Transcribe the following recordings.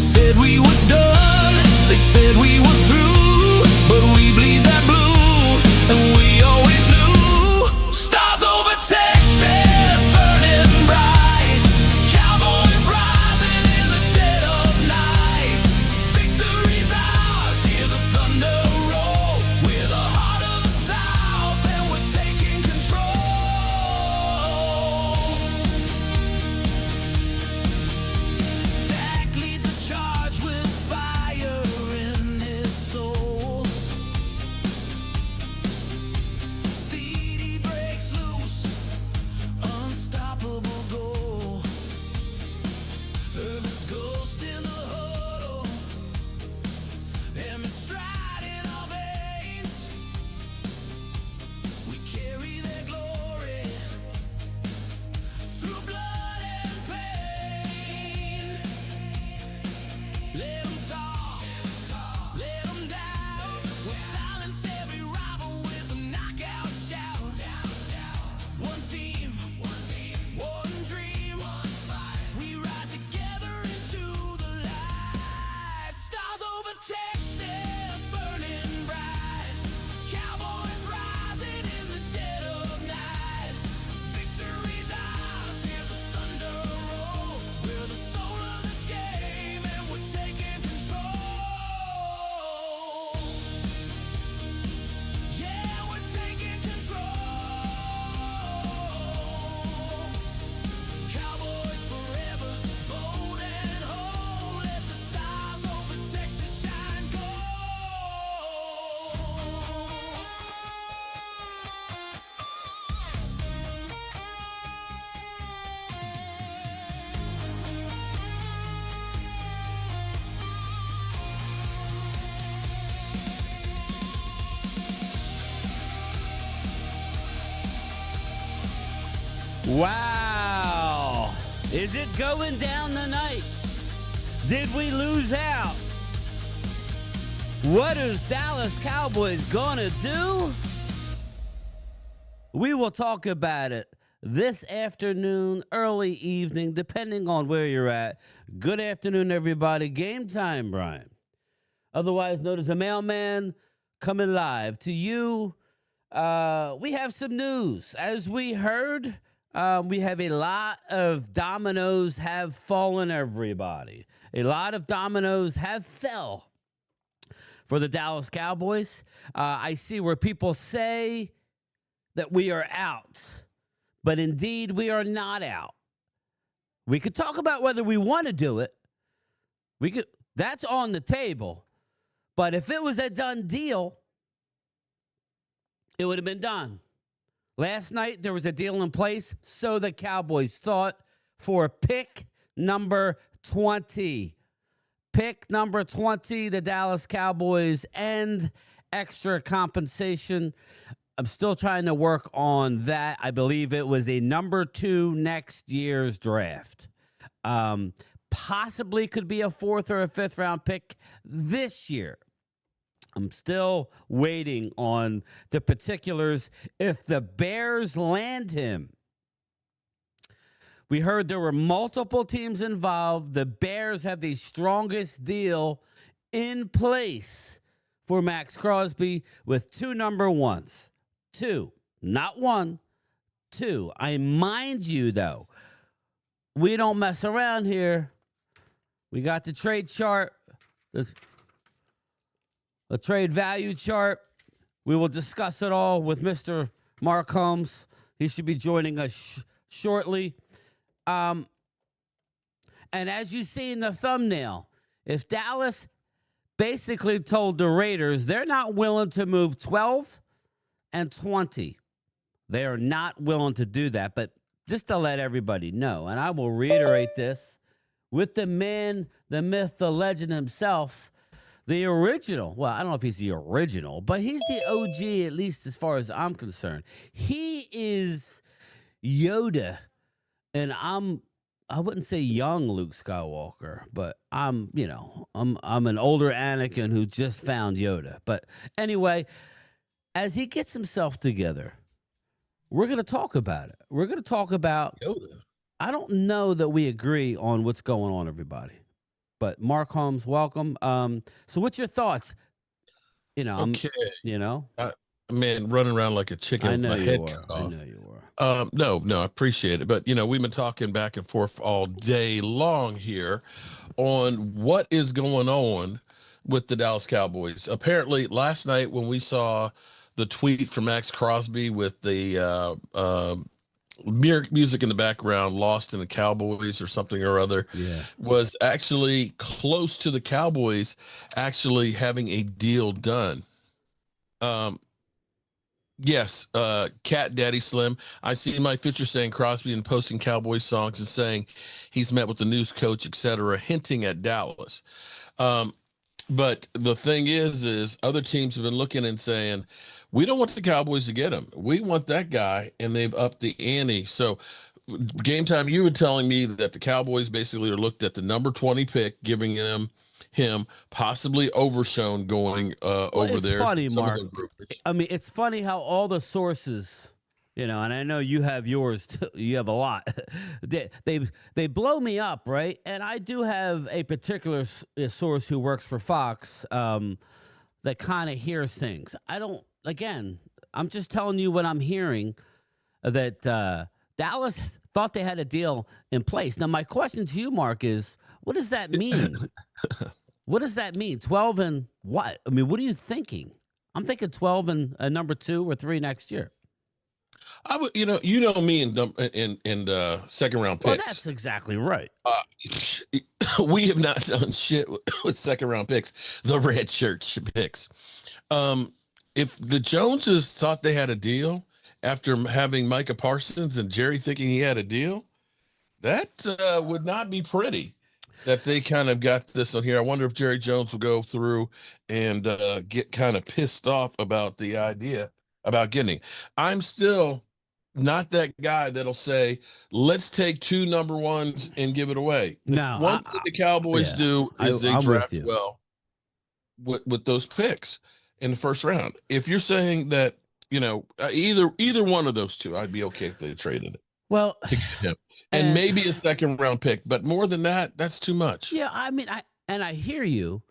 said we were done, they said we were through, but we bleed that blue, and we always knew. Stars over Texas, burning bright. Cowboys rising in the dead of night. Victory's ours, hear the thunder roll. We're the heart of the South, and we're taking control. Dak leads a charge with fire in his soul. CD breaks loose, unstoppable goal. Heaven's ghost in the huddle, Hammond stride in our veins. We carry their glory through blood and pain. Let 'em talk, let 'em doubt. We'll silence every rival with a knockout shout. One team, one dream. We ride together into the light. Stars over Texas, burning bright. Cowboys rising in the dead of night. Victory's ours, hear the thunder roll. We're the soul of the game, and we're taking control. Yeah, we're taking control. Cowboys forever, bold and whole. Let the stars over Texas shine gold. Wow. Is it going down tonight? Did we lose out? What is Dallas Cowboys gonna do? We will talk about it this afternoon, early evening, depending on where you're at. Good afternoon, everybody. Game time, Brian. Otherwise known as a mailman, coming live to you. We have some news. As we heard, we have a lot of dominoes have fallen, everybody. A lot of dominoes have fell for the Dallas Cowboys. I see where people say that we are out, but indeed we are not out. We could talk about whether we want to do it. That's on the table. But if it was a done deal, it would have been done. Last night, there was a deal in place, so the Cowboys thought, for pick number 20. Pick number 20, the Dallas Cowboys, and extra compensation. I'm still trying to work on that. I believe it was a number 2 next year's draft. Possibly could be a 4th or a 5th round pick this year. I'm still waiting on the particulars if the Bears land him. We heard there were multiple teams involved. The Bears have the strongest deal in place for Max Crosby with 2 number 1s. 2, not 1, 2. I mind you, though, we don't mess around here. We got the trade chart. The trade value chart. We will discuss it all with Mr. Mark Holmes. He should be joining us shortly. And as you see in the thumbnail, if Dallas basically told the Raiders they're not willing to move 12 and 20, they are not willing to do that. But just to let everybody know, and I will reiterate this, with the man, the myth, the legend himself, the original. Well, I don't know if he's the original, but he's the OG, at least as far as I'm concerned. He is Yoda, and I wouldn't say young Luke Skywalker, but I'm an older Anakin who just found Yoda. But anyway, as he gets himself together, we're going to talk about it. We're going to talk about Yoda. I don't know that we agree on what's going on, everybody. But Mark Holmes, welcome. So what's your thoughts? Okay. You know, I, man, running around like a chicken I with know my you head were. cut I off. know you were. No, I appreciate it. But, we've been talking back and forth all day long here on what is going on with the Dallas Cowboys. Apparently, last night when we saw the tweet from Max Crosby with the music in the background, Lost in the Cowboys or something or other, Yeah. was actually close to the Cowboys actually having a deal done. Yes, Cat Daddy Slim. I see my future saying Crosby and posting Cowboys songs and saying he's met with the news coach, etc., hinting at Dallas. But the thing is other teams have been looking and saying, we don't want the Cowboys to get him. We want that guy, and they've upped the ante. So, game time, you were telling me that the Cowboys basically are looked at the number 20 pick, giving him possibly overshown going Well, over it's there. funny, Some of Mark. the groups. I mean, it's funny how all the sources, and I know you have yours too. You have a lot. they blow me up, right? And I do have a particular source who works for Fox that kind of hears things. I don't. Again, I'm just telling you what I'm hearing. That Dallas thought they had a deal in place. Now, my question to you, Mark, is what does that mean? What does that mean? 12 and what? I mean, what are you thinking? I'm thinking 12 and number 2 or 3 next year. I would, you know me in second round picks. Well, that's exactly right. We have not done shit with second round picks, the red shirt picks. If the Joneses thought they had a deal after having Micah Parsons and Jerry thinking he had a deal, that would not be pretty. That they kind of got this on here. I wonder if Jerry Jones will go through and get kind of pissed off about the idea about getting. I'm still not that guy that'll say, let's take 2 number 1s and give it away. No, One thing the Cowboys do is they I'm draft with you. well with those picks in the first round. If you're saying that, either one of those two, I'd be okay if they traded it. Well, to get him. And maybe a second round pick, but more than that, that's too much. Yeah, I mean, I hear you,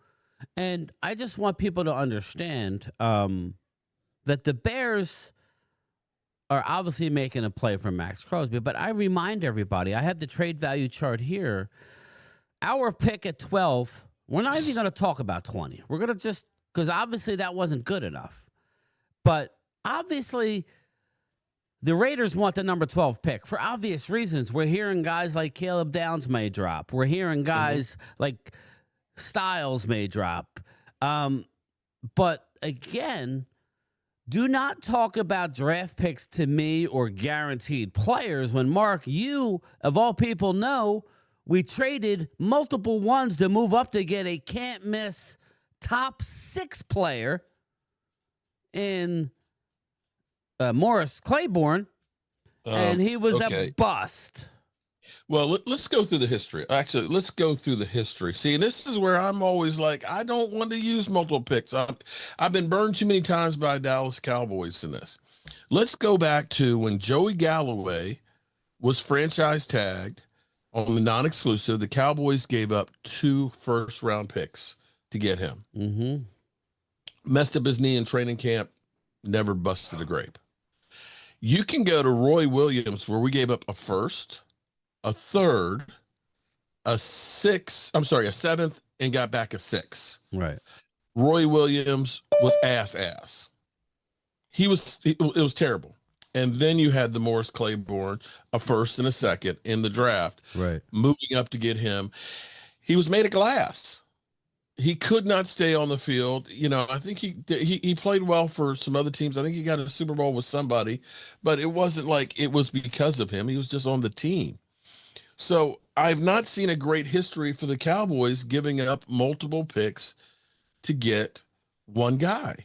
and I just want people to understand that the Bears are obviously making a play for Max Crosby, but I remind everybody, I have the trade value chart here. Our pick at 12, we're not even going to talk about 20. We're going to just, because obviously that wasn't good enough. But obviously the Raiders want the number 12 pick for obvious reasons. We're hearing guys like Caleb Downs may drop. We're hearing guys like Styles may drop. But again, do not talk about draft picks to me or guaranteed players when, Mark, you, of all people, know we traded multiple ones to move up to get a can't-miss top 6 player in Morris Claiborne, and he was a bust. Well, let's go through the history. Actually, let's go through the history. See, this is where I'm always like, I don't want to use multiple picks. I've been burned too many times by Dallas Cowboys in this. Let's go back to when Joey Galloway was franchise tagged on the non-exclusive. The Cowboys gave up 2 first-round picks to get him. Mm-hmm. Messed up his knee in training camp, never busted a grape. You can go to Roy Williams, where we gave up a first, a third, a 7th, and got back a 6. Right. Roy Williams was ass. It was terrible. And then you had the Morris Claiborne, a first and a second in the draft. Right. Moving up to get him. He was made of glass. He could not stay on the field. I think he played well for some other teams. I think he got a Super Bowl with somebody, but it wasn't like it was because of him. He was just on the team. So I've not seen a great history for the Cowboys giving up multiple picks to get one guy.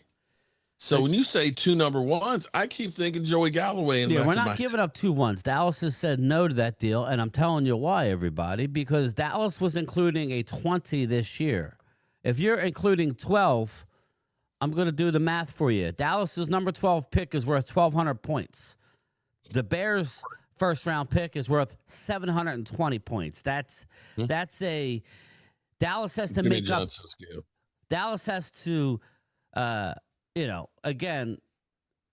So when you say 2 number 1s, I keep thinking Joey Galloway. Yeah, we're not giving up 2 1s. Dallas has said no to that deal, and I'm telling you why, everybody, because Dallas was including a 20 this year. If you're including 12, I'm going to do the math for you. Dallas's number 12 pick is worth 1,200 points. The Bears' first-round pick is worth 720 points. That's a Dallas has to Kenny make up. Johnson's game. Dallas has to, again,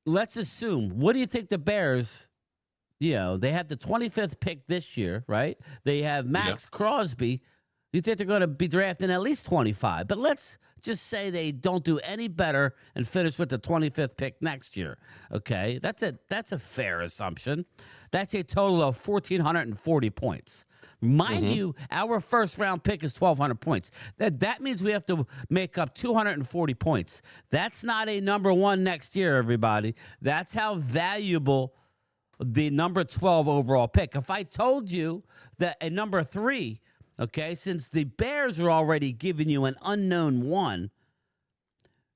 let's assume. What do you think the Bears? They have the 25th pick this year, right? They have Max Crosby. You think they're going to be drafting at least 25? But let's just say they don't do any better and finish with the 25th pick next year. Okay, that's a fair assumption. That's a total of 1,440 points. Mind you, our first round pick is 1,200 points. That means we have to make up 240 points. That's not a number one next year, everybody. That's how valuable the number 12 overall pick. If I told you that a number 3, okay, since the Bears are already giving you an unknown 1,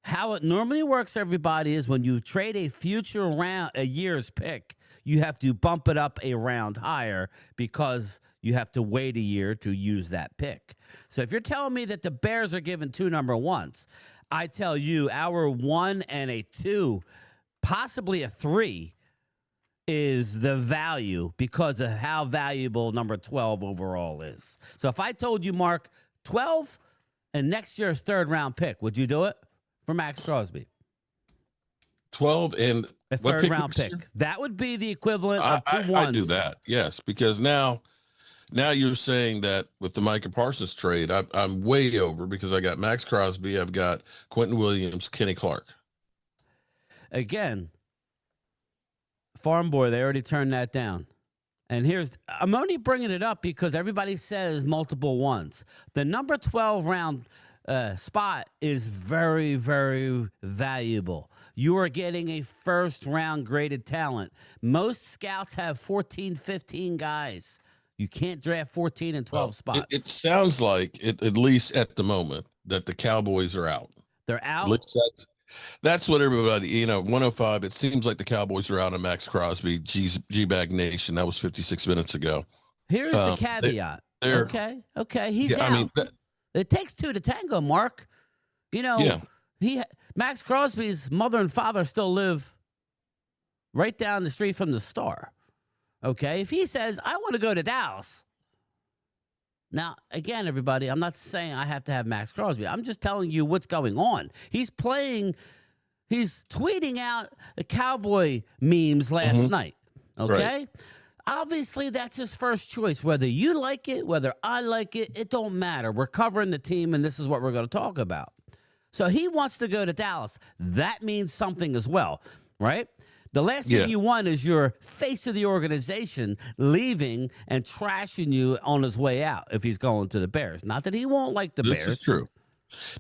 how it normally works, everybody, is when you trade a future round, a year's pick, you have to bump it up a round higher because you have to wait a year to use that pick. So if you're telling me that the Bears are given 2 number 1s, I tell you our 1 and a 2, possibly a 3, is the value because of how valuable number 12 overall is. So if I told you, Mark, 12 and next year's 3rd round pick, would you do it for Max Crosby? 12 and a 3rd round pick. That would be the equivalent of 2 ones. I do that, yes, because now you're saying that with the Micah Parsons trade, I'm way over because I got Max Crosby, I've got Quentin Williams, Kenny Clark. Again, Farm Boy, they already turned that down. And I'm only bringing it up because everybody says multiple ones. The number 12 round spot is very, very valuable. You are getting a first round graded talent. Most scouts have 14, 15 guys. You can't draft 14 and 12 spots. It sounds like, at least at the moment, that the Cowboys are out. They're out? That's what everybody, 105, it seems like the Cowboys are out on Max Crosby, G-Bag Nation. That was 56 minutes ago. Here's the caveat. Okay, he's out. I mean, it takes 2 to tango, Mark. Max Crosby's mother and father still live right down the street from the Star. Okay, if he says, I want to go to Dallas. Now, again, everybody, I'm not saying I have to have Max Crosby. I'm just telling you what's going on. He's tweeting out the Cowboy memes last night. Okay? Right. Obviously, that's his first choice. Whether you like it, whether I like it, it don't matter. We're covering the team, and this is what we're going to talk about. So he wants to go to Dallas. That means something as well, right? The last thing you want is your face of the organization leaving and trashing you on his way out if he's going to the Bears. Not that he won't like the Bears. This is true.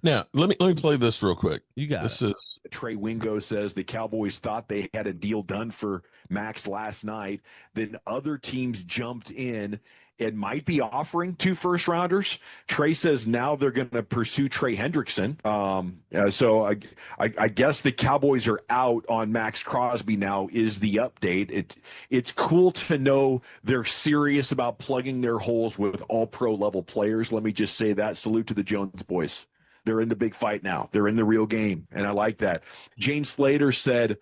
Now, let me play this real quick. You got it. Trey Wingo says the Cowboys thought they had a deal done for Max last night. Then other teams jumped in and might be offering 2 first-rounders. Trey says now they're going to pursue Trey Hendrickson. So I guess the Cowboys are out on Max Crosby now is the update. It's cool to know they're serious about plugging their holes with all-pro level players. Let me just say that. Salute to the Jones boys. They're in the big fight now. They're in the real game, and I like that. Jane Slater said,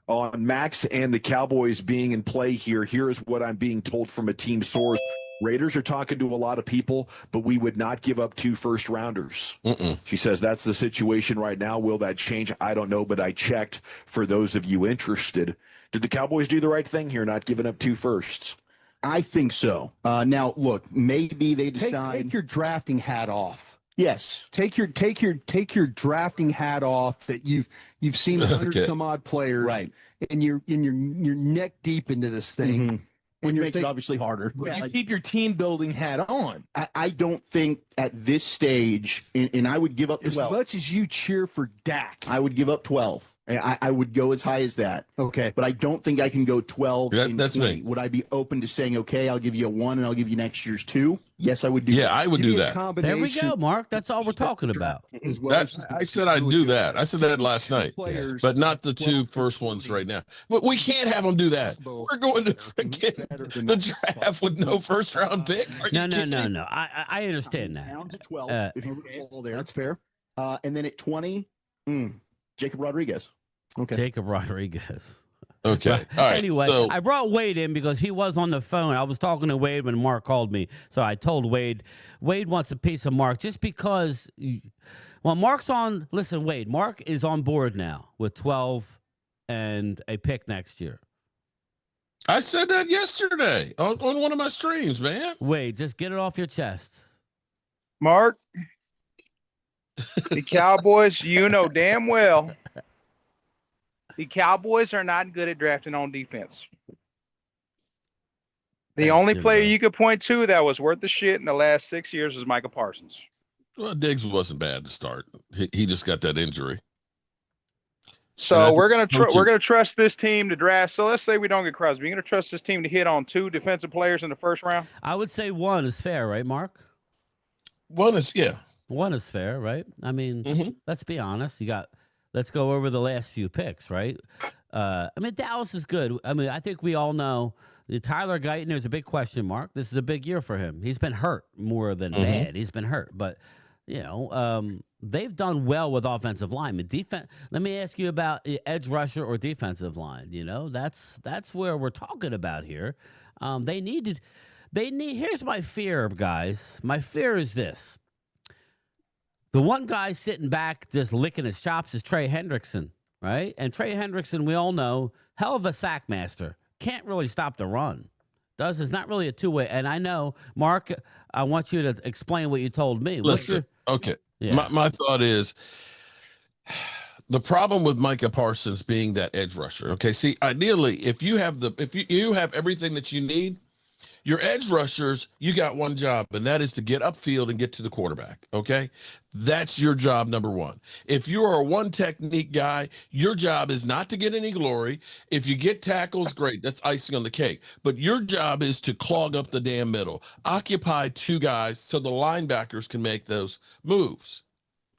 on Max and the Cowboys being in play here, here is what I'm being told from a team source. Raiders are talking to a lot of people, but we would not give up 2 first-rounders. She says that's the situation right now. Will that change? I don't know, but I checked for those of you interested. Did the Cowboys do the right thing here, not giving up 2 firsts? I think so. Now, look, maybe they decide. Take your drafting hat off. Yes, take your drafting hat off. That you've seen 100 some odd players, right? And you're neck deep into this thing. And it makes it obviously harder. You keep your team building hat on. I don't think at this stage, and I would give up 12. As much as you cheer for Dak, I would give up 12. I would go as high as that. Okay. But I don't think I can go 12 and that's 20. me. Would I be open to saying, okay, I'll give you a 1 and I'll give you next year's 2? Yes, I would do that. Yeah, I would do that. There we go, Mark. That's all we're talking about. I said I'd do that. I said that last night, but not the 2 first ones right now. But we can't have them do that. We're going to freaking the draft with no first-round pick. No. I understand that. Down to 12, if you recall there. That's fair. And then at 20, Jacob Rodriguez. Okay. Jacob Rodriguez. Okay. But All right. anyway, So I brought Wade in because he was on the phone. I was talking to Wade when Mark called me. So I told Wade wants a piece of Mark just because. Well, Mark's on. Listen, Wade, Mark is on board now with 12 and a pick next year. I said that yesterday on one of my streams, man. Wade, just get it off your chest. Mark, the Cowboys, you know damn well, the Cowboys are not good at drafting on defense. The Thanks, only Jimbo. player you could point to that was worth the shit in the last 6 years is Micah Parsons. Well, Diggs wasn't bad to start. He just got that injury. So we're gonna trust this team to draft. So let's say we don't get Crosby. You're gonna trust this team to hit on 2 defensive players in the first round? I would say 1 is fair, right, Mark? One is, yeah. 1 is fair, right? I mean, let's be honest. Let's go over the last few picks, right? I mean, Dallas is good. I mean, I think we all know Tyler Guyton, there's a big question mark. This is a big year for him. He's been hurt more than bad. He's been hurt. But, they've done well with offensive linemen. Defense. Let me ask you about edge rusher or defensive line. That's where we're talking about here. Here's my fear, guys. My fear is this. The one guy sitting back just licking his chops is Trey Hendrickson, right? And Trey Hendrickson, we all know, hell of a sack master. Can't really stop the run. It's not really a two-way. And I know, Mark, I want you to explain what you told me. Listen, okay. Yeah. My thought is the problem with Micah Parsons being that edge rusher. Okay, see, ideally, if you have everything that you need, your edge rushers, you got one job, and that is to get upfield and get to the quarterback, okay? That's your job, number one. If you are a one-technique guy, your job is not to get any glory. If you get tackles, great. That's icing on the cake. But your job is to clog up the damn middle. Occupy 2 guys so the linebackers can make those moves,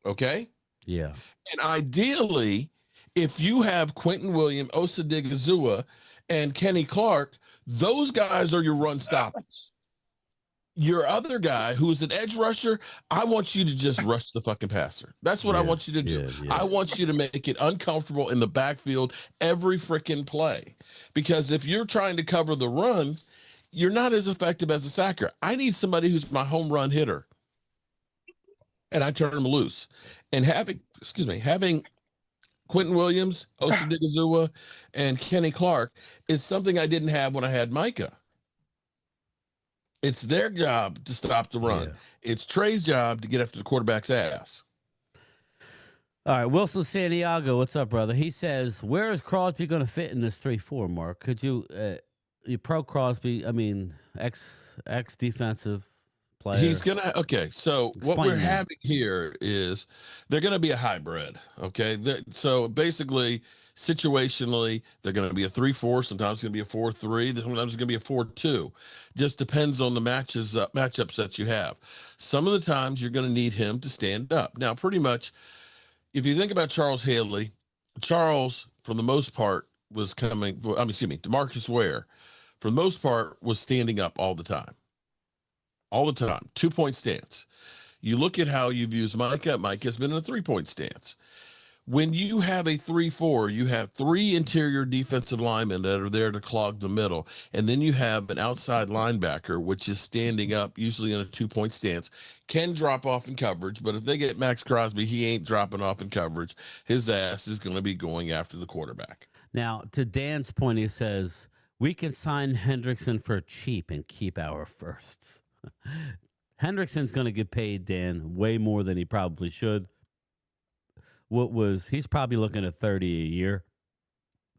okay? Yeah. And ideally, if you have Quentin Williams, Osa Digizua, and Kenny Clark, those guys are your run stoppers. Your other guy, who's an edge rusher, I want you to just rush the fucking passer. That's what I want you to do. Yeah. I want you to make it uncomfortable in the backfield every freaking play. Because if you're trying to cover the run, you're not as effective as a sacker. I need somebody who's my home run hitter. And I turn him loose. And having Quentin Williams, Osa Digizua, and Kenny Clark is something I didn't have when I had Micah. It's their job to stop the run. Yeah. It's Trey's job to get after the quarterback's ass. All right, Wilson Santiago, what's up, brother? He says, where is Crosby going to fit in this 3-4, Mark? Could you pro Crosby, I mean, ex-defensive player. He's gonna so Explain what we're that. having here is they're gonna be a hybrid. Okay. So basically, situationally, they're gonna be a 3-4, sometimes it's gonna be a 4-3, sometimes it's gonna be a 4-2. Just depends on the matchups that you have. Some of the times you're gonna need him to stand up. Now, pretty much, if you think about Charles Haley, Charles, for the most part, was DeMarcus Ware, for the most part, was standing up all the time. All the time, 2-point stance. You look at how you've used Micah. Micah's been in a 3-point stance. When you have a 3-4, you have 3 interior defensive linemen that are there to clog the middle. And then you have an outside linebacker, which is standing up, usually in a 2-point stance, can drop off in coverage. But if they get Max Crosby, he ain't dropping off in coverage. His ass is going to be going after the quarterback. Now, to Dan's point, he says, we can sign Hendrickson for cheap and keep our firsts. Hendrickson's going to get paid, Dan, way more than he probably should. He's probably looking at 30 a year,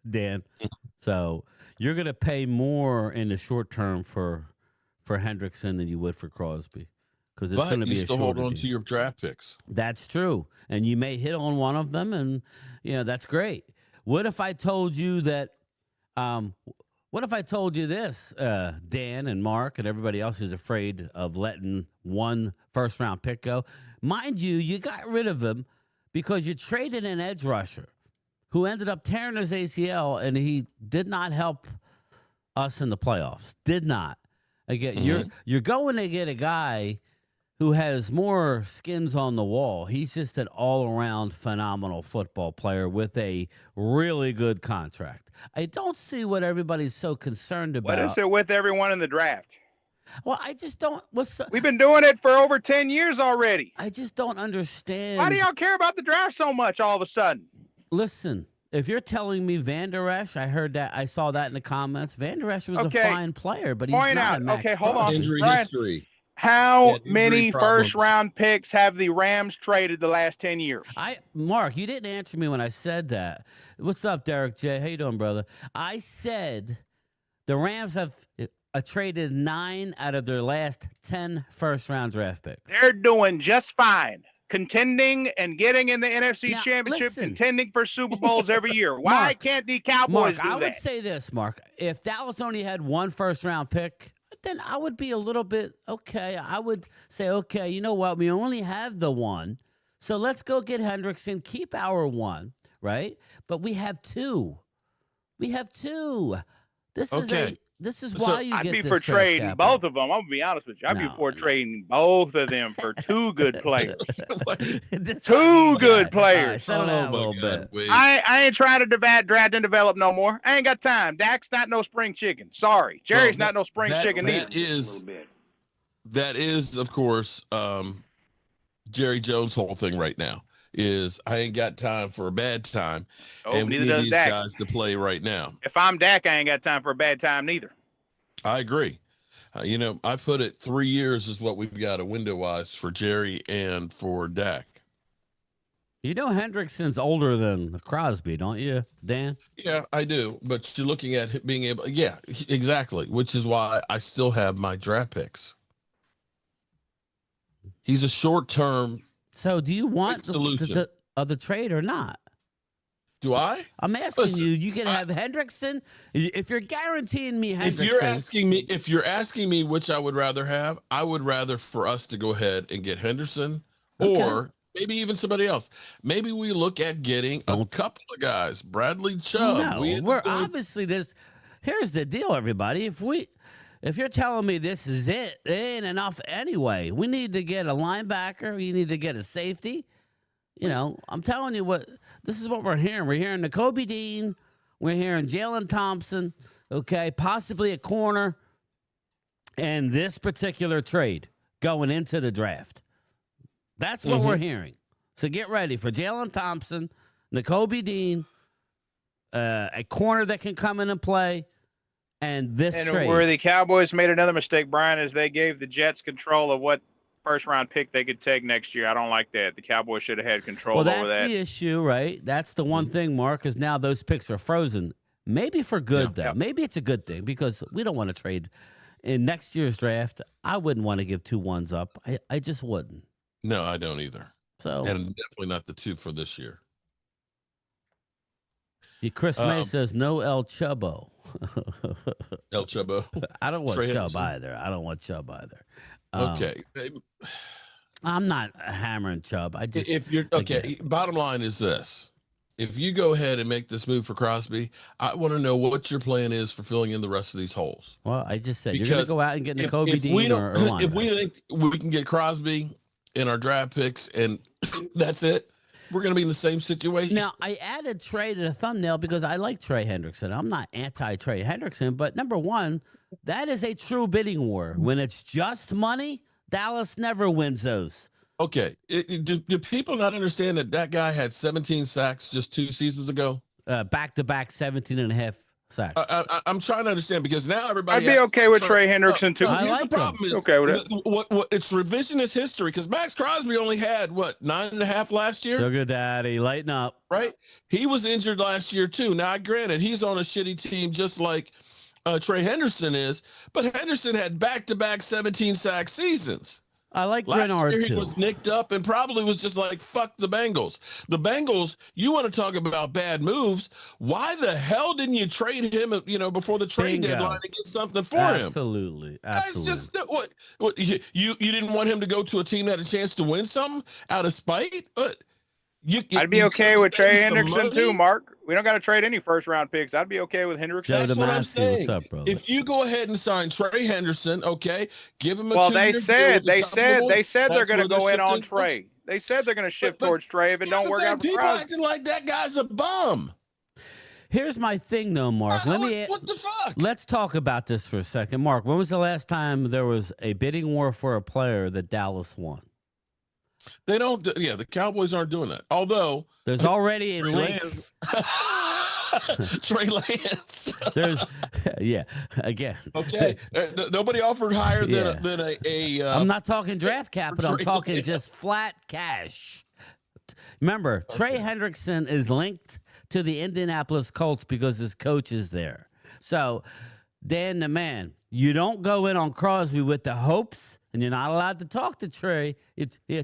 Dan. So you're going to pay more in the short term for Hendrickson than you would for Crosby, because it's going to be you a still shorter hold on deal. to your draft picks. That's true, and you may hit on one of them, and that's great. What if I told you that? What if I told you this, Dan and Mark and everybody else who's afraid of letting 1 first-round pick go? Mind you, you got rid of him because you traded an edge rusher who ended up tearing his ACL, and he did not help us in the playoffs. Did not. Again, you're going to get a guy who has more skins on the wall. He's just an all-around phenomenal football player with a really good contract. I don't see what everybody's so concerned about. What is it with everyone in the draft? Well, I just don't. We've been doing it for over 10 years already. I just don't understand. Why do y'all care about the draft so much all of a sudden? Listen, if you're telling me Van Der Esch, I heard that. I saw that in the comments. Van Der Esch was a fine player, but he's Point not out. a Max Okay, hold on. Injury Brian, history. how injury many problem. first-round picks have the Rams traded the last 10 years? Mark, you didn't answer me when I said that. What's up, Derek J? How you doing, brother? I said the Rams have traded 9 out of their last 10 first-round draft picks. They're doing just fine, contending and getting in the NFC Now, Championship, listen. contending for Super Bowls every year. Why Mark, can't the Cowboys Mark, do I that? would say this, Mark. If Dallas only had 1 first-round pick, then I would be a little bit okay. I would say, okay, you know what? We only have the 1, so let's go get Hendrickson, keep our 1, right? But we have 2. We have 2. This is why you I'd get be this for draft trading capital. both of them. I'm going to be honest with you. I'd be No, for no. trading both of them for 2 good players. This Two fucking good guy. players. All right, settle down a little bit. Wait. I ain't trying to draft and develop no more. I ain't got time. Dak's not no spring chicken. Sorry. Jerry's not no spring chicken either. That is, of course, Jerry Jones' whole thing right now is I ain't got time for a bad time. Oh, and we neither need does these Dak. guys to play right now. If I'm Dak, I ain't got time for a bad time neither. I agree. I put it 3 years is what we've got a window-wise for Jerry and for Dak. You know Hendrickson's older than Crosby, don't you, Dan? Yeah, I do. But you're looking at being able, yeah, exactly, which is why I still have my draft picks. He's a short-term So do you want solution. the trade or not? Do I? I'm asking Listen, you. You can have Hendrickson. If you're guaranteeing me Hendrickson. If you're asking me which I would rather have, I would rather for us to go ahead and get Henderson or maybe even somebody else. Maybe we look at getting a couple of guys. Bradley Chubb. No, we're obviously this. Here's the deal, everybody. If you're telling me this is it ain't enough anyway. We need to get a linebacker. You need to get a safety. I'm telling you this is what we're hearing. We're hearing Nakobe Dean. We're hearing Jalen Thompson. Okay, possibly a corner. And this particular trade going into the draft. That's what we're hearing. So get ready for Jalen Thompson, Nakobe Dean, a corner that can come in and play, and this trade. Where the Cowboys made another mistake, Brian, is they gave the Jets control of what first-round pick they could take next year. I don't like that. The Cowboys should have had control over that. Well, that's the issue, right? That's the one thing, Mark, is now those picks are frozen. Maybe for good, though. Maybe it's a good thing because we don't want to trade. In next year's draft, I wouldn't want to give 2 1s up. I just wouldn't. No, I don't either. So, and definitely not the 2 for this year. Chris May says no El Chubbo. El Chubbo. I don't want Trey Chubb Henderson. either. I don't want Chubb either. Okay. I'm not hammering Chubb. I just If you're okay, bottom line is this. If you go ahead and make this move for Crosby, I want to know what your plan is for filling in the rest of these holes. Well, I just said Because you're going to go out and get Nakobe if we Dean don't- or if we linebacker. think we can get Crosby in our draft picks and that's it, we're going to be in the same situation. Now, I added Trey to the thumbnail because I like Trey Hendrickson. I'm not anti-Trey Hendrickson, but number one, that is a true bidding war. When it's just money, Dallas never wins those. Okay. Do people not understand that guy had 17 sacks just 2 seasons ago? Back-to-back 17 and a half sacks. I'm trying to understand because now everybody. I'd be okay with Trey Hendrickson, too. I Here's like the problem is okay with it. What it's revisionist history because Max Crosby only had 9.5 last year. Sugar Daddy, lighten up. Right? He was injured last year too. Now, granted, he's on a shitty team just like Trey Henderson is, but Henderson had back-to-back 17 sack seasons. I like Last Grenard year he too. was nicked up and probably was just like, fuck the Bengals. The Bengals, you want to talk about bad moves. Why the hell didn't you trade him, before the trade Bingo. deadline to get something for him? Absolutely. It's just what you didn't want him to go to a team that had a chance to win something out of spite? I'd be okay with Trey Hendrickson too, money. Mark. We don't got to trade any first round picks. I'd be okay with Hendrickson. Joe That's what I'm DeMasi, saying. what's up, brother? If you go ahead and sign Trey Henderson, okay, give him a Well, 2-year they deal said with a couple of they more, said they're that's going to where go they're in on shifting. Trey. They said they're going to shift But towards Trey if it here's don't the work thing, out for people Crosby. acting like that guy's a bum. Here's my thing, though, Mark. What the fuck? Let's talk about this for a second. Mark, when was the last time there was a bidding war for a player that Dallas won? They don't. Yeah, the Cowboys aren't doing that. Although There's already a Trey link. Lance. Trey Lance. There's, yeah, again. Okay, nobody offered higher Yeah. than a I'm not talking draft capital. I'm Trey talking Lance. just flat cash. Remember, Trey Hendrickson is linked to the Indianapolis Colts because his coach is there. So, Dan the man, you don't go in on Crosby with the hopes, and you're not allowed to talk to Trey.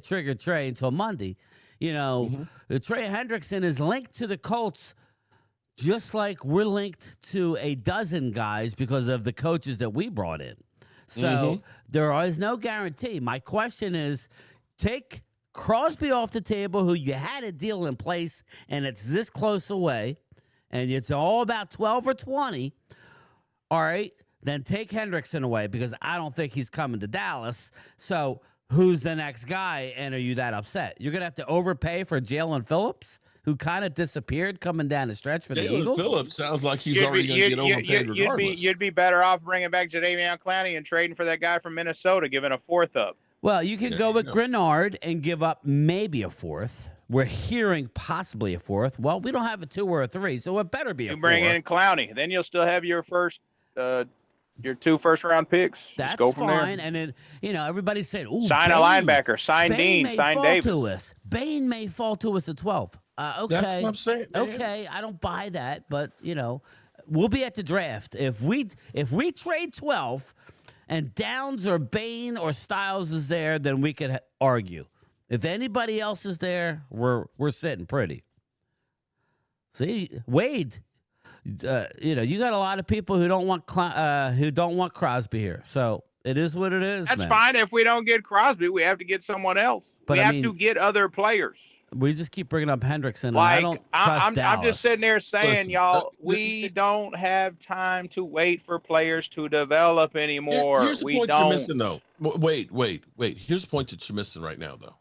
Trigger Trey until Monday. You know, Trey Hendrickson is linked to the Colts just like we're linked to a dozen guys because of the coaches that we brought in. So there is no guarantee. My question is, take Crosby off the table, who you had a deal in place, and it's this close away, and it's all about 12 or 20. All right, then take Hendrickson away because I don't think he's coming to Dallas. So who's the next guy, and are you that upset? You're going to have to overpay for Jalen Phillips, who kind of disappeared coming down the stretch for the Jalen Eagles? Phillips sounds like he's already going to get overpaid regardless. You'd be better off bringing back Jadeveon Clowney and trading for that guy from Minnesota, giving a fourth up. Well, you can go with Grenard and give up maybe a fourth. We're hearing possibly a fourth. Well, we don't have a 2 or a 3, so it better be a 4. You bring in Clowney, then you'll still have your your 2 first-round picks. That's Just go from fine. there. And then, you know, everybody's saying, ooh, Sign a Bain. linebacker, sign Bain Dean, may sign fall Davis. to us. Bain may fall to us at 12. Okay. That's what I'm saying, man. Okay, I don't buy that, but, you know, we'll be at the draft. If we trade 12 and Downs or Bain or Styles is there, then we could argue. If anybody else is there, we're sitting pretty. See, Wade, you know, you got a lot of people who don't want Crosby here. So it is what it is. That's man. fine. If we don't get Crosby, we have to get someone else. But we I have mean, to get other players. We just keep bringing up Hendrickson. And Like I don't trust I'm just sitting there saying, Listen, y'all, we don't have time to wait for players to develop anymore. Here's the we point don't. you're missing, though. Wait. Here's the point that you're missing right now, though.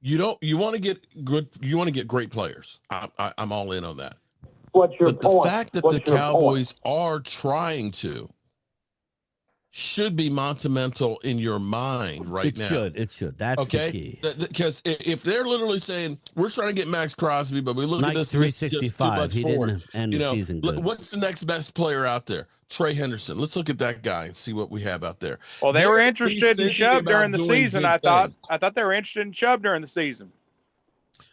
You want to get good. You want to get great players. I'm all in on that. What's your But point? the fact that What's the your Cowboys are trying to should be monumental in your mind right now. It should. That's the key. Because if they're literally saying we're trying to get Max Crosby, but we look Like at this 365. He didn't end the season good. What's the next best player out there? Trey Henderson. Let's look at that guy and see what we have out there. Well, they They're were at interested in least Chubb thinking during the about doing season. big I thought things. they were interested in Chubb during the season.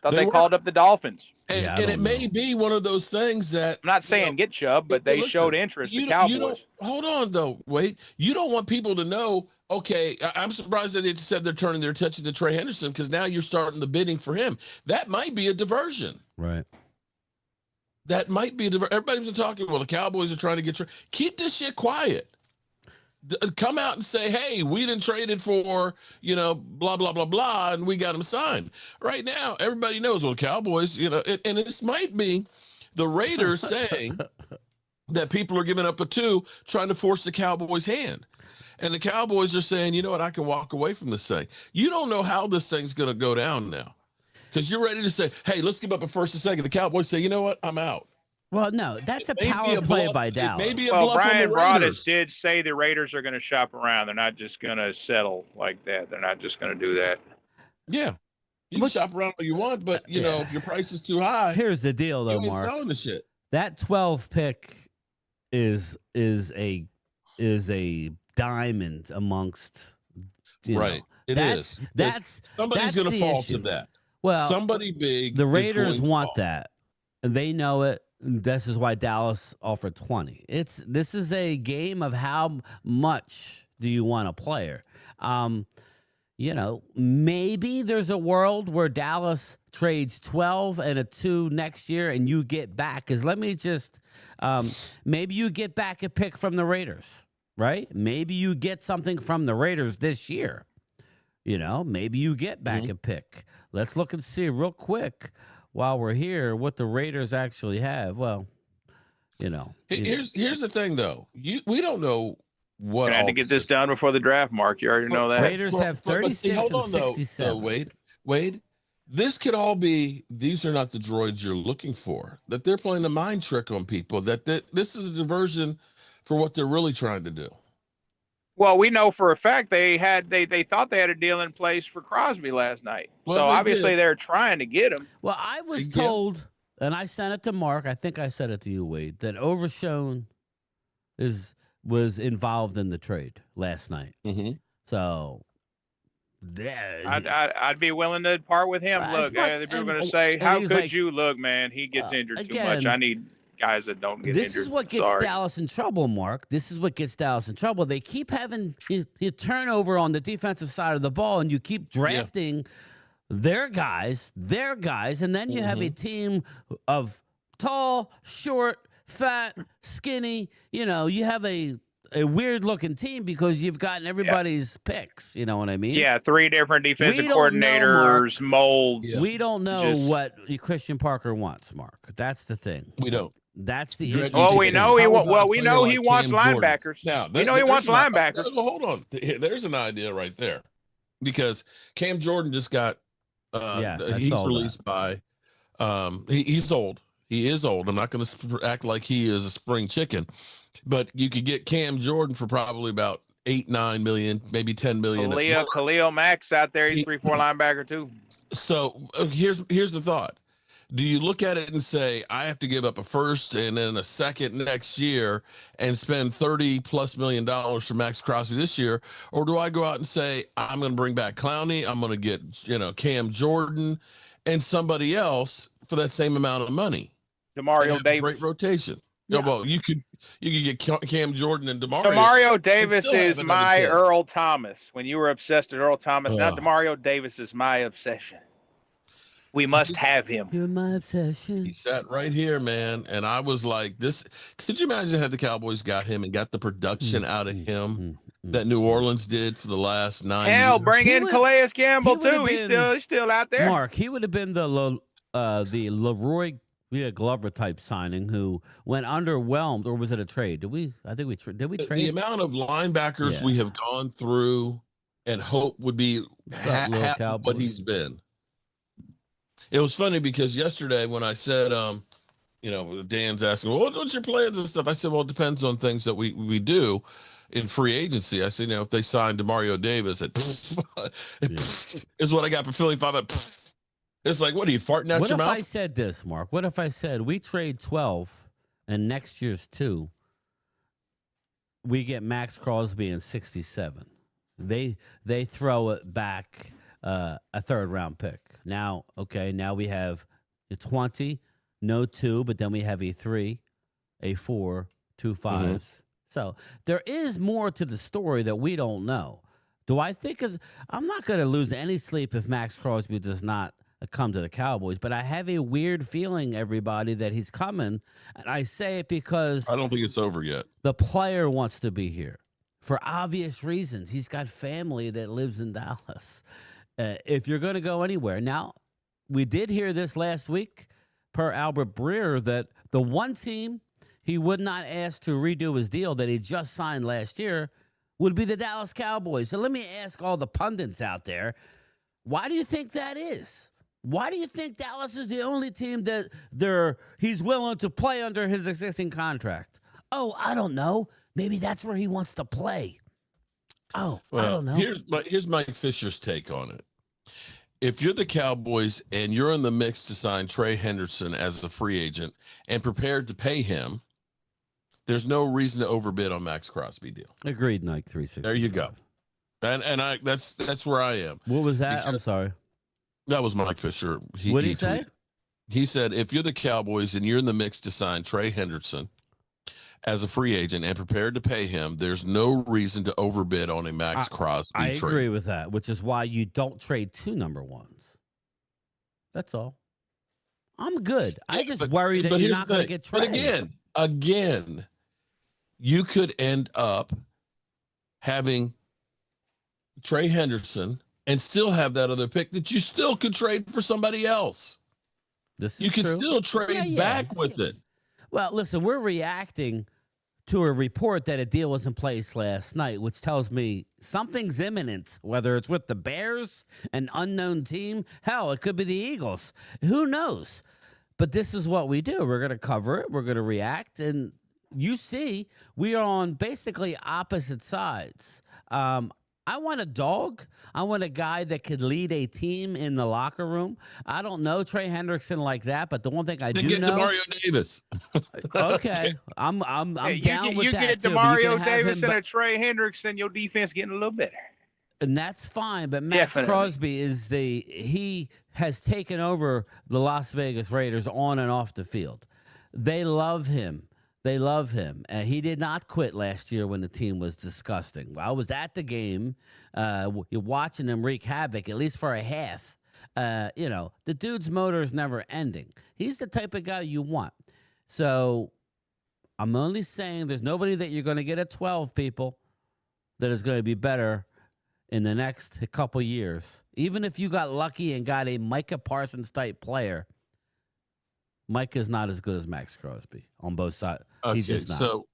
Thought They they were. called up the Dolphins. And, Yeah, I and it don't may know. be one of those things that I'm not saying get Chubb, but they listen, showed interest. The you Cowboys. don't, hold on though. Wait, you don't want people to know. Okay, I'm surprised that they said they're turning their attention to Trey Henderson because now you're starting the bidding for him. That might be a diversion. Right. That might be a diversion. Everybody's been talking. Well, the Cowboys are trying to get Trey. Keep this shit quiet. Come out and say, hey, we didn't trade it for, blah, blah, blah, blah, and we got him signed. Right now, everybody knows, well, Cowboys, and this might be the Raiders saying that people are giving up a 2, trying to force the Cowboys' hand. And the Cowboys are saying, you know what, I can walk away from this thing. You don't know how this thing's going to go down now because you're ready to say, hey, let's give up a first and second. The Cowboys say, you know what, I'm out. Well, no, that's a It may be power a play bluff. by It Dallas. may be a Well, bluff on Brian the Broaddus Raiders. did say the Raiders are going to shop around. They're not just going to settle like that. They're not just going to do that. Yeah. You can shop around all you want, but, if your price is too high, Here's the deal, though, you ain't Mark. selling the shit. That 12 pick is a diamond amongst Right. It that's, is. That's Somebody's that's going to the fall issue. to that. Well, Somebody big. the is Raiders going to want fall. that, and they know it. This is why Dallas offered 20. This is a game of how much do you want a player. Maybe there's a world where Dallas trades 12 and a 2 next year, and you get back. Because let me just, maybe you get back a pick from the Raiders, right? Maybe you get something from the Raiders this year. You know, maybe you get back a pick. Let's look and see real quick while we're here what the Raiders actually have. Well, you know, Here's the thing though. We don't know what Gonna have all to get this this is. done before the draft, Mark. You already know that. Raiders have But see, 36 hold and on though, 67. Wade, this could all be, these are not the droids you're looking for. That they're playing a mind trick on people. That this is a diversion for what they're really trying to do. Well, we know for a fact they thought they had a deal in place for Crosby last night. Well, so they obviously did. they're trying to get him. Well, I was Again. told, and I sent it to Mark. I think I said it to you, Wade, that Overshone was involved in the trade last night. Mm-hmm. So, I'd be willing to part with him. Well, Look, it's not- people are going and- to say, and "How he's could like, you?" Look, man, he gets injured too much. again, I need guys that don't get this injured. is what gets Sorry. Dallas in trouble, Mark. This is what gets Dallas in trouble. They keep having you turnover on the defensive side of the ball, and you keep drafting their guys, and then you have a team of tall, short, fat, skinny. You know, you have a weird looking team because you've gotten everybody's picks. You know what I mean? Yeah, 3 different defensive We don't know, coordinators, molds. We don't know Just- what Christian Parker wants, Mark. That's the thing. We don't. That's the Dre- interesting Well, we thing. know he How wa- about well a we player know like he wants Cam Jordan? linebackers. Now, We know he wants linebackers. Hold on. There's an idea right there, because Cam Jordan just got. Yes, I he's saw that. released by. He's old. He is old. I'm not going to act like he is a spring chicken, but you could get Cam Jordan for probably about 8-9 million, maybe 10 million. Khalil Mack's out there. He's 3-4 linebacker too. So here's the thought. Do you look at it and say, I have to give up a first and then a second next year and spend $30+ million for Max Crosby this year? Or do I go out and say, I'm going to bring back Clowney, I'm going to get, Cam Jordan and somebody else for that same amount of money? Demario Davis. Great rotation. Yeah. Well, you could get Cam Jordan and Demario. Demario Davis still have is another my kid. Earl Thomas. When you were obsessed with Earl Thomas, now Ugh. Demario Davis is my obsession. We must have him. You're my obsession. He sat right here, man, and I was like, "This." Could you imagine had the Cowboys got him and got the production out of him that New Orleans did for the last 9 Hell, years? bring He in would- Calais Campbell he would've too. He's been- still out there. Mark, he would have been the Leroy Glover type signing who went underwhelmed, or was it a trade? Did we The trade? amount of linebackers Yeah. we have gone through and hope would be What's up, little half of what Cowboys? he's been. It was funny because yesterday when I said, Dan's asking, well, what's your plans and stuff? I said, well, it depends on things that we do in free agency. I said, if they signed Demario Davis, is what I got for Philly 5. It's like, what are you farting out What your if mouth? I said this, Mark? What if I said we trade 12 and next year's 2, we get Max Crosby in 67. They throw it back a 3rd round pick. Now we have a 20, no 2, but then we have a 3, a 4, 2 5s. So there is more to the story that we don't know. Do I think I'm not going to lose any sleep if Max Crosby does not come to the Cowboys, but I have a weird feeling, everybody, that he's coming. And I say it because I don't think it's over yet. the player wants to be here for obvious reasons. He's got family that lives in Dallas. If you're going to go anywhere. Now, we did hear this last week per Albert Breer that the one team he would not ask to redo his deal that he just signed last year would be the Dallas Cowboys. So let me ask all the pundits out there, why do you think that is? Why do you think Dallas is the only team that he's willing to play under his existing contract? Oh, I don't know. Maybe that's where he wants to play. Oh, I don't know. Here's Mike Fisher's take on it. If you're the Cowboys and you're in the mix to sign Trey Henderson as a free agent and prepared to pay him, there's no reason to overbid on Max Crosby deal. Agreed, Nike 360. There you go. And that's where I am. What was that? I'm sorry. That was Mike Fisher. What did he say? He said, if you're the Cowboys and you're in the mix to sign Trey Henderson as a free agent and prepared to pay him, there's no reason to overbid on a Max Crosby I trade. agree with that, which is why you don't trade 2 number 1s. That's all. I'm good. I just worry that you're here's not the going to thing. get traded. But again, you could end up having Trey Henderson and still have that other pick that you still could trade for somebody else. You could still trade back with it. Well, listen, we're reacting to a report that a deal was in place last night, which tells me something's imminent, whether it's with the Bears, an unknown team. Hell, it could be the Eagles. Who knows? But this is what we do. We're going to cover it. We're going to react. And you see, we are on basically opposite sides. I want a dog. I want a guy that could lead a team in the locker room. I don't know Trey Hendrickson like that, but the one thing I do get know, Demario Davis. okay, I'm down with that. You get too, Demario Davis and a Trey Hendrickson, your defense getting a little better. And that's fine, but Max Crosby he has taken over the Las Vegas Raiders on and off the field. They love him. They love him. He did not quit last year when the team was disgusting. I was at the game. You're watching him wreak havoc, at least for a half. The dude's motor is never ending. He's the type of guy you want. So I'm only saying there's nobody that you're going to get at 12 people that is going to be better in the next couple years. Even if you got lucky and got a Micah Parsons type player, Mike is not as good as Max Crosby on both sides. Okay, He's just not. So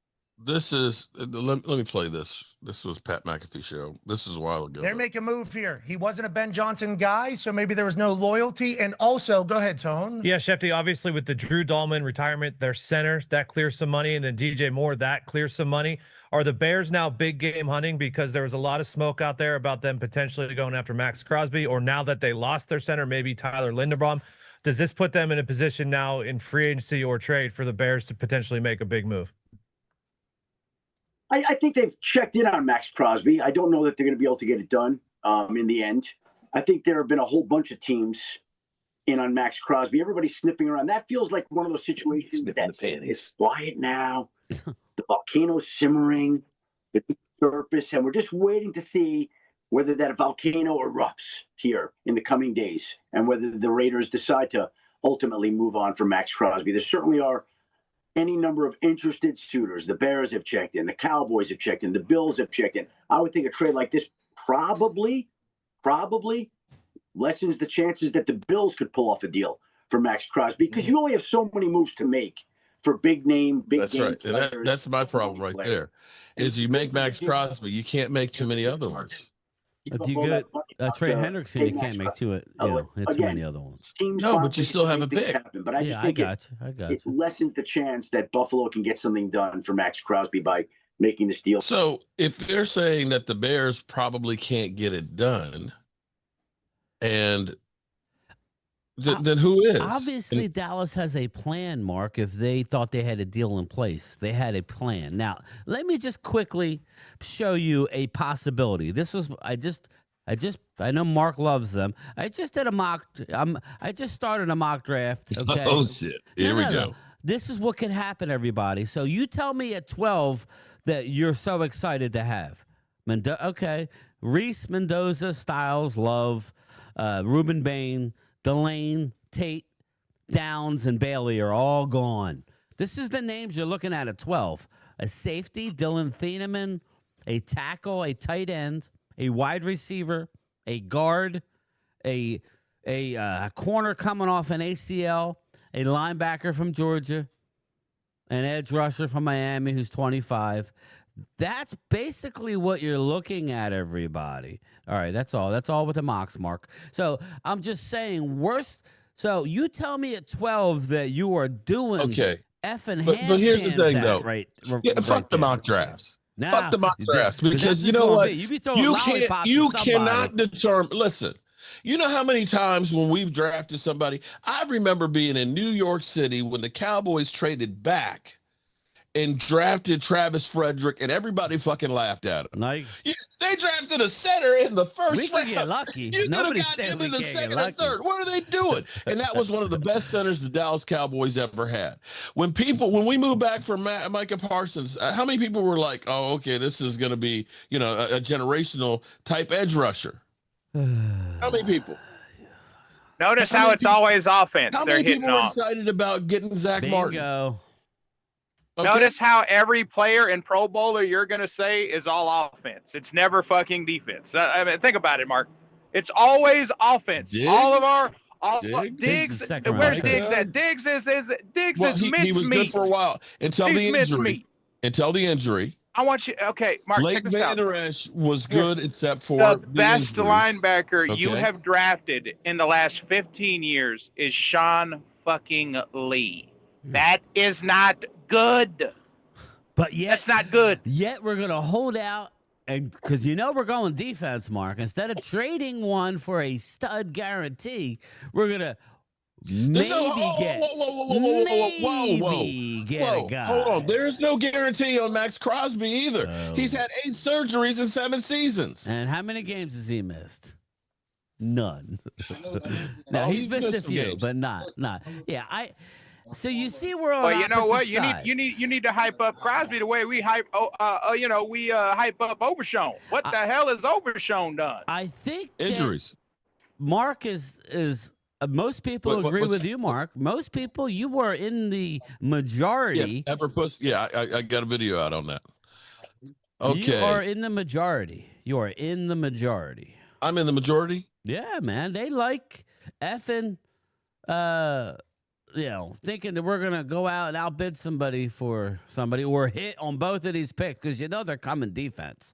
this is let me play this. This was Pat McAfee show. This is a while ago. They're making a move here. He wasn't a Ben Johnson guy, so maybe there was no loyalty. And also, go ahead, Tone. Yeah, Shefty, obviously with the Drew Dahlman retirement, their center, that clears some money, and then DJ Moore, that clears some money. Are the Bears now big game hunting because there was a lot of smoke out there about them potentially going after Max Crosby, or now that they lost their center, maybe Tyler Linderbaum? Does this put them in a position now in free agency or trade for the Bears to potentially make a big move? I think they've checked in on Max Crosby. I don't know that they're going to be able to get it done in the end. I think there have been a whole bunch of teams in on Max Crosby. Everybody's sniffing around. That feels like one of those situations that's quiet now. The volcano's simmering, the surface, and we're just waiting to see whether that volcano erupts here in the coming days and whether the Raiders decide to ultimately move on from Max Crosby. There certainly are any number of interested suitors. The Bears have checked in. The Cowboys have checked in. The Bills have checked in. I would think a trade like this probably lessens the chances that the Bills could pull off a deal for Max Crosby because you only have so many moves to make for big name, big That's right. That's my problem right there. Is you make Max Crosby, you can't make too many other ones. If you get Trey Hendrickson, you can't make too many other ones. No, but you still have a pick. But I just think it lessens the chance that Buffalo can get something done for Max Crosby by making this deal. So if they're saying that the Bears probably can't get it done, and then who is? Obviously, Dallas has a plan, Mark. If they thought they had a deal in place, they had a plan. Now, let me just quickly show you a possibility. This was I know Mark loves them. I just did a mock. I just started a mock draft. Okay. Oh shit! Here we go. This is what could happen, everybody. So you tell me at 12 that you're so excited to have. Okay, Reese, Mendoza, Styles, Love, Ruben Bain, Delane, Tate, Downs, and Bailey are all gone. This is the names you're looking at 12. A safety, Dylan Thieneman, a tackle, a tight end, a wide receiver, a guard, a corner coming off an ACL, a linebacker from Georgia, an edge rusher from Miami who's 25. That's basically what you're looking at, everybody. All right, that's all. That's all with the mocks, Mark. So I'm just saying, worst. So you tell me at 12 that you are doing effing but here's the thing, though. Right? Fuck the mock drafts. Nah, fuck the mock drafts because you know what? You cannot determine. Listen. You know how many times when we've drafted somebody, I remember being in New York City when the Cowboys traded back and drafted Travis Frederick, and everybody fucking laughed at him. They drafted a center in the first round. We could get lucky. You Nobody said we in the can't second get lucky. and third. What are they doing? And that was one of the best centers the Dallas Cowboys ever had. When we moved back from Micah Parsons, how many people were like, "Oh, okay, this is going to be a generational type edge rusher"? How many people? Notice how it's always offense. How many people were excited about getting Zach Martin? Okay. Notice how every player in Pro Bowler you're going to say is all offense. It's never fucking defense. I mean, think about it, Mark. It's always offense. Diggs? All of our Diggs? Diggs. is second Where's round Diggs pick. at? Diggs is Well, he mincemeat. was good for a while until He's the injury. mincemeat. Until the injury. I want you. Okay, Mark, check Lake this out. Van Der Esch was good except for The the best injuries. linebacker you Okay. have drafted in the last 15 years is Sean fucking Lee. That is not good. But yet, That's not good. Yet we're gonna hold out, and because we're going defense, Mark. Instead of trading one for a stud guarantee, we're gonna maybe get a guy. Hold on. There's no guarantee on Max Crosby either. Oh. He's had 8 surgeries in 7 seasons. And how many games has he missed? None. No, Oh, he's he's missed a missed some few, games. but not. Yeah, So you see, we're on. Well, you know what? opposite sides. You need to hype up Crosby the way we hype. We hype up Overshown. What the hell is Overshown done? I think that Injuries. Mark is most people What- agree what's- with you, Mark. Most people, you were in the majority. Yeah, Everpuss. Yeah, I got a video out on that. Okay. You are in the majority. You are in the majority. I'm in the majority. Yeah, man. They like effing, thinking that we're going to go out and outbid somebody for somebody or hit on both of these picks because they're coming defense.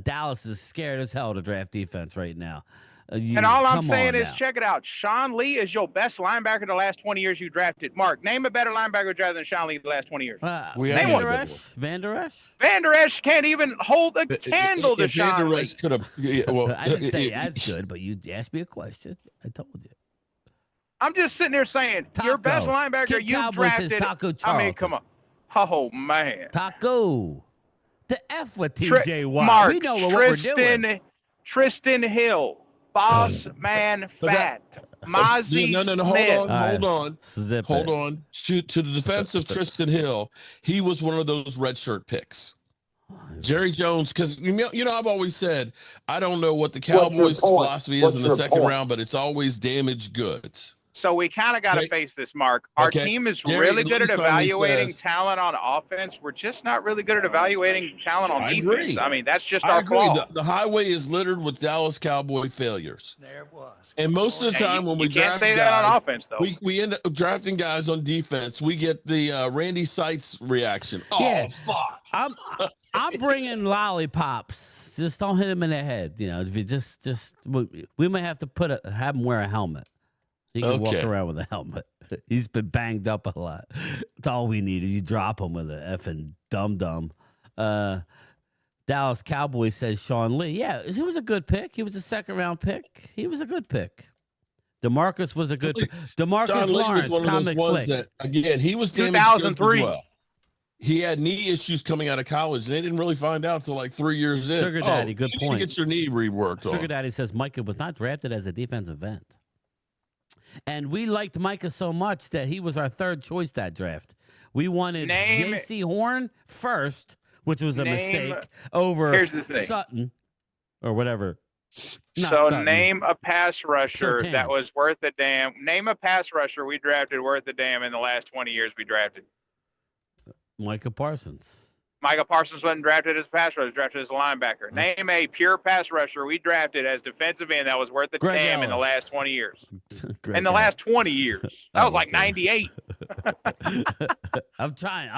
Dallas is scared as hell to draft defense right now. And all I'm come saying on is, now. check it out. Sean Lee is your best linebacker the last 20 years you drafted. Mark, name a better linebacker drafted than Sean Lee the last 20 years. We Name have one. one. Van Der Esch? Van Der Esch can't even hold a candle to If Van Sean Der Lee. Esch could have. Yeah, well, I didn't say as good, but you asked me a question. I told you. I'm just sitting there saying, your best Taco. linebacker Kid you've Cowboy says drafted. Taco I mean, Charlton. come on. Oh, man. Taco. The F with TJ Watt. Mark, We know what we're doing. Tristan Hill, Boss Man Fat, Mozzie No. Smith. Hold on. Zip Hold it. on. To the defense of Tristan Hill, he was one of those red shirt picks. Jerry Jones, because I've always said I don't know what the Cowboys' philosophy is in the second round, but it's always damaged goods. So we kind of got to Okay. face this, Mark. Our Okay. team is Jerry really good at Lee finally evaluating says- talent on offense. We're just not really good at evaluating talent on I defense. agree. I mean, that's just I our agree. flaw. The highway is littered with Dallas Cowboy failures. There it was. And most of the time when we you can't draft say guys, that on offense, though. we end up drafting guys on defense. We get the Randy Seitz reaction. Oh, Yeah. fuck. I'm bringing lollipops. Just don't hit him in the head. If you we may have to have him wear a helmet. He can walk Okay. around with a helmet. He's been banged up a lot. It's all we need. You drop him with a effing dum-dum. Dallas Cowboys says Sean Lee. Yeah, he was a good pick. He was a second-round pick. He was a good pick. DeMarcus was a good pick. DeMarcus John Lee Lawrence, was one of comic those ones flick. that, again, he was damaged goods as 2003. well. He had knee issues coming out of college. They didn't really find out till like 3 years in. Sugar Daddy, good you need to point. get your knee reworked Sugar on. Daddy says Micah was not drafted as a defensive end. And we liked Micah so much that he was our third choice that draft. We wanted Name- J.C. Horn first, which was a Name- mistake, over Here's the thing. Sutton or whatever. Not So Sutton. name a pass rusher Surtain. that was worth a damn. Name a pass rusher we drafted worth a damn in the last 20 years we drafted. Micah Parsons. Michael Parsons wasn't drafted as a pass rusher, drafted as a linebacker. Name a pure pass rusher we drafted as defensive end that was worth a Greg damn in the Ellis. last 20 years. Greg In the Ellis. last 20 years. That Oh, was like okay. 98. I'm trying.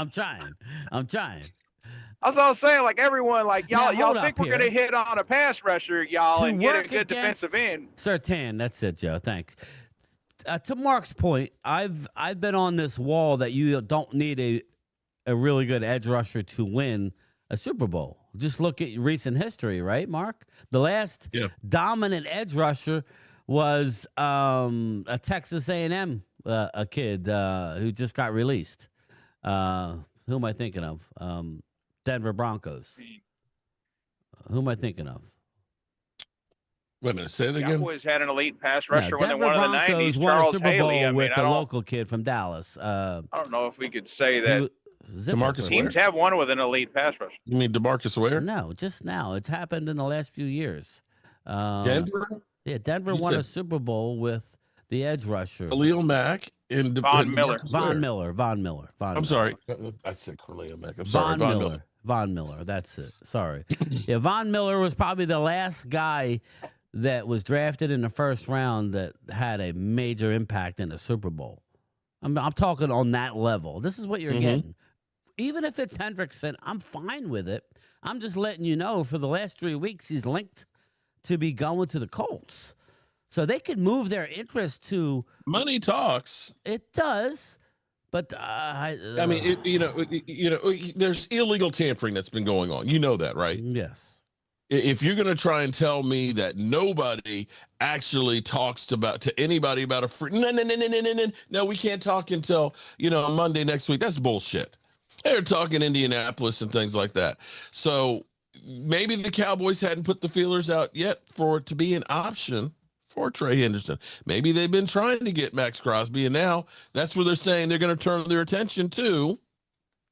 That's what I was saying. Like everyone, like Now, y'all hold think up we're gonna here. hit on a pass rusher, y'all, To and get a work good against- defensive end. Sertan, that's it, Joe. Thanks. To Mark's point, I've been on this wall that you don't need a really good edge rusher to win a Super Bowl. Just look at recent history, right, Mark? The last dominant edge rusher was a Texas A&M a kid who just got released. Who am I thinking of? Denver Broncos. Who am I thinking of? Wait a minute, say it again. Cowboys had an elite pass rusher when they Denver won in the Broncos 90s. won a Charles Super Bowl Haley. I mean, with I the don't, local kid from Dallas. I don't know if we could say that DeMarcus teams have won with an elite pass rusher. You mean DeMarcus Ware? No, just now. It's happened in the last few years. Denver? Yeah, Denver You won a said- Super Bowl with the edge rusher. Khalil Mack and Von Miller. Von Miller. I'm sorry. I said Khalil Mack. I'm sorry. Von Miller. Von Miller. That's it. Sorry. Yeah, Von Miller was probably the last guy that was drafted in the first round that had a major impact in the Super Bowl. I'm talking on that level. This is what you're getting. Even if it's Hendrickson, I'm fine with it. I'm just letting you know for the last 3 weeks he's linked to be going to the Colts. So they could move their interest to money talks. It does, but I mean, there's illegal tampering that's been going on. You know that, right? Yes. If you're going to try and tell me that nobody actually talks to anybody about a free, no, we can't talk until Monday next week. That's bullshit. They're talking Indianapolis and things like that. So maybe the Cowboys hadn't put the feelers out yet for it to be an option for Trey Henderson. Maybe they've been trying to get Max Crosby, and now that's where they're saying they're going to turn their attention to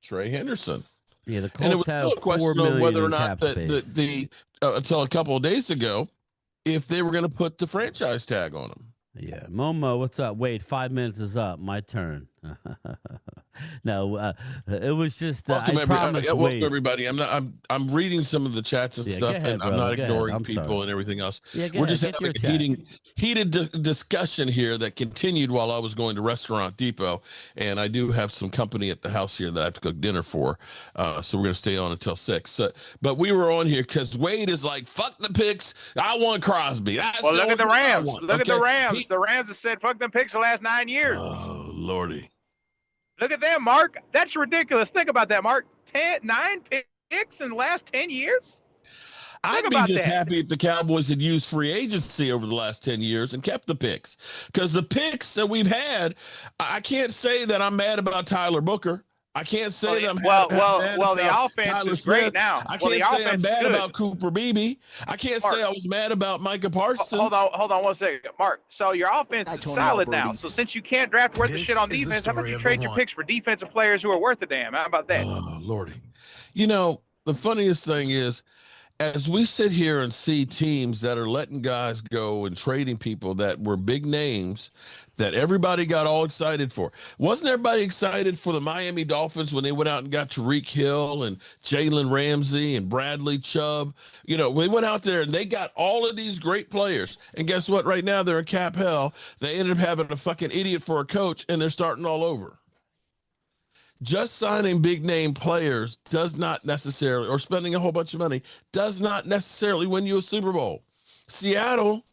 Trey Henderson. Yeah, the Colts have a question $4 million on whether or in not cap space. until a couple of days ago, if they were going to put the franchise tag on him. Yeah, Momo, what's up? Wait, 5 minutes is up. My turn. No, it was just Welcome, welcome everybody. I'm reading some of the chats and stuff, ahead, and brother. I'm not Go ignoring ahead. people Sorry. and everything else. Yeah, We're just get having your a heated discussion here that continued while I was going to Restaurant Depot, and I do have some company at the house here that I have to cook dinner for, so we're going to stay on until 6. But we were on here because Wade is like, fuck the picks. I want Crosby. Well, look at the Rams. Look at the Okay? Rams. The Rams have said fuck them picks the last 9 years. Oh, Lordy. Look at them, Mark. That's ridiculous. Think about that, Mark. 9 picks in the last 10 years? I'd be just happy if the Cowboys had used free agency over the last 10 years and kept the picks. Because the picks that we've had, I can't say that I'm mad about Tyler Booker. I can't say that I'm mad well, the about offense Tyler is great Smith. now. I Well, can't the say I'm offense is mad good. about Cooper Beebe. I can't say I was mad about Micah Parsons. Hold on 1 second, Mark. So your offense is solid now. So since you can't draft worth the shit on defense, how about you trade your picks for defensive players who are worth a damn? How about that? Oh, Lordy. The funniest thing is, as we sit here and see teams that are letting guys go and trading people that were big names that everybody got all excited for. Wasn't everybody excited for the Miami Dolphins when they went out and got Tyreek Hill and Jalen Ramsey and Bradley Chubb? We went out there and they got all of these great players. And guess what? Right now they're in cap hell. They ended up having a fucking idiot for a coach, and they're starting all over. Just signing big name players does not necessarily, or spending a whole bunch of money, does not necessarily win you a Super Bowl. Seattle,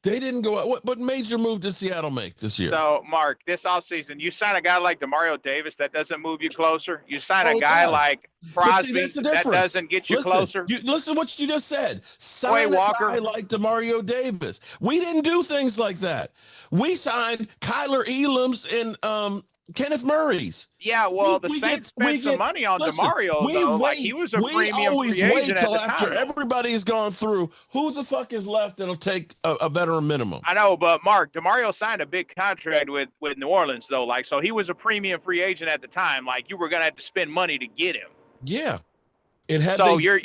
they didn't go out. What major move did Seattle make this year? So, Mark, this offseason, you sign a guy like DeMario Davis, that doesn't move you closer. You sign a guy like Crosby, that doesn't get you closer. Listen to what you just said. Sign a guy like DeMario Davis. We didn't do things like that. We signed Kyler Elam's and Kenneth Murray's. Yeah, well, the Saints spent some money on DeMario, though. Like, he was a premium free agent at the time. After everybody's gone through, who the fuck is left that'll take a veteran minimum? I know, but Mark, DeMario signed a big contract with New Orleans, though. Like, so he was a premium free agent at the time. Like, you were gonna have to spend money to get him. Yeah. It had so you're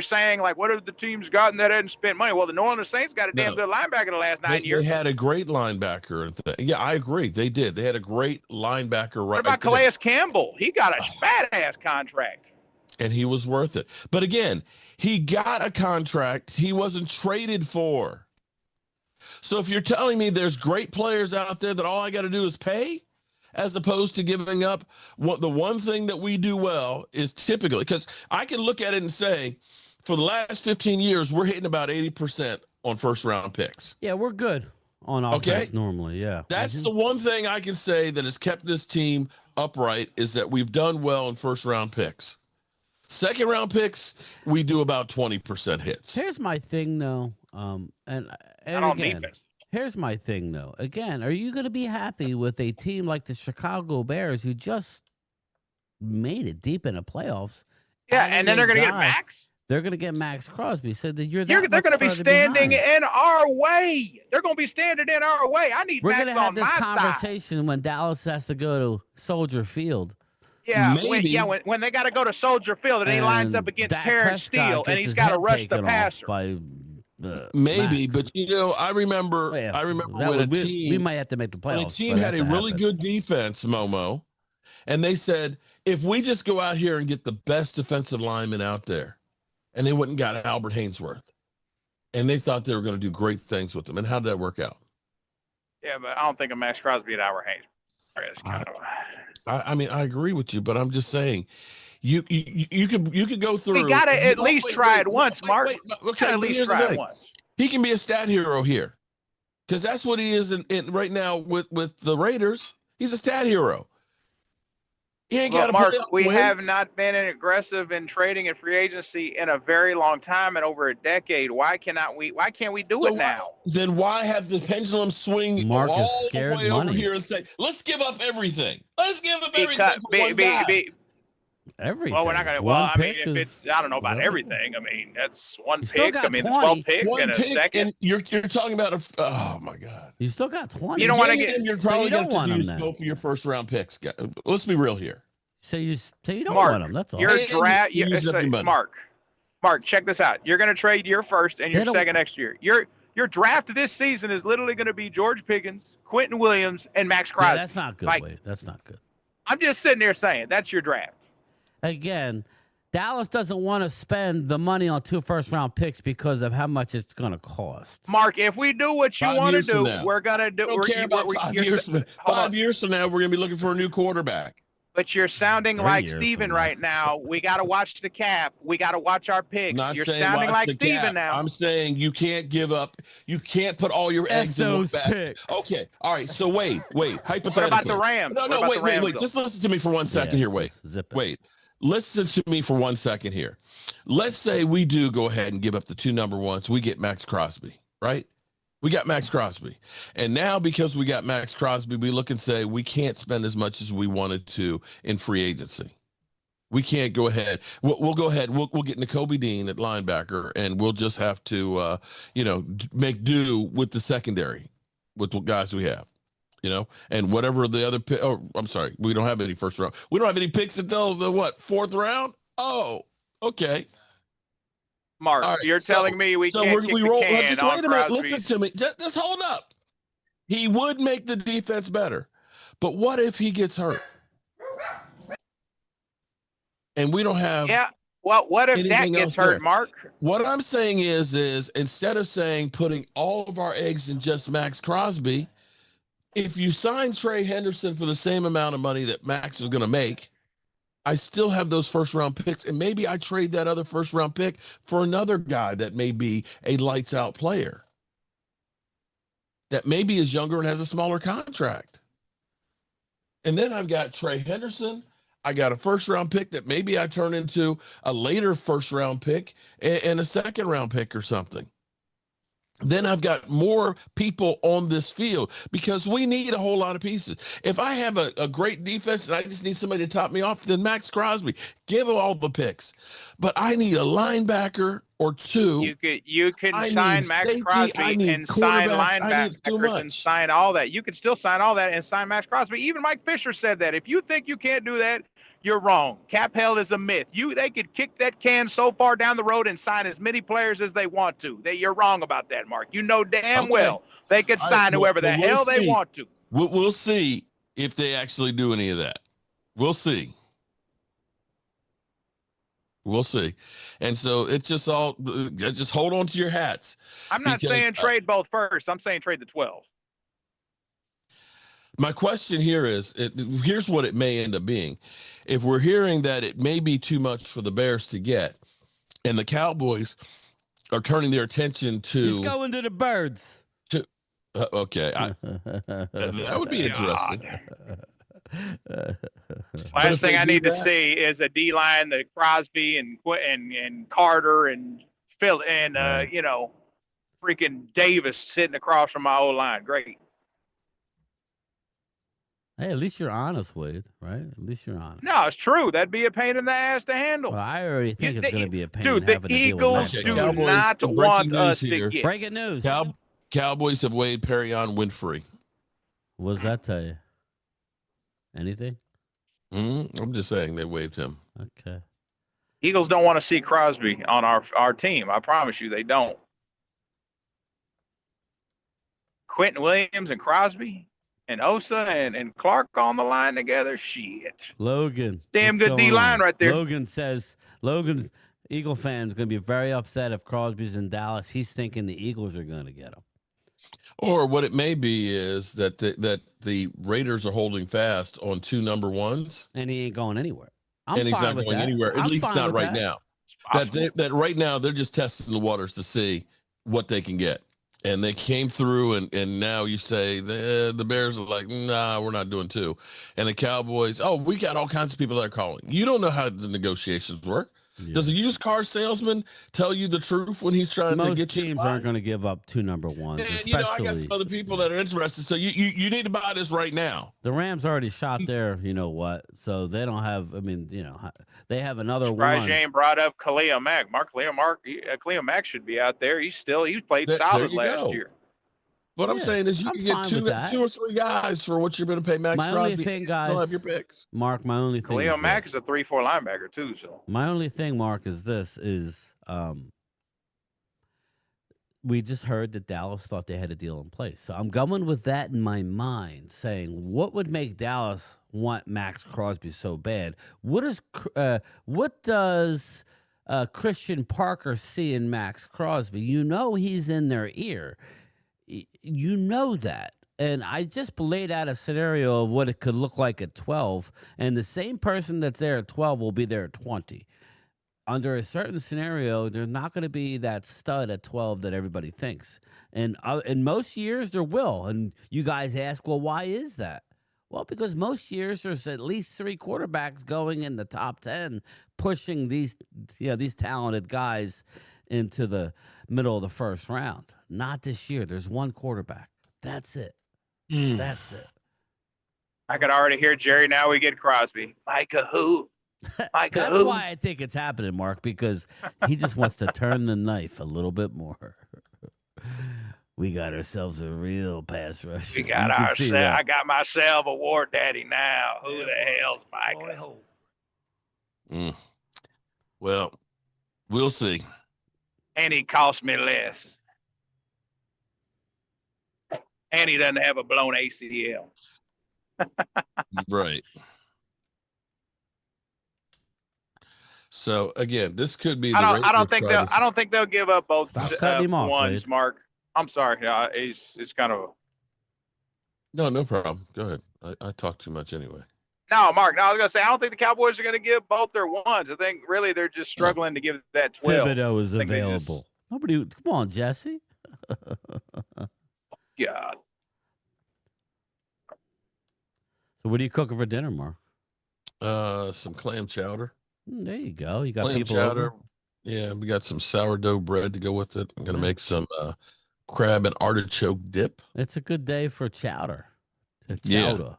saying, like, what have the teams gotten that hadn't spent money? Well, the New Orleans Saints got a damn good linebacker the last 9 years. They had a great linebacker. Yeah, I agree. They did. They had a great linebacker. What about Calais Campbell? He got a badass contract. And he was worth it. But again, he got a contract he wasn't traded for. So if you're telling me there's great players out there that all I got to do is pay, as opposed to giving up the one thing that we do well is typically, because I can look at it and say, for the last 15 years, we're hitting about 80% on first round picks. Yeah, we're good on offense normally. Yeah. That's the one thing I can say that has kept this team upright, is that we've done well in first round picks. Second round picks, we do about 20% hits. Here's my thing, though. And again, here's my thing, though. Again, are you going to be happy with a team like the Chicago Bears who just made it deep in the playoffs? Yeah, and then they're going to get Max? They're going to get Max Crosby. So that they're going to be standing in our way. They're going to be standing in our way. I need Max on my side. We're going to have this conversation when Dallas has to go to Soldier Field. Yeah, when they got to go to Soldier Field and he lines up against Terrence Steele and he's got to rush the passer. Maybe, but I remember when a team, we might have to make the playoffs. When a team had a really good defense, Momo, and they said, if we just go out here and get the best defensive lineman out there, and they went and got Albert Hainsworth, and they thought they were going to do great things with them. And how did that work out? Yeah, but I don't think of Max Crosby at our Haynes. I mean, I agree with you, but I'm just saying, you could go through. We gotta at least try it once, Mark. Okay, at least try it once. He can be a stat hero here, because that's what he is in right now with the Raiders. He's a stat hero. He ain't got Mark, we have not been aggressive in trading and free agency in a very long time, and over a decade. Why can't we do it now? Then why have the pendulum swing Mark is all scared the way money. over here and say, let's give up everything. Let's give up everything for one guy. Everything. Well, we're not gonna. Well, I mean, if it's, I don't know about everything. I mean, that's one pick. I mean, the 12th pick in a second. And you're talking about oh my God. You still got 20. You don't want to get. You're probably going to use both of your first round picks. Let's be real here. So you don't Mark, want them. That's all. Your draft. Mark, check this out. You're going to trade your first and your second next year. Your draft this season is literally going to be George Pickens, Quentin Williams, and Max Crosby. Yeah, that's not good. Wade. That's not good. I'm just sitting there saying that's your draft. Again, Dallas doesn't want to spend the money on 2 first-round picks because of how much it's going to cost. Mark, if we do what you want to do, we're going to do. I don't care about 5 years. 5 years from now, we're going to be looking for a new quarterback. But you're sounding like Steven right now. We got to watch the cap. We got to watch our picks. You're sounding like Steven now. I'm saying you can't give up. You can't put all your eggs in one basket. Okay. All right. So wait. Hypothetically. What about the Rams? No, wait. Just listen to me for 1 second here. Wait. Listen to me for 1 second here. Let's say we do go ahead and give up the 2 number ones. We get Max Crosby, right? We got Max Crosby. And now because we got Max Crosby, we look and say we can't spend as much as we wanted to in free agency. We can't go ahead. We'll go ahead. We'll get Nakobe Dean at linebacker, and we'll just have to, make do with the secondary, with the guys we have. And whatever the other pick. Oh, I'm sorry. We don't have any first round. We don't have any picks until the 4th round? Oh, okay. Mark, you're telling me we can't kick the can just on wait a minute. Crosby's. Listen to me. Just hold up. He would make the defense better. But what if he gets hurt? And we don't have. Yeah. Well, what if that gets hurt, there? Mark? What I'm saying is instead of saying putting all of our eggs in just Max Crosby, if you sign Trey Henderson for the same amount of money that Max is going to make, I still have those first round picks, and maybe I trade that other first round pick for another guy that may be a lights out player that maybe is younger and has a smaller contract. And then I've got Trey Henderson. I got a first round pick that maybe I turn into a later first round pick and a second round pick or something. Then I've got more people on this field because we need a whole lot of pieces. If I have a great defense and I just need somebody to top me off, then Max Crosby, give him all the picks. But I need a linebacker or 2. You can sign Max Crosby and sign linebackers and sign all that. You can still sign all that and sign Max Crosby. Even Mike Fisher said that. If you think you can't do that, you're wrong. Cap hell is a myth. They could kick that can so far down the road and sign as many players as they want to. You're wrong about that, Mark. You know damn well they could sign whoever the hell they want to. We'll see if they actually do any of that. We'll see. We'll see. And so it's just just hold on to your hats. I'm not saying trade both first. I'm saying trade the 12. My question here is, here's what it may end up being. If we're hearing that it may be too much for the Bears to get, and the Cowboys are turning their attention to... He's going to the Birds. Okay. That would be interesting. Last thing I need to see is a D-line that Crosby and Carter and Phil and, freaking Davis sitting across from my O-line. Great. Hey, at least you're honest, Wade, right? At least you're honest. No, it's true. That'd be a pain in the ass to handle. Well, I already think it's going to be a pain. Dude, the Eagles do not want us to get. Breaking news. Cowboys have waived Perion Winfrey. What does that tell you? Anything? I'm just saying they waived him. Okay. Eagles don't want to see Crosby on our team. I promise you they don't. Quentin Williams and Crosby and Osa and Clark on the line together. Shit. Logan. Damn good D line right there. Logan says, Logan's Eagle fans going to be very upset if Crosby's in Dallas. He's thinking the Eagles are going to get him. Or what it may be is that the Raiders are holding fast on 2 number ones, and he ain't going anywhere. And he's not going anywhere, at least not right now. That right now they're just testing the waters to see what they can get. And they came through, and now you say the Bears are like, nah, we're not doing 2. And the Cowboys, we got all kinds of people that are calling. You don't know how the negotiations work. Yeah. Does a used car salesman tell you the truth when he's trying to get you? Most teams aren't going to give up 2 number ones. And, especially, I got some other people that are interested. So you need to buy this right now. The Rams already shot their, so they don't have. I mean, they have another Surprised one. you ain't brought up Khalil Mack. Khalil Mack should be out there. He's played solid last year. What I'm saying is you can get 2 or 3 guys for what you're going to pay Max Crosby. Only thing, guys, still have your picks. Mark, my only thing Khalil Mack is a 3-4 linebacker too. So my only thing, Mark, is this: we just heard that Dallas thought they had a deal in place. So I'm going with that in my mind, saying what would make Dallas want Max Crosby so bad? What does Christian Parker see in Max Crosby? He's in their ear. You know that. And I just laid out a scenario of what it could look like at 12. And the same person that's there at 12 will be there at 20. Under a certain scenario, there's not going to be that stud at 12 that everybody thinks. And in most years, there will. And you guys ask, well, why is that? Well, because most years there's at least 3 quarterbacks going in the top 10, pushing these talented guys into the middle of the first round. Not this year. There's 1 quarterback. That's it. That's it. I could already hear Jerry. Now we get Crosby. Micah who? Micah That's who? why I think it's happening, Mark, because he just wants to turn the knife a little bit more. We got ourselves a real pass rush. I got myself a war daddy now. Who the hell's Micah? Well, we'll see. And he cost me less. And he doesn't have a blown ACL. Right. So again, this could be. I don't think they'll give up both ones, Wade. Mark. I'm sorry. It's kind of. No problem. Go ahead. I talk too much anyway. No, Mark. No, I was gonna say I don't think the Cowboys are gonna give both their ones. I think really they're just struggling to give that 12. Thibodeau is available. Nobody. Come on, Jesse. God. So what are you cooking for dinner, Mark? Some clam chowder. There you go. You got clam people chowder. over? Yeah, we got some sourdough bread to go with it. I'm gonna make some crab and artichoke dip. It's a good day for chowder. Yeah.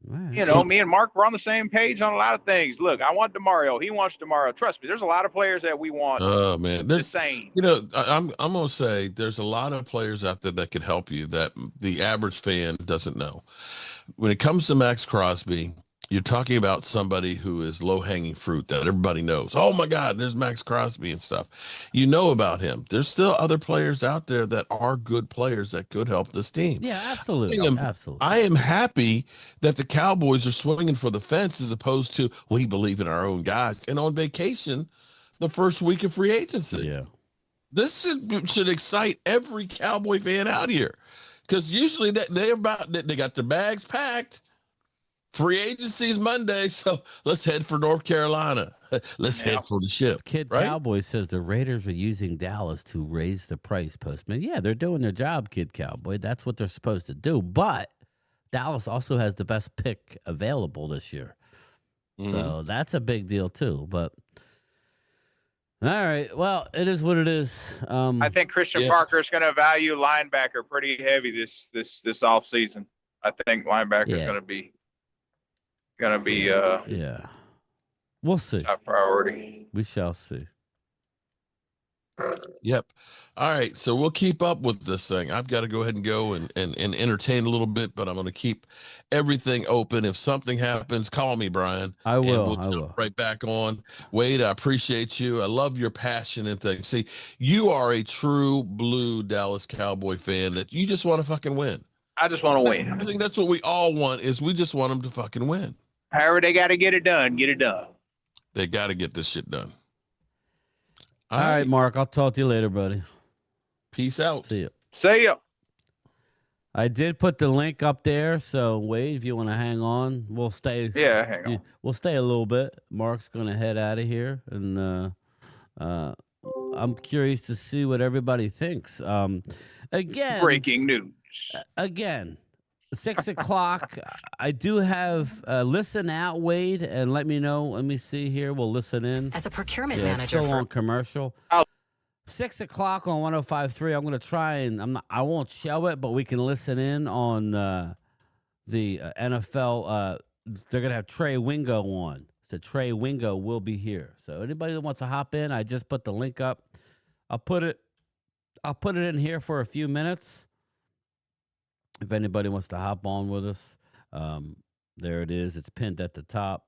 Right. Me and Mark were on the same page on a lot of things. Look, I want DeMario. He wants DeMario. Trust me, there's a lot of players that we want. Oh man, the same. I'm gonna say there's a lot of players out there that could help you that the average fan doesn't know. When it comes to Max Crosby, you're talking about somebody who is low-hanging fruit that everybody knows. Oh my God, there's Max Crosby and stuff. You know about him. There's still other players out there that are good players that could help this team. Yeah, absolutely. I am happy that the Cowboys are swinging for the fence as opposed to we believe in our own guys and on vacation the first week of free agency. Yeah, this should excite every Cowboy fan out here because usually they got their bags packed. Free agency's Monday, so let's head for North Carolina. Let's head for the ship. Kid right? Cowboy says the Raiders are using Dallas to raise the price, Postman. Yeah, they're doing their job, Kid Cowboy. That's what they're supposed to do. But Dallas also has the best pick available this year. So that's a big deal, too. But all right, well, it is what it is. I think Christian Parker is going to value linebacker pretty heavy this offseason. I think linebacker is going to be we'll see. Top priority. We shall see. Yep. All right. So we'll keep up with this thing. I've got to go ahead and go and entertain a little bit, but I'm going to keep everything open. If something happens, call me, Brian. I will. And we'll jump right back on. Wade, I appreciate you. I love your passion and things. See, you are a true blue Dallas Cowboy fan that you just want to fucking win. I just want to win. I think that's what we all want is we just want them to fucking win. However they got to get it done, get it done. They got to get this shit done. All right, Mark. I'll talk to you later, buddy. Peace out. See you. See ya. I did put the link up there, so Wade, if you want to hang on, we'll stay. Yeah, hang on. We'll stay a little bit. Mark's gonna head out of here, and I'm curious to see what everybody thinks. Again, Breaking news. Again, 6 o'clock. I do have listen out, Wade, and let me know. Let me see here. We'll listen in. As a procurement It's manager still for on commercial. 6 o'clock on 105.3. I'm going to try and I won't show it, but we can listen in on the NFL. They're going to have Trey Wingo on. So Trey Wingo will be here. So anybody that wants to hop in, I just put the link up. I'll put it in here for a few minutes. If anybody wants to hop on with us, there it is. It's pinned at the top.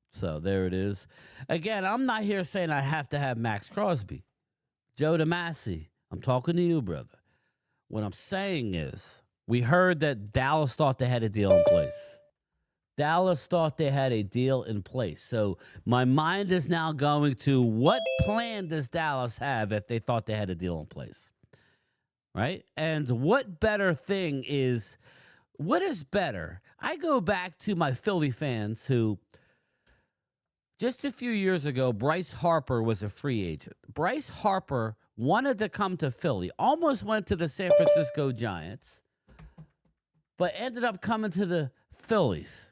So there it is. Again, I'm not here saying I have to have Max Crosby. Joe DeMasi, I'm talking to you, brother. What I'm saying is we heard that Dallas thought they had a deal in place. Dallas thought they had a deal in place. So my mind is now going to what plan does Dallas have if they thought they had a deal in place? Right? And what better thing is, what is better? I go back to my Philly fans who, just a few years ago, Bryce Harper was a free agent. Bryce Harper wanted to come to Philly, almost went to the San Francisco Giants, but ended up coming to the Phillies.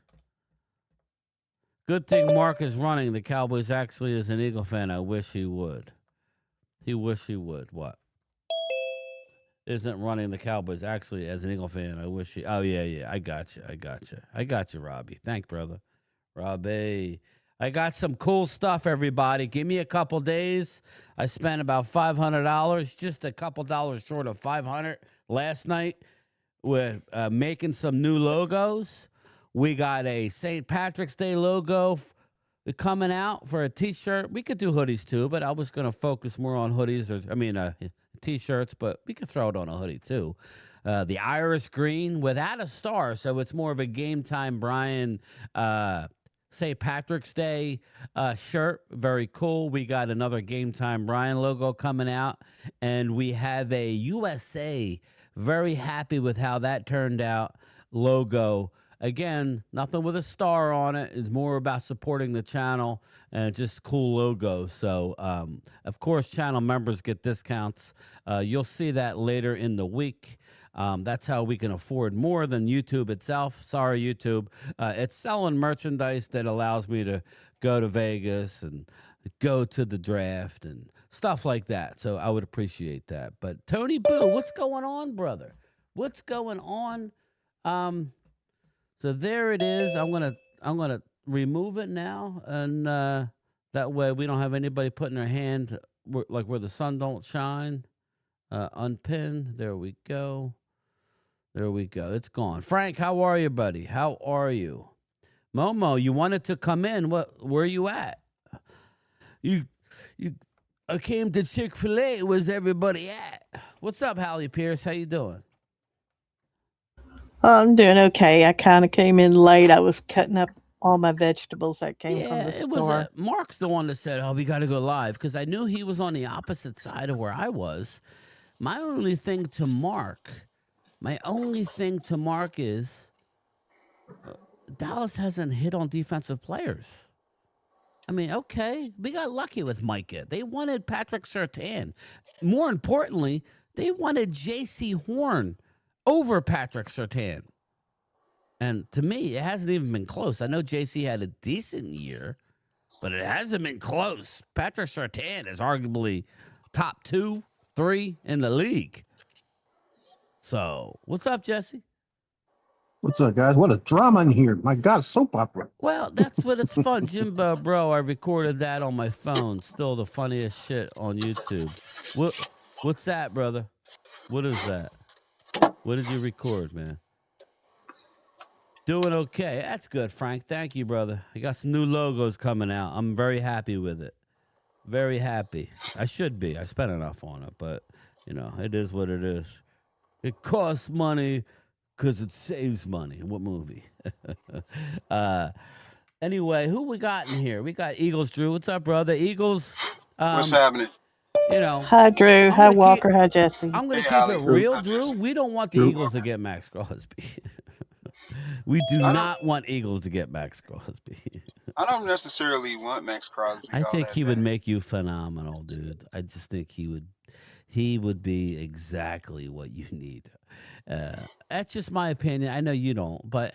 Good thing Mark is running the Cowboys. Actually, is an Eagle fan. I wish he would. He wish he would. What? Isn't running the Cowboys. Actually, as an Eagle fan, I wish he. Oh, yeah. I got you, Robbie. Thank, brother. Robbie. I got some cool stuff, everybody. Give me a couple days. I spent about $500, just a couple dollars short of $500 last night with making some new logos. We got a St. Patrick's Day logo coming out for a T-shirt. We could do hoodies too, but I was going to focus more on hoodies, T-shirts, but we could throw it on a hoodie too. The Irish green without a star, so it's more of a Game Time Brian St. Patrick's Day shirt. Very cool. We got another Game Time Brian logo coming out, and we have a USA. Very happy with how that turned out logo. Again, nothing with a star on it. It's more about supporting the channel and just cool logo. So, of course, channel members get discounts. You'll see that later in the week. That's how we can afford more than YouTube itself. Sorry, YouTube. It's selling merchandise that allows me to go to Vegas and go to the draft and stuff like that. So I would appreciate that. But Tony Boo, what's going on, brother? What's going on? So there it is. I'm gonna remove it now, and that way we don't have anybody putting their hand where the sun don't shine. Unpin. There we go. There we go. It's gone. Frank, how are you, buddy? How are you? Momo, you wanted to come in. Where are you at? I came to Chick-fil-A. Where's everybody at? What's up, Hallie Pierce? How you doing? I'm doing okay. I kind of came in late. I was cutting up all my vegetables that came from the store. Mark's the one that said, "Oh, we got to go live," because I knew he was on the opposite side of where I was. My only thing to Mark is Dallas hasn't hit on defensive players. I mean, okay, we got lucky with Micah. They wanted Patrick Surtain. More importantly, they wanted J.C. Horn over Patrick Surtain. And to me, it hasn't even been close. I know JC had a decent year, but it hasn't been close. Patrick Surtain is arguably top 2, 3 in the league. So, what's up, Jesse? What's up, guys? What a drama in here. My God, soap opera. Well, that's what it's fun. Jimbo, bro, I recorded that on my phone. Still the funniest shit on YouTube. What's that, brother? What is that? What did you record, man? Doing okay. That's good, Frank. Thank you, brother. I got some new logos coming out. I'm very happy with it. Very happy. I should be. I spent enough on it, but, it is what it is. It costs money because it saves money. What movie? Anyway, who we got in here? We got Eagles. Drew, what's up, brother? Eagles. What's happening? You know. Hi, Drew. Hi, Walker. Hi, Jesse. I'm going to Hey, keep Allie. it real, Hi, Drew. Jesse. We don't want the Eagles to get Max Crosby. We do not want Eagles to get Max Crosby. I don't necessarily want Max Crosby. I think he would make you phenomenal, dude. I just think he would be exactly what you need. That's just my opinion. I know you don't, but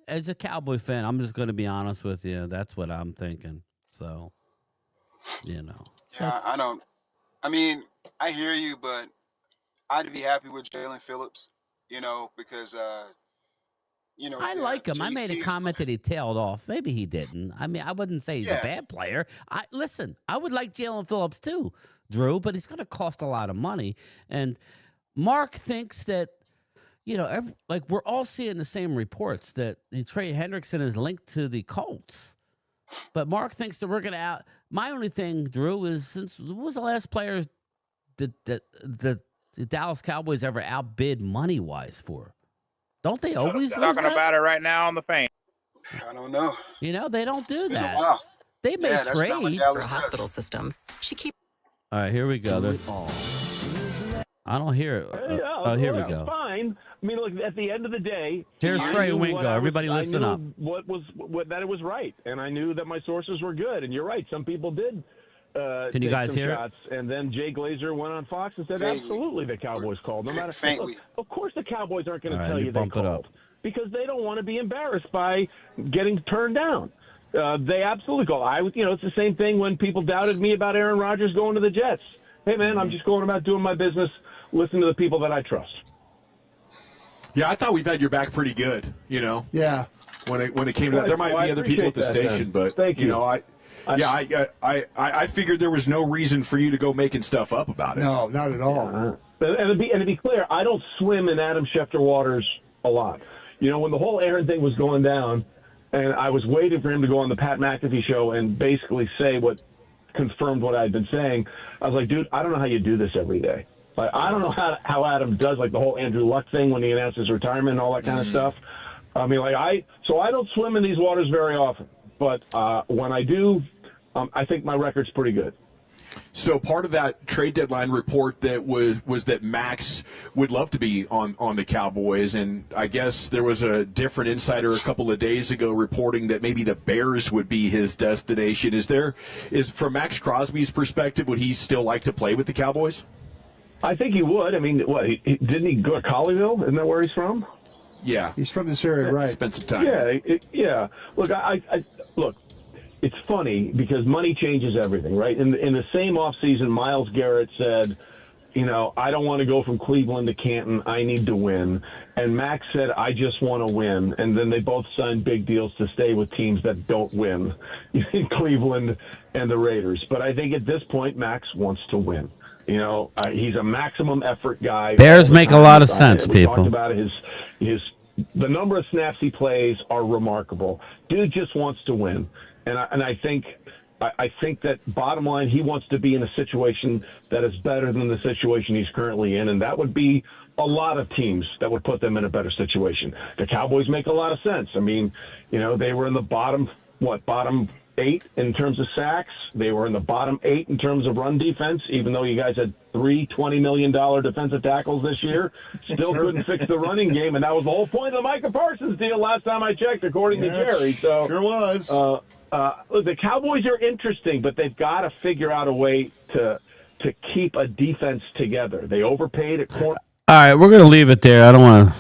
as a Cowboy fan, I'm just going to be honest with you. That's what I'm thinking. So, you know. Yeah, I don't. I mean, I hear you, but I'd be happy with Jalen Phillips, you know, because, you know. I like him. I made a comment that he tailed off. Maybe he didn't. I mean, I wouldn't say he's a bad player. Listen, I would like Jalen Phillips too, Drew, but he's going to cost a lot of money. And Mark thinks that, you know, like we're all seeing the same reports that Trey Hendrickson is linked to the Colts. But Mark thinks that we're going to out. My only thing, Drew, is who was the last player that the Dallas Cowboys ever outbid money-wise for? Don't they always lose talking that? about it right now on the fan? I don't know. You know, they don't do It's been that. a while. They may that's not what trade. Dallas hospital does. system. All right, here we go. I don't hear it. Here we go. Fine. I mean, look, at the end of the day, Here's Trey Wingo. Everybody listen up. That it was right, and I knew that my sources were good. And you're right. Some people did. Can you guys hear shots, and then Jay Glazer went on Fox and said, absolutely, the Cowboys called. No matter. Look, of course, the Cowboys aren't going to tell you they called because they don't want to be embarrassed by getting turned down. They absolutely called. It's the same thing when people doubted me about Aaron Rodgers going to the Jets. Hey, man, I'm just going about doing my business. Listen to the people that I trust. Yeah, I thought we've had your back pretty good, you know. Yeah. When it came to that, there might be other people at the station, but thank you. know, I figured there was no reason for you to go making stuff up about it. No, not at all. And to be clear, I don't swim in Adam Schefter waters a lot. You know, when the whole Aaron thing was going down, and I was waiting for him to go on the Pat McAfee show and basically say what confirmed what I'd been saying, I was like, dude, I don't know how you do this every day. Like, I don't know how Adam does, like, the whole Andrew Luck thing when he announced his retirement and all that kind of stuff. I mean, I don't swim in these waters very often. But when I do, I think my record's pretty good. So part of that trade deadline report that was that Max would love to be on the Cowboys, and I guess there was a different insider a couple of days ago reporting that maybe the Bears would be his destination. Is from Max Crosby's perspective, would he still like to play with the Cowboys? I think he would. I mean, didn't he go to Colleyville? Isn't that where he's from? Yeah, he's from this area, right? Spent some time. Yeah. Look, look. It's funny because money changes everything, right? In the same offseason, Myles Garrett said, you know, I don't want to go from Cleveland to Canton. I need to win. And Max said, I just want to win. And then they both signed big deals to stay with teams that don't win, Cleveland and the Raiders. But I think at this point, Max wants to win. You know, he's a maximum effort guy. Bears make a lot of sense, we people. Talked about the number of snaps he plays are remarkable. Dude just wants to win. And I think that bottom line, he wants to be in a situation that is better than the situation he's currently in, and that would be a lot of teams that would put them in a better situation. The Cowboys make a lot of sense. I mean, you know, they were in the bottom 8 in terms of sacks. They were in the bottom 8 in terms of run defense, even though you guys had 3 $20 million defensive tackles this year. Still couldn't fix the running game, and that was the whole point of the Micah Parsons deal last time I checked, according to Jerry. So sure was. The Cowboys are interesting, but they've got to figure out a way to keep a defense together. They overpaid at corner. All right, we're going to leave it there. I don't want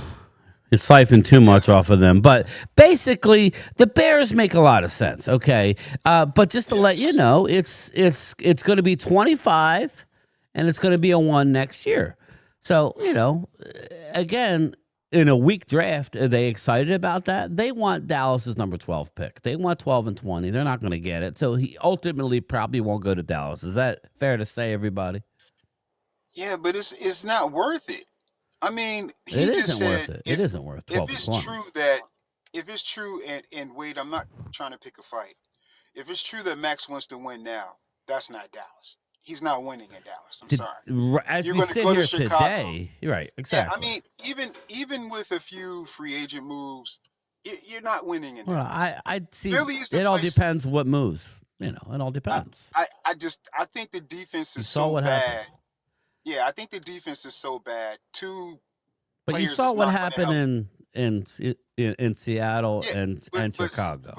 to siphon too much off of them. But basically, the Bears make a lot of sense, okay? But just to let you know, it's going to be 25, and it's going to be a 1 next year. So, you know, again, in a weak draft, are they excited about that? They want Dallas's number 12 pick. They want 12 and 20. They're not going to get it. So he ultimately probably won't go to Dallas. Is that fair to say, everybody? Yeah, but it's not worth it. I mean, it isn't worth it. It isn't worth 12 and 20. If it's true, and Wade, I'm not trying to pick a fight. If it's true that Max wants to win now, that's not Dallas. He's not winning in Dallas. I'm sorry. As You're we going to sit go here to Chicago. today, you're right, exactly. Yeah, I mean, even with a few free agent moves, You're not winning in Well, Dallas. I see. Philly is the It all place. depends what moves. You know, it all depends. I think the defense You is saw so what bad. happened. Yeah, I think the defense is so bad. Two But you players saw is what not going to happened help. in Seattle Yeah, and Chicago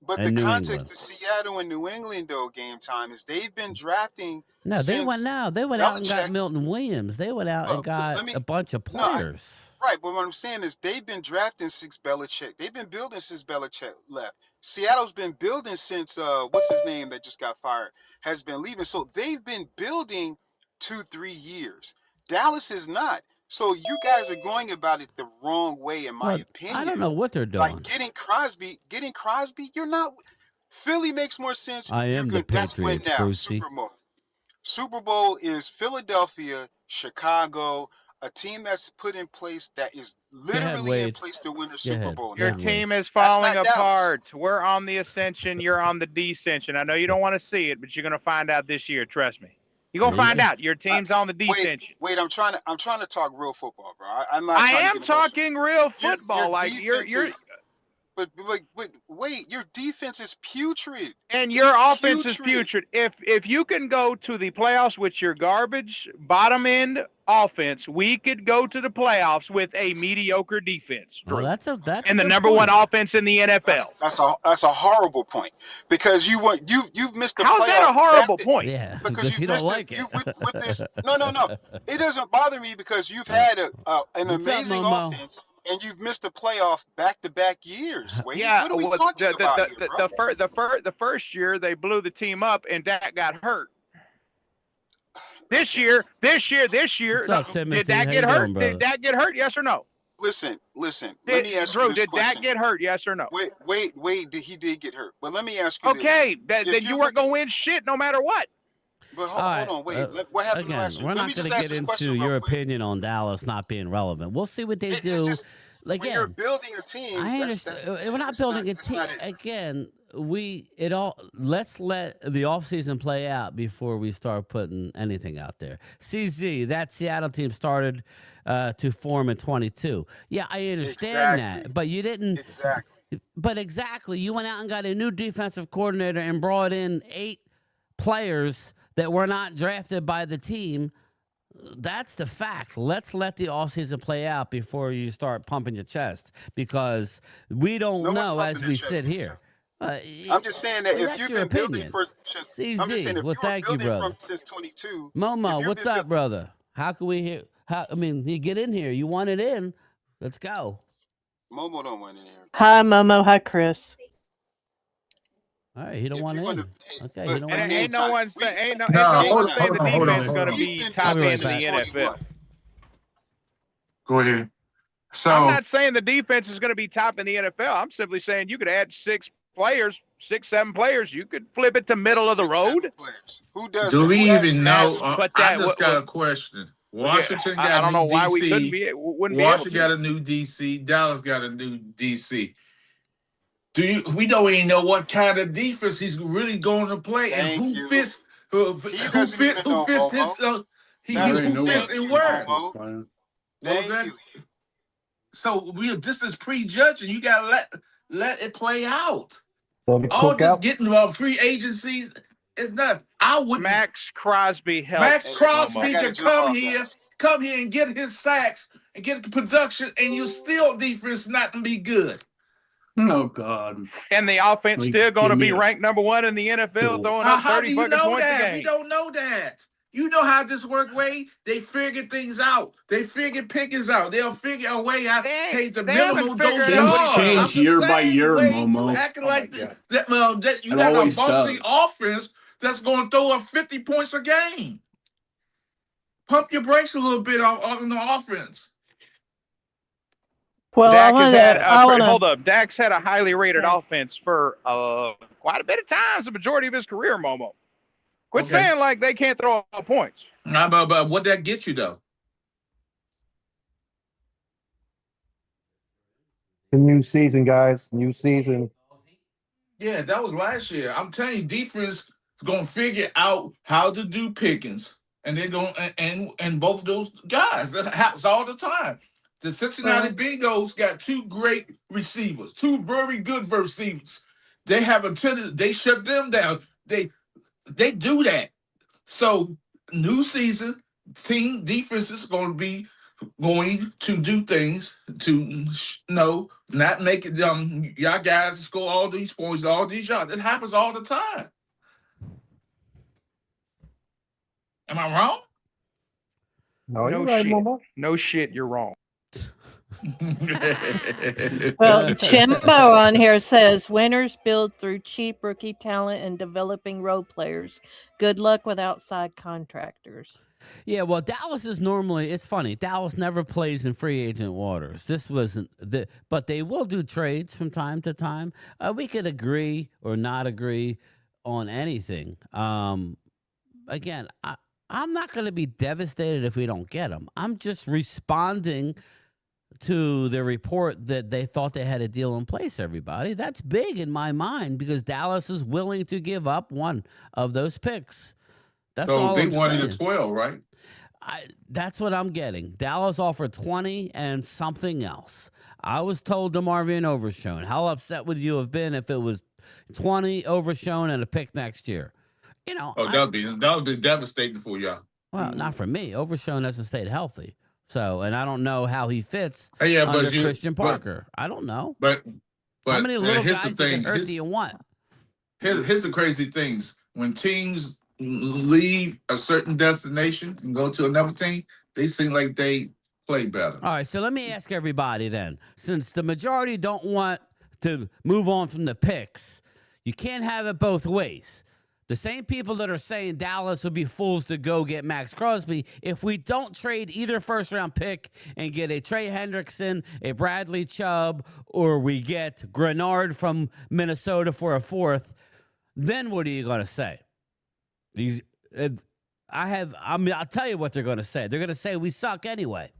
but the and New context England. to Seattle and New England though game time is they've been drafting No, they went since out. They went out and got Belichick. Milton Williams. They went out and got Let me a bunch of no, players. right. But what I'm saying is they've been drafting since Belichick. They've been building since Belichick left. Seattle's been building since what's his name that just got fired has been leaving. So they've been building 2-3 years. Dallas is not. So you guys are going about it the wrong way, in my Well, I don't opinion. know what they're Like doing. getting Crosby, you're not. Philly makes more sense. I am the That's when Patriots, now Brucey. Super Bowl is Philadelphia, Chicago, a team that's put in place that is Go ahead, literally in Wade. place to win the Go Super ahead. Bowl. Go Your ahead, Wade. team is That's falling not Dallas. apart. We're on the ascension. You're on the descension. I know you don't want to see it, but you're going to find out this year. Trust me. You're going to There you find go. out. Your team's on the descension. Wait, I'm trying to talk real football, bro. I'm not I trying to am get emotional. talking real football. Like you're But wait, your defense is putrid. and your offense is putrid. If you can go to the playoffs with your garbage bottom end offense, we could go to the playoffs with a mediocre defense. Well, Drew. that's and a the good number point. one offense in the NFL. That's a horrible point because you've missed the playoffs. How's that a horrible point? Yeah, Because because you don't like it. with this. No. It doesn't bother me because you've had an What's up, amazing Momo? offense and you've missed the playoff back-to-back years. Wade. Yeah, What are we talking about here, bro? the first year they blew the team up and Dak got hurt. This year, What's up, Timothy? did Dak How get you hurt? doing, brother? Did Dak get hurt? Yes or no? Listen. Let me ask Drew, you this did question. Dak get hurt? Yes or no? Wait. He did get hurt. But let me ask you this. Okay, then If you you're weren't gonna win shit no matter what. But All right, hold on, wait. What happened again, last year? we're Let not me going just to ask get this question into real your quick. opinion on Dallas not being relevant. We'll see what they It's do. just when you're Again, building a team. I that's- understand. that's- We're not that's building a that's team. not it. Again, let's let the offseason play out before we start putting anything out there. CZ, that Seattle team started to form in 22. Yeah, I understand that, but you didn't. Exactly. But exactly, you went out and got a new defensive coordinator and brought in 8 players that were not drafted by the team. That's the fact. Let's let the offseason play out before you start pumping your chest, because we don't No one's know pumping as their we chest sit big here. I'm just saying that if that's you've your been building opinion. for since I'm just CZ, saying if well, you were thank you, building brother. from since 22. Momo, what's up, brother? How can we hear? You get in here. You want it in? Let's go. Momo don't want in here. Hi, Momo. Hi, Chris. All right, he don't want in. Okay, he don't want And in. ain't no one saying No, the hold on. defense is gonna be top I'll be end right in the back. NFL. Go ahead. So I'm not saying the defense is going to be top in the NFL. I'm simply saying you could add 6 players, 6, 7 players. You could flip it to middle of the road. Who does? do it? we Who has even know? stats? But I that- just got a question. Washington got I don't new know why DC. we wouldn't be able Washington to. got a new DC. Dallas got a new DC. We don't even know what kind of defense he's really going to play and Thank who you. fits who fits know, his Momo. who fits in where. Momo. What was Thank that? you. So this is prejudging. You gotta let it play out. All this getting about free agencies is not. I would Max Crosby helped. Max Crosby I gotta can jump come off, here guys. and get his sacks and get the production, and you still defense not gonna be good. Oh God! And the offense still going to be ranked number 1 in the NFL, throwing up How 30 do you fucking know points a that? game. We don't know that. You know how this work, Wade? They figure things out. They figure pickings out. They'll figure a way out. Hey, the minimal Things dose. change year by year, Momo. You acting like that you got a always vaulting does. offense that's going to throw up 50 points a game. Pump your brakes a little bit on the offense. Well, Dak has had wanna, hold up. Dak's had a highly rated offense for quite a bit of times, the majority of his career, Momo. Quit saying like they can't throw up points. But what that get you though? The new season, guys. New season. Yeah, that was last year. I'm telling you, defense is gonna figure out how to do pickings, and they're going and both of those guys. That happens all the time. The Cincinnati Bengals got two great receivers, two very good receivers. They have a tendency, they shut them down. They do that. So new season, team defense is going to do things to not make it y'all guys score all these points, all these shots. It happens all the time. Am I wrong? No, you're right, shit. Mama. No shit, you're wrong. Well, Chimbo on here says winners build through cheap rookie talent and developing role players. Good luck with outside contractors. Yeah, well, Dallas is normally, it's funny, Dallas never plays in free agent waters. This wasn't, but they will do trades from time to time. We could agree or not agree on anything. Again, I'm not going to be devastated if we don't get them. I'm just responding to the report that they thought they had a deal in place, everybody. That's big in my mind because Dallas is willing to give up one of those picks. That's all they I'm wanted saying. 12, right? That's what I'm getting. Dallas offered 20 and something else. I was told DeMarvion Overshown. How upset would you have been if it was 20 Overshown and a pick next year? You know, that would be devastating for y'all. Well, not for me. Overshown hasn't stayed healthy. So, and I don't know how he fits under Christian Parker. I don't know. But how many little here's guys the thing. that hurt do you want? Here's the crazy things. When teams leave a certain destination and go to another team, they seem like they play better. All right, so let me ask everybody then. Since the majority don't want to move on from the picks, you can't have it both ways. The same people that are saying Dallas would be fools to go get Max Crosby, if we don't trade either first-round pick and get a Trey Hendrickson, a Bradley Chubb, or we get Grenard from Minnesota for a fourth, then what are you going to say? I'll tell you what they're going to say. They're going to say we suck anyway.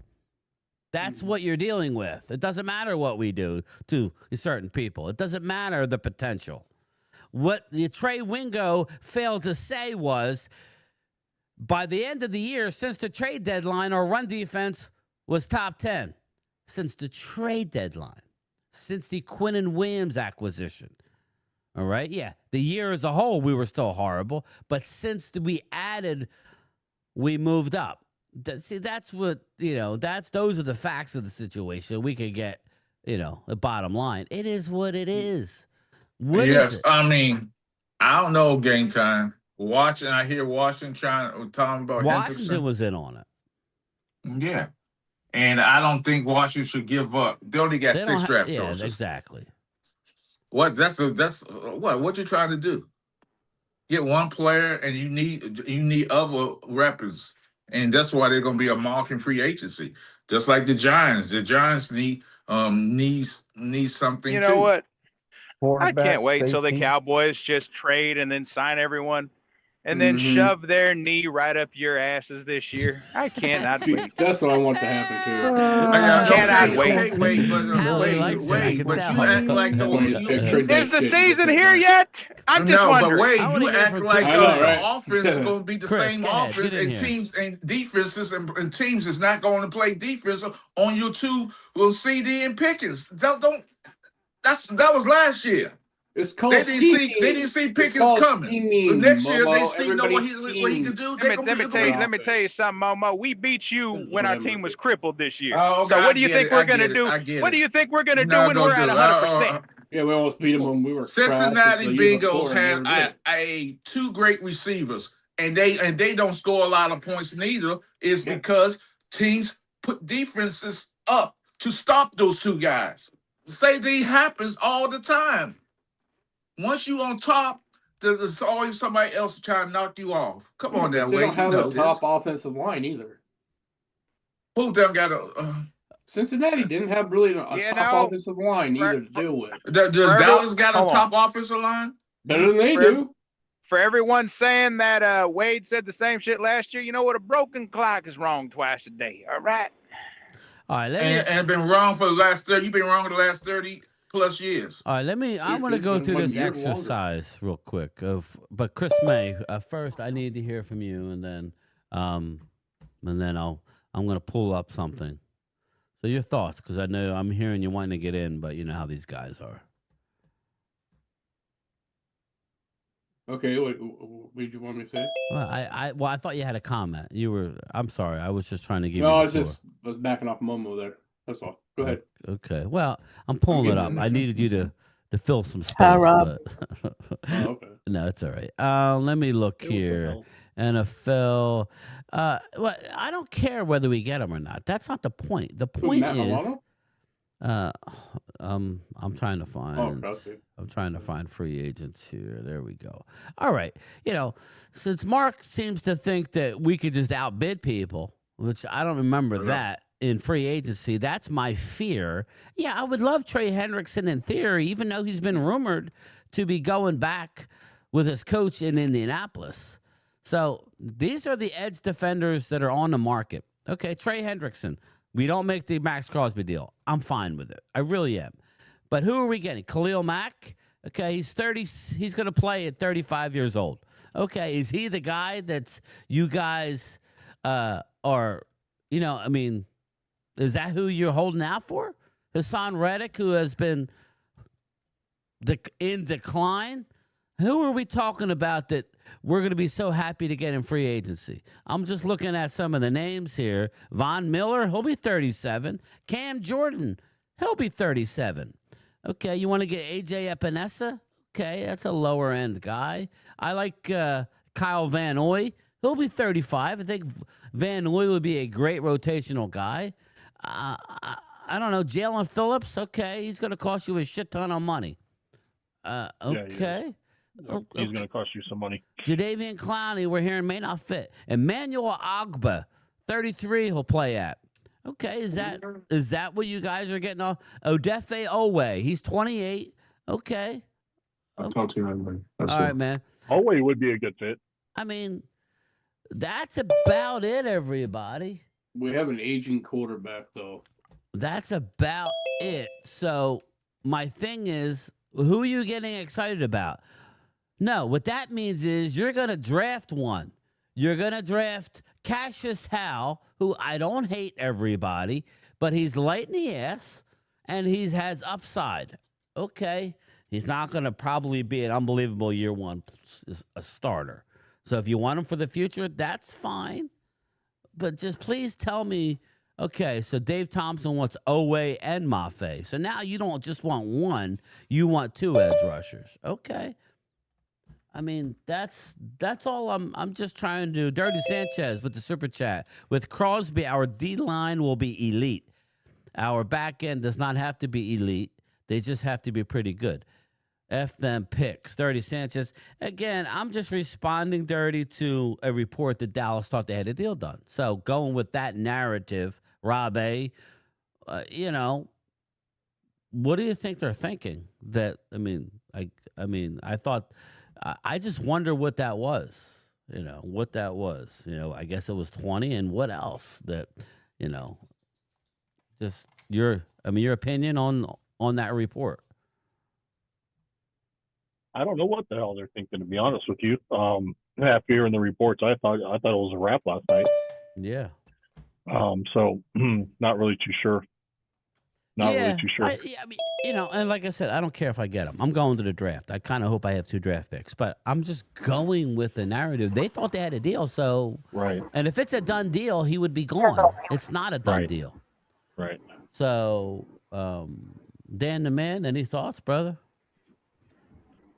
That's what you're dealing with. It doesn't matter what we do to certain people. It doesn't matter the potential. What the Trey Wingo failed to say was, by the end of the year, since the trade deadline, our run defense was top 10. Since the trade deadline. Since the Quinnen Williams acquisition. All right? Yeah, the year as a whole, we were still horrible. But since we added, we moved up. See, that's what, those are the facts of the situation. We could get, the bottom line. It is what it is. What is it? I mean, I don't know game time. I hear Washington talking about Washington Hendrickson. was in on it. Yeah. And I don't think Washington should give up. They only got 6 draft choices. Yeah, exactly. What what you trying to do? Get one player and you need other weapons. And that's why they're gonna be a marking free agency. Just like the Giants. The Giants need something You know what? I Quarterback, can't wait till the safety. Cowboys just trade and then sign everyone and then shove their knee right up your asses this year. I cannot wait. That's what I want to happen too. Cannot wait. But you act like Is the season here yet? I'm just wondering. But wait, you act like the offense is going to be the Chris, same go ahead, offense, get in and here. teams and defenses and teams is not going to play defense on your two CD and Pickens. That was last year. It's called They didn't see Pickens coming. But next year they see what he can do. Let me tell you something, Momo. We beat you when our team was crippled this year. Oh, so okay, what do you think we're going to do? What do you think we're going to do when we're at 100%? Yeah, we almost beat them when we were. Cincinnati Bengals had two great receivers, and they don't score a lot of points neither. Is because teams put defenses up to stop those two guys. Same thing happens all the time. Once you on top, there's always somebody else trying to knock you off. Come on now, They Wade. don't have a top offensive line either. Who done got a? Cincinnati didn't have really a top offensive line either to deal with. Does Dallas got a top offensive line? Better than they do. For everyone saying that Wade said the same shit last year, you know what? A broken clock is wrong twice a day. All right. All right. And been wrong for the last 30. You've been wrong for the last 30 plus years. All right, I want to go through this exercise real quick. But Chris May, first I need to hear from you, and then I'm going to pull up something. So your thoughts, because I know I'm hearing you wanting to get in, but you know how these guys are. Okay, what did you want me to say? Well, I thought you had a comment. I'm sorry. I was just trying to give No, you I the was floor. backing off Momo there. That's all. Go ahead. Okay. Well, I'm pulling it up. I needed you to fill some space. Hi, Rob. But Oh, okay. no, it's all right. Let me look here. NFL. Well, I don't care whether we get him or not. That's not the point. The point Matt is, Milano? I'm trying to find. Crosby. I'm trying to find free agents here. There we go. All right. Since Mark seems to think that we could just outbid people, which I don't remember that in free agency, that's my fear. Yeah, I would love Trey Hendrickson in theory, even though he's been rumored to be going back with his coach in Indianapolis. So these are the edge defenders that are on the market. Okay, Trey Hendrickson. We don't make the Max Crosby deal. I'm fine with it. I really am. But who are we getting? Khalil Mack? Okay, he's 30. He's going to play at 35 years old. Okay, is he the guy that's you guys are, I mean, is that who you're holding out for? Hassan Reddick, who has been in decline? Who are we talking about that we're going to be so happy to get in free agency? I'm just looking at some of the names here. Von Miller, he'll be 37. Cam Jordan, he'll be 37. Okay, you want to get AJ Epinesa? Okay, that's a lower end guy. I like Kyle Van Noy. He'll be 35. I think Van Noy would be a great rotational guy. I don't know. Jalen Phillips, okay, he's going to cost you a shit ton of money. Okay. He's going to cost you some money. Jadeveon Clowney, we're hearing, may not fit. Emmanuel Ogba, 33, he'll play at. Okay, is that what you guys are getting off? Odefe Owe, he's 28. Okay. I'll talk to you anyway. All right, man. Owe would be a good fit. I mean, that's about it, everybody. We have an aging quarterback, though. That's about it. So my thing is, who are you getting excited about? No, what that means is you're going to draft one. You're going to draft Cassius Howell, who I don't hate everybody, but he's light in the ass and he has upside. Okay. He's not going to probably be an unbelievable year one a starter. So if you want him for the future, that's fine. But just please tell me, okay, so Dave Thompson wants Owe and Mafe. So now you don't just want one, you want two edge rushers. Okay. I mean, that's all I'm just trying to do. Dirty Sanchez with the super chat. With Crosby, our D-line will be elite. Our back end does not have to be elite. They just have to be pretty good. F them picks. Dirty Sanchez. Again, I'm just responding, Dirty, to a report that Dallas thought they had a deal done. So going with that narrative, Rob A., what do you think they're thinking? I thought... I just wonder what that was, I guess it was 20 and what else that, just your opinion on that report. I don't know what the hell they're thinking, to be honest with you. After hearing the reports, I thought it was a wrap last night. Yeah. So not really too sure. Really too sure. And like I said, I don't care if I get them. I'm going to the draft. I kind of hope I have 2 draft picks, but I'm just going with the narrative. They thought they had a deal, so right. And if it's a done deal, he would be gone. It's not a done deal. Right. So, Dan the Man, any thoughts, brother?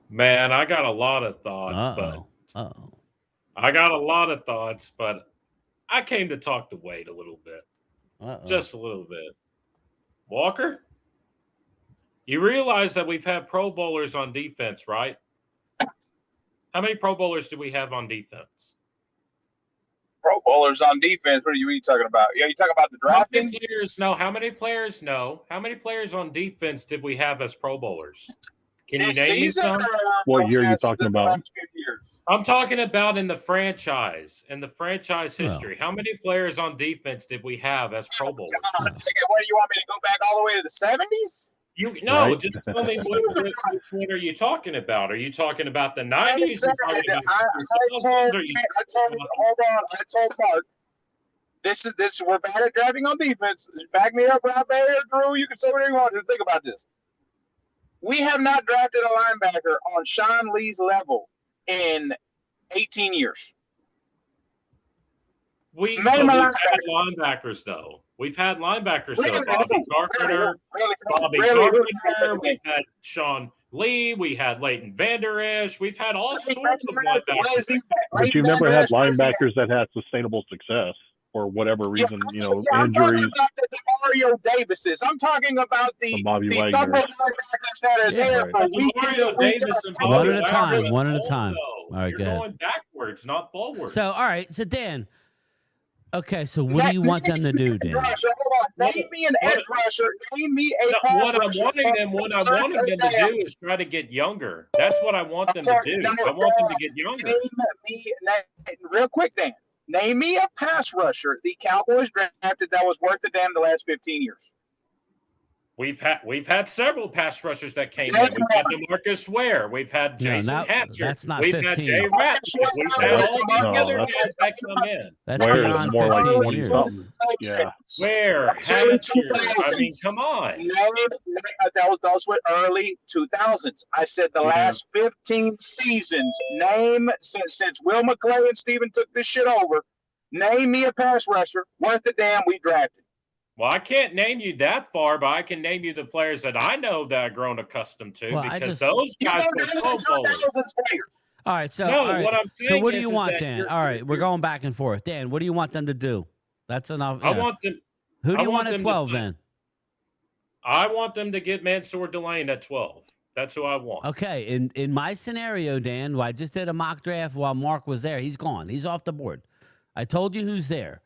Man, I got a lot of thoughts, I got a lot of thoughts, but I came to talk to Wade a little bit. Just a little bit. Walker, you realize that we've had Pro Bowlers on defense, right? How many Pro Bowlers do we have on defense? Pro Bowlers on defense? What are you talking about? Yeah, you talking about the drafting? How many players? No. How many players on defense did we have as Pro Bowlers? Can you name me some? What year are you talking about? I'm talking about in the franchise history. How many players on defense did we have as Pro Bowlers? What do you want me to go back all the way to the 70s? Just tell me which one are you talking about? Are you talking about the 90s? I told Mark This is we're bad at drafting on defense. Back me up, Rob Bayer, Drew. You can say whatever you want to think about this. We have not drafted a linebacker on Sean Lee's level in 18 years. We've had linebackers though. We've had linebackers though. Bobby Carpenter, We've had Sean Lee. We had Leighton Vander Esch. We've had all sorts of linebackers. But you've never had linebackers that had sustainable success for whatever reason, injuries. I'm talking about the Mario Davises. I'm talking about the linebackers that are there for week Mario Davis and one at a time. One at a time. All right, You're go ahead. going backwards, not forward. So, all right. So, Dan. Okay, so what do you want them to do, Dan? Name me an edge rusher. Name me a pass rusher. What I want them to do is try to get younger. That's what I want them to do. I want them to get younger. Real quick, Dan. Name me a pass rusher the Cowboys drafted that was worth the damn the last 15 years. We've had several pass rushers that came in. We've had DeMarcus Ware. We've had Jason Hatcher. That's not We've 15. had Jay Ratcliffe. We've had all these other guys that come in. That's beyond 15 years. Yeah. Ware, Hatcher. I mean, come on. Those were early 2000s. I said the last 15 seasons. Name since Will McClay and Steven took this shit over. Name me a pass rusher worth the damn we drafted. Well, I can't name you that far, but I can name you the players that I know that I've grown accustomed to because those guys were Pro Bowlers. All right, so what I'm saying what do you want, Dan? All right, we're going back and forth. Dan, what do you want them to do? That's enough. I want them. Who do you want at 12 then? I want them to get Mansour Delane at 12. That's who I want. Okay, in my scenario, Dan, I just did a mock draft while Mark was there. He's gone. He's off the board. I told you who's there.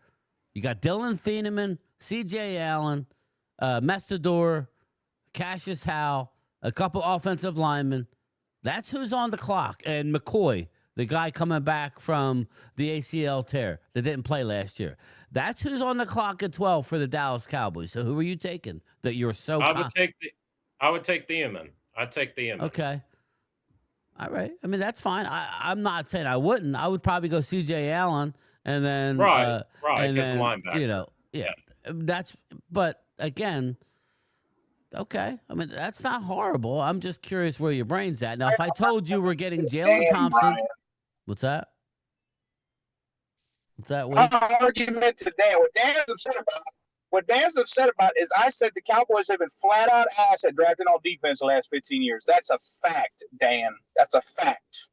You got Dylan Thieneman, C.J. Allen, Mestador, Cassius Howe, a couple offensive linemen. That's who's on the clock. And McCoy, the guy coming back from the ACL tear that didn't play last year. That's who's on the clock at 12 for the Dallas Cowboys. So who are you taking that you're so I would take Thieneman. I'd take Thieneman. Okay. All right. I mean, that's fine. I'm not saying I wouldn't. I would probably go C.J. Allen and then right, and because then, linebacker. But again, okay. I mean, that's not horrible. I'm just curious where your brain's at. Now, if I told you we're getting Jalen Thompson, what's that? What's that? My argument today, what Dan's upset about is I said the Cowboys have been flat out ass at drafting on defense the last 15 years. That's a fact, Dan. That's a fact.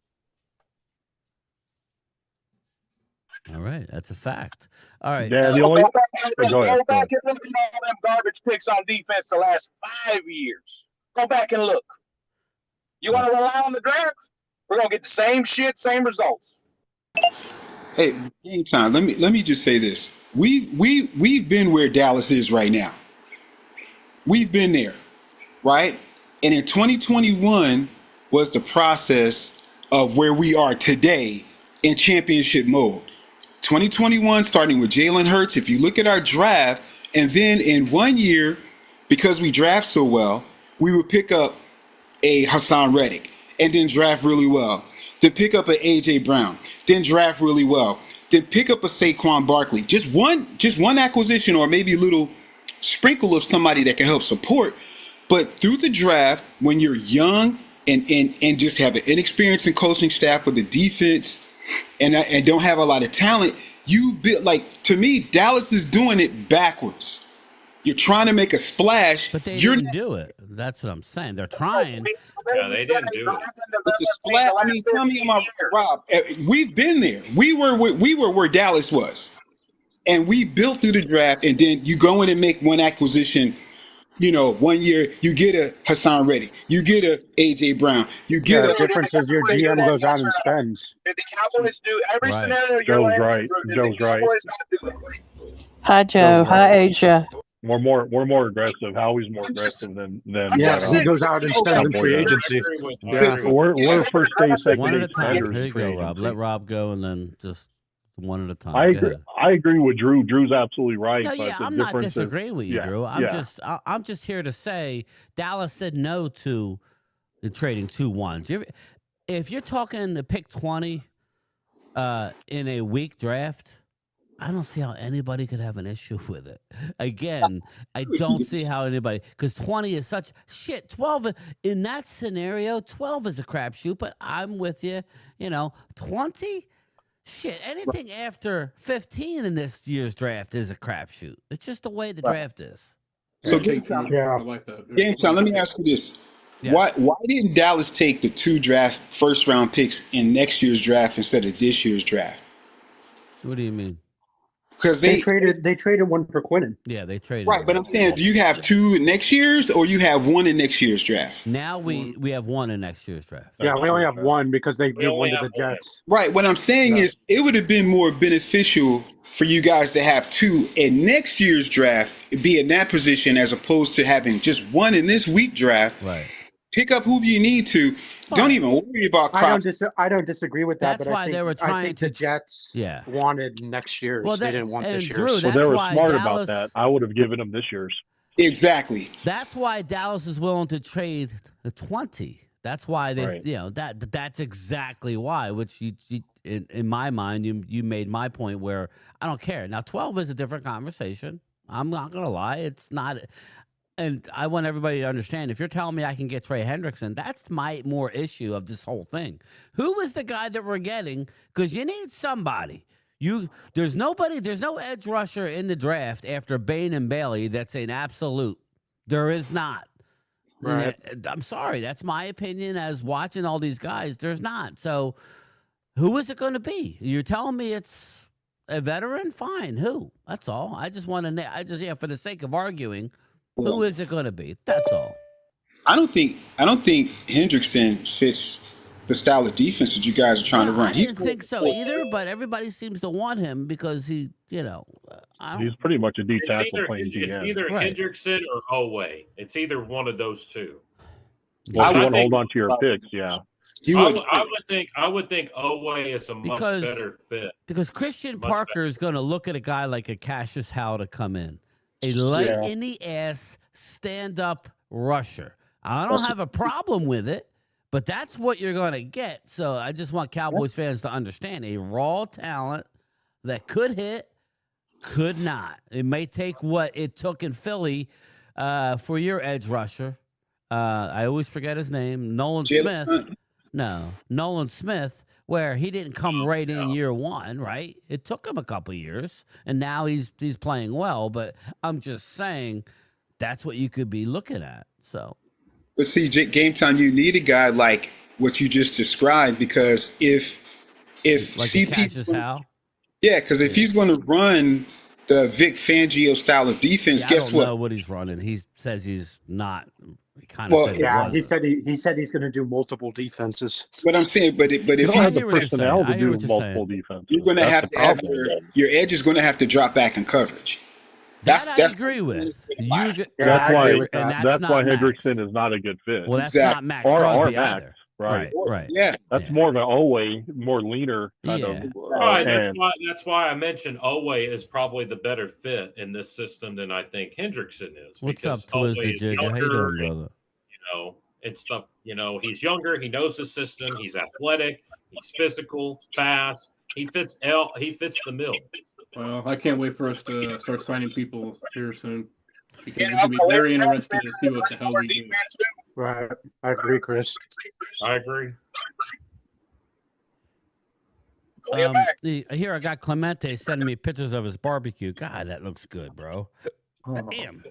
All right, that's a fact. All right. Yeah, go back and look at all them garbage picks on defense the last 5 years. Go back and look. You want to rely on the draft? We're gonna get the same shit, same results. Hey, game time. Let me just say this. We've been where Dallas is right now. We've been there, right? And in 2021 was the process of where we are today in championship mode. 2021, starting with Jalen Hurts, if you look at our draft, and then in 1 year, because we draft so well, we would pick up a Hassan Reddick and then draft really well. Then pick up an A.J. Brown, then draft really well. Then pick up a Saquon Barkley. Just one acquisition or maybe a little sprinkle of somebody that can help support. But through the draft, when you're young and just have an inexperienced and coaching staff with the defense and don't have a lot of talent, you build, like, to me, Dallas is doing it backwards. You're trying to make a splash. But they didn't do it. That's what I'm saying. They're trying. Yeah, they didn't do it. But the splash, I mean, tell me, Rob, we've been there. We were where Dallas was. And we built through the draft, and then you go in and make one acquisition. 1 year you get a Hassan Reddick, you get a AJ Brown, you get the difference is your GM goes out and spends. Did the Cowboys do every scenario? Joe's right. Joe's right. Hi, Joe. Hi, Asia. We're more aggressive. Howie's more aggressive than Yes, he goes out and spends in free agency. Yeah, we're first day, second one at a day time. starters Here you in free go, Rob. agency. Let Rob go, and then just one at a time. I Go agree. ahead. I agree with Drew. Drew's absolutely right. No, but yeah, the I'm not difference disagreeing with you, yeah, Drew. yeah. I'm just here to say Dallas said no to trading 2 1s. If you're talking the pick 20 in a weak draft, I don't see how anybody could have an issue with it. Again, I don't see how anybody, because 20 is such shit. 12 in that scenario, 12 is a crapshoot. But I'm with you. 20. Shit, anything after 15 in this year's draft is a crapshoot. It's just the way the draft is. So, I like that. Game Time, let me ask you this. Yes. Why didn't Dallas take the 2 first round picks in next year's draft instead of this year's draft? What do you mean? Because they traded one for Quinnen. Yeah, they traded. Right, but I'm saying, do you have 2 next year's or you have 1 in next year's draft? Now we have 1 in next year's draft. Yeah, we only have 1 because they give one to the Jets. Right. What I'm saying is it would have been more beneficial for you guys to have 2 in next year's draft, be in that position as opposed to having just 1 in this week draft. Right. Pick up who you need to. Don't even worry about Crosby. I don't disagree with that. That's but why they were trying the Jets wanted next year's. Well, they didn't want this Drew, year's. Well, they were why smart Dallas, about that. I would have given them this year's. Exactly. That's why Dallas is willing to trade the 20. That's why they, that's exactly why. Which you in my mind, you made my point where I don't care. Now 12 is a different conversation. I'm not gonna lie, it's not. And I want everybody to understand, if you're telling me I can get Trey Hendrickson, that's my more issue of this whole thing. Who is the guy that we're getting? Because you need somebody. There's no edge rusher in the draft after Bain and Bailey that's an absolute. There is not. Right. I'm sorry. That's my opinion as watching all these guys. There's not. So who is it going to be? You're telling me it's a veteran? Fine. Who? That's all. I just want to, for the sake of arguing, who is it going to be? That's all. I don't think Hendrickson fits the style of defense that you guys are trying to run. I didn't think so either, but everybody seems to want him because he, he's pretty much a D tackle playing GM. It's either Hendrickson or Owe. It's either one of those two. Well, if you want to hold on to your picks, yeah. I would think Owe is a much better fit. Because Christian Parker is going to look at a guy like a Cassius Howe to come in. A light in the ass stand-up rusher. I don't have a problem with it, but that's what you're going to get. So I just want Cowboys fans to understand a raw talent that could hit, could not. It may take what it took in Philly for your edge rusher. I always forget his name. Nolan Smith. No, Nolan Smith, where he didn't come right in year 1, right? It took him a couple years, and now he's playing well. But I'm just saying that's what you could be looking at. So, but see, Game Time, you need a guy like what you just described, because if like CP's Howe, because if he's going to run the Vic Fangio style of defense, guess what? I don't know what he's running. He says he's not. He kind of said he said he's going to do multiple defenses. What I'm saying, but if you don't have the personnel to do multiple defenses, you're going to have to have your edge is going to have to drop back in coverage. That's I agree with. That's why Hendrickson is not a good fit. Well, that's not Max Crosby either. Right. Yeah. That's more of an Owe, more leaner kind of. Right. That's why I mentioned Owe is probably the better fit in this system than I think Hendrickson is. What's up, Twisted Jigger? How you doing, brother? It's stuff. He's younger. He knows the system. He's athletic. He's physical, fast. He fits the mill. Well, I can't wait for us to start signing people here soon, because it's going to be very interesting to see what the hell we do. Right. I agree, Chris. I agree. Here I got Clemente sending me pictures of his barbecue. God, that looks good, bro. Damn.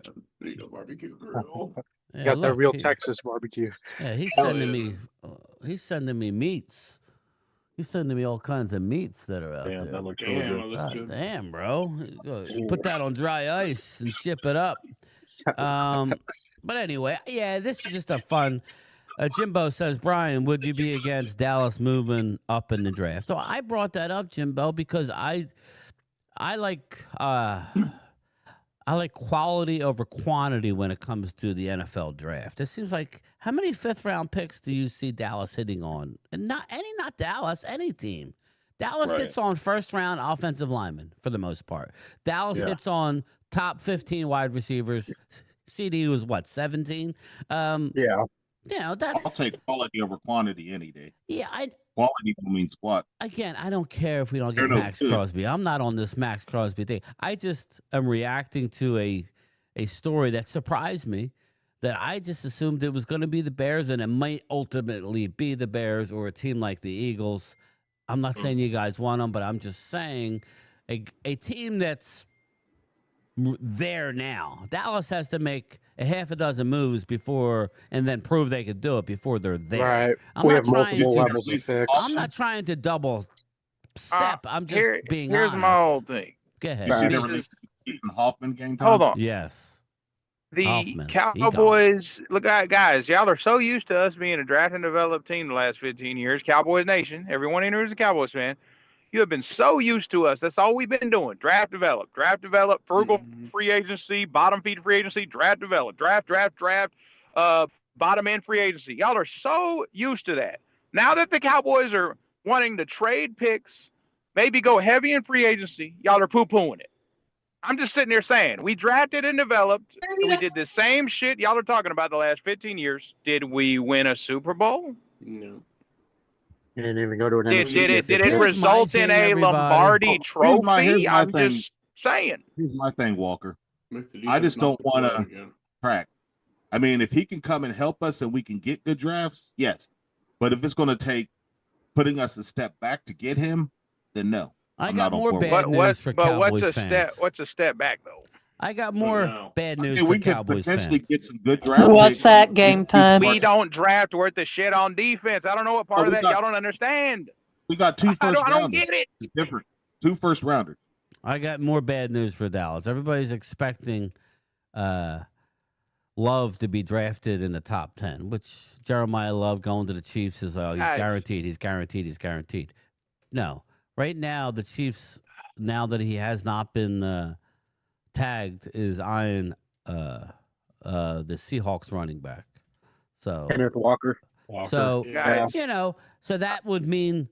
Barbecue grill. Yeah, got that real Texas barbecue. Yeah, he's sending me meats. He's sending me all kinds of meats that are out there. That looks really good. God, damn, bro. Put that on dry ice and ship it up. But anyway, this is just a fun. Jimbo says, Brian, would you be against Dallas moving up in the draft? So I brought that up, Jimbo, because I like quality over quantity when it comes to the NFL draft. It seems like, how many 5th-round picks do you see Dallas hitting on? And not Dallas, any team. Dallas hits on first-round offensive linemen for the most part. Dallas hits on top 15 wide receivers. CD was what, 17? that's. I'll take quality over quantity any day. Yeah, quality don't mean squat. Again, I don't care if we don't get Max Crosby. I'm not on this Max Crosby thing. I just am reacting to a story that surprised me, that I just assumed it was going to be the Bears, and it might ultimately be the Bears or a team like the Eagles. I'm not saying you guys want them, but I'm just saying a team that's there now. Dallas has to make a half a dozen moves before, and then prove they could do it before they're there. Right. We have multiple levels of fix. I'm not trying to double step. I'm just being here's honest. my whole thing. Go ahead. You see the release of Ethan Hoffman game time? Hold on. Yes. The Hoffman, Cowboys, look, guys, y'all are so used to us being a draft and develop team the last 15 years. Cowboys Nation, everyone in here is a Cowboys fan. You have been so used to us. That's all we've been doing. Draft, develop, frugal free agency, bottom feed free agency, draft, develop, draft, bottom end free agency. Y'all are so used to that. Now that the Cowboys are wanting to trade picks, maybe go heavy in free agency, y'all are poo-pooing it. I'm just sitting there saying, we drafted and developed, and we did the same shit y'all are talking about the last 15 years. Did we win a Super Bowl? No. You didn't even go to an Did it result in a Lombardi trophy? I'm just saying. Here's my thing, Walker. I just don't want to crack. I mean, if he can come and help us and we can get good drafts, yes. But if it's going to take putting us a step back to get him, then no. I got more bad news for Cowboys fans. What's a step back, though? I got more bad news we for Cowboys could potentially fans. get some good draft What's picks. that game time? We don't draft worth the shit on defense. I don't know what part of that y'all don't understand. We got two first rounders. I don't get it. It's different. 2 first rounders. I got more bad news for Dallas. Everybody's expecting Love to be drafted in the top 10, which Jeremiah Love going to the Chiefs is he's guaranteed. He's guaranteed. He's guaranteed. No. Right now, the Chiefs, now that he has not been tagged, is eyeing the Seahawks running back. So Kenneth Walker. So so that would mean,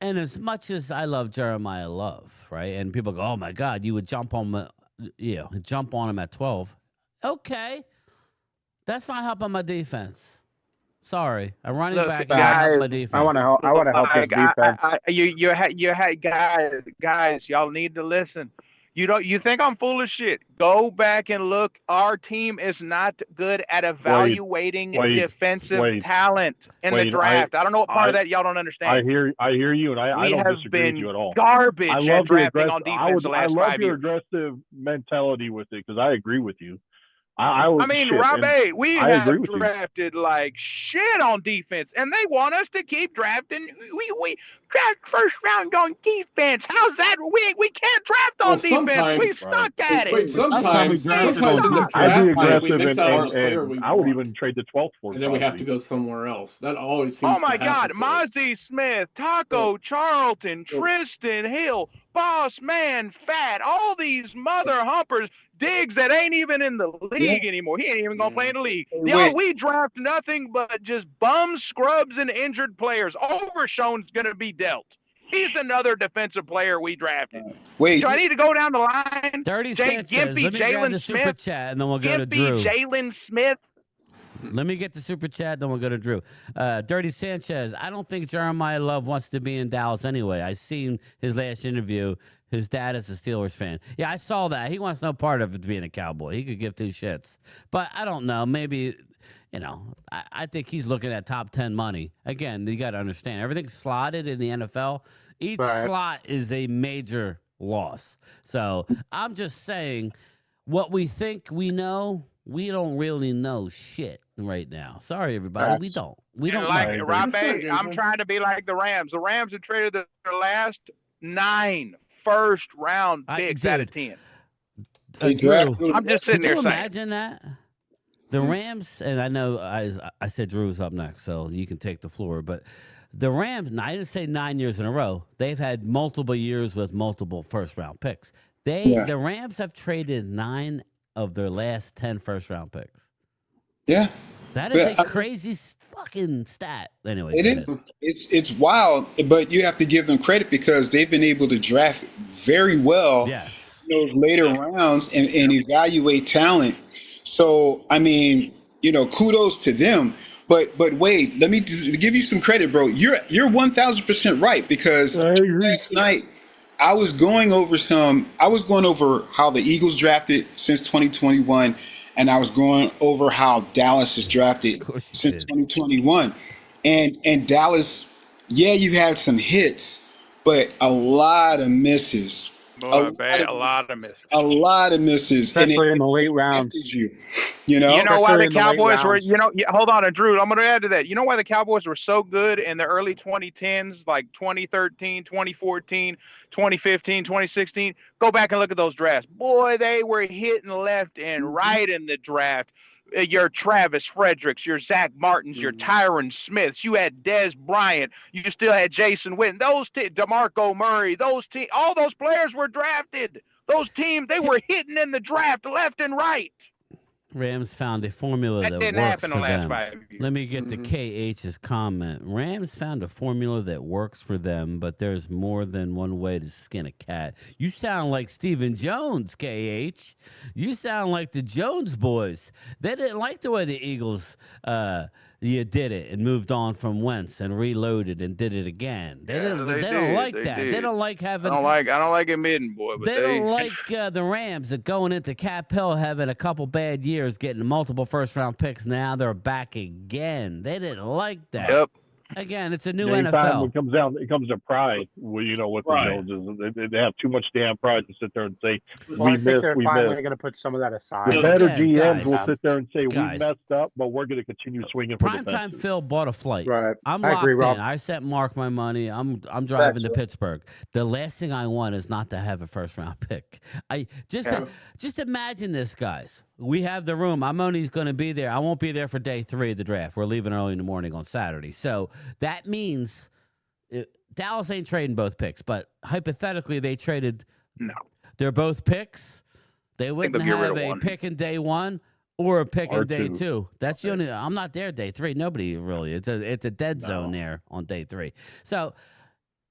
and as much as I love Jeremiah Love, right? And people go, "Oh my God, you would jump on him at 12." Okay, that's not helping my defense. Sorry, a running back help my defense. I want to help his defense. Guys, y'all need to listen. You think I'm full of shit? Go back and look. Our team is not good at evaluating defensive talent in the draft. I don't know what part of that y'all don't understand. I hear you, and I don't disagree with you at all. Garbage at drafting on defense the last 5 years. I love your aggressive mentality with it because I agree with you. Robbie, we have drafted like shit on defense, and they want us to keep drafting. We draft first round on defense. How's that? We can't draft on defense. We suck at it. Sometimes in the draft, I'd be aggressive, we pick the first player we I would want. even trade the 12th for. And then we have to go somewhere else. That always seems. Oh my to God, happen to us. Mozzie Smith, Taco Charlton, Tristan Hill, Boss Man Fat, all these mother humpers, Diggs that ain't even in the league anymore. He ain't even gonna play in the league. We draft nothing but just bums, scrubs, and injured players. Overshown's gonna be dealt. He's another defensive player we drafted. Wait, do I need to go down the line? Dirty Jay Sanchez. Gimpy, Let me grab Jalen the Smith, super chat, and then we'll go to Drew. Jalen Smith. Let me get the super chat, then we'll go to Drew. Dirty Sanchez. I don't think Jeremiah Love wants to be in Dallas anyway. I seen his last interview. His dad is a Steelers fan. Yeah, I saw that. He wants no part of it being a Cowboy. He could give 2 shits. But I don't know. Maybe, I think he's looking at top 10 money. Again, you got to understand, everything's slotted in the NFL. Each slot is a major loss. So I'm just saying, what we think we know, we don't really know shit right now. Sorry, everybody. We don't. We don't know. Robbie, I'm trying to be like the Rams. The Rams have traded their last 9 first-round picks out of 10. Drew, I'm just sitting there saying. Imagine that. The Rams, and I know I said Drew was up next, so you can take the floor, but the Rams, I didn't say 9 years in a row. They've had multiple years with multiple first-round picks. The Rams have traded 9 of their last 10 first-round picks. Yeah. That is a crazy fucking stat. Anyway, it is. It's wild, but you have to give them credit because they've been able to draft very well in those later rounds and evaluate talent. So, I mean, kudos to them. But Wade, let me just give you some credit, bro. You're 1,000% right, because last night I was going over how the Eagles drafted since 2021, and I was going over how Dallas has drafted since 2021. And Dallas, yeah, you've had some hits, but a lot of misses. Boy, a lot of misses. A lot of misses. Especially in the late rounds. You know why the Cowboys were, hold on, and Drew, I'm going to add to that. You know why the Cowboys were so good in the early 2010s, like 2013, 2014, 2015, 2016? Go back and look at those drafts. Boy, they were hitting left and right in the draft. Your Travis Fredericks, your Zach Martins, your Tyron Smiths. You had Dez Bryant. You still had Jason Witten. DeMarco Murray. All those players were drafted. Those teams, they were hitting in the draft left and right. Rams found a formula that didn't works happen for the last them. 5 years. Let me get to KH's comment. Rams found a formula that works for them, but there's more than one way to skin a cat. You sound like Stephen Jones, KH. You sound like the Jones boys. They didn't like the way the Eagles you did it and moved on from Wentz and reloaded and did it again. They don't like that. They don't like having. I don't like admitting, boy. But they don't like the Rams that going into Cap Hill having a couple bad years, getting multiple first-round picks. Now they're back again. They didn't like that. Yep. Again, it's a new NFL. NFL. It comes to pride. With Right. the Joneses, they have too much damn pride to sit there and say Well, I we think missed. they're We finally missed. going to put some of that aside. The better Again, GMs will guys, sit there and say we guys. messed up, but we're going to continue swinging for the Primetime fences. Phil bought a flight. Right. I'm I locked agree, Rob. in. I sent Mark my money. I'm driving to Pittsburgh. The last thing I want is not to have a first-round pick. Just imagine this, guys. We have the room. I'm only going to be there. I won't be there for day 3 of the draft. We're leaving early in the morning on Saturday. So that means Dallas ain't trading both picks, but hypothetically they traded. No. They're both picks. They wouldn't have a pick in day 1 or a pick in day 2. That's the only. I'm not there day 3. Nobody really. It's a dead zone there on day 3. So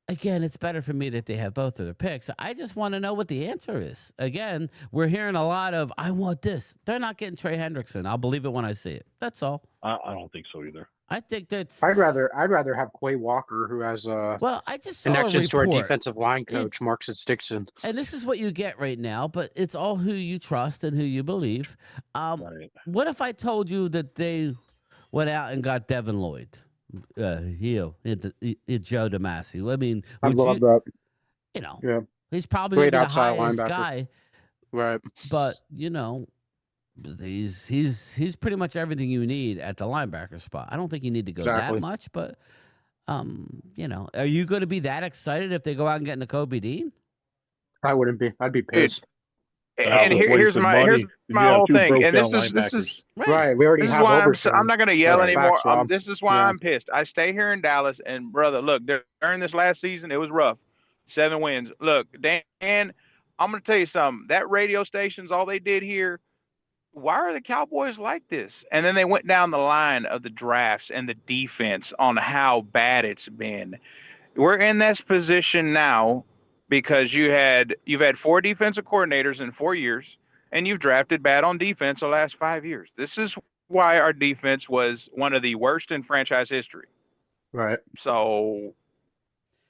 again, it's better for me that they have both of their picks. I just want to know what the answer is. Again, we're hearing a lot of, I want this. They're not getting Trey Hendrickson. I'll believe it when I see it. That's all. I don't think so either. I think that's. I'd rather have Quay Walker, who has I just saw connections to a our report. defensive line coach, Marcus Dixon. And this is what you get right now, but it's all who you trust and who you believe. What if I told you that they went out and got Devin Lloyd? Joe DeMasi. I mean, I love that. Yeah. He's probably going to be the highest linebacker. guy. Right. But, he's pretty much everything you need at the linebacker spot. I don't think you need to go that much, but, are you going to be that excited if they go out and get Nakobe Dean? I wouldn't be. I'd be pissed. And here's my whole thing. And this is right. We already this is have why Overton. I'm not going to yell anymore. Back, this is why I'm pissed. I stay here in Dallas, and brother, look, during this last season, it was rough. 7 wins. Look, Dan, I'm going to tell you something. That radio station's all they did here. Why are the Cowboys like this? And then they went down the line of the drafts and the defense on how bad it's been. We're in this position now because you've had 4 defensive coordinators in 4 years, and you've drafted bad on defense the last 5 years. This is why our defense was one of the worst in franchise history. Right. So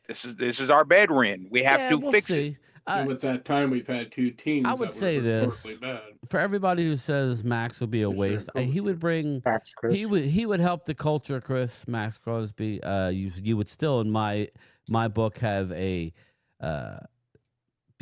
this is our bedroom. We have to fix it. And with that time, we've had 2 teams. I would say this bad. for everybody who says Max will be a waste. He would bring. Max, Chris. He would help the culture, Chris. Max Crosby. You would still, in my book, have a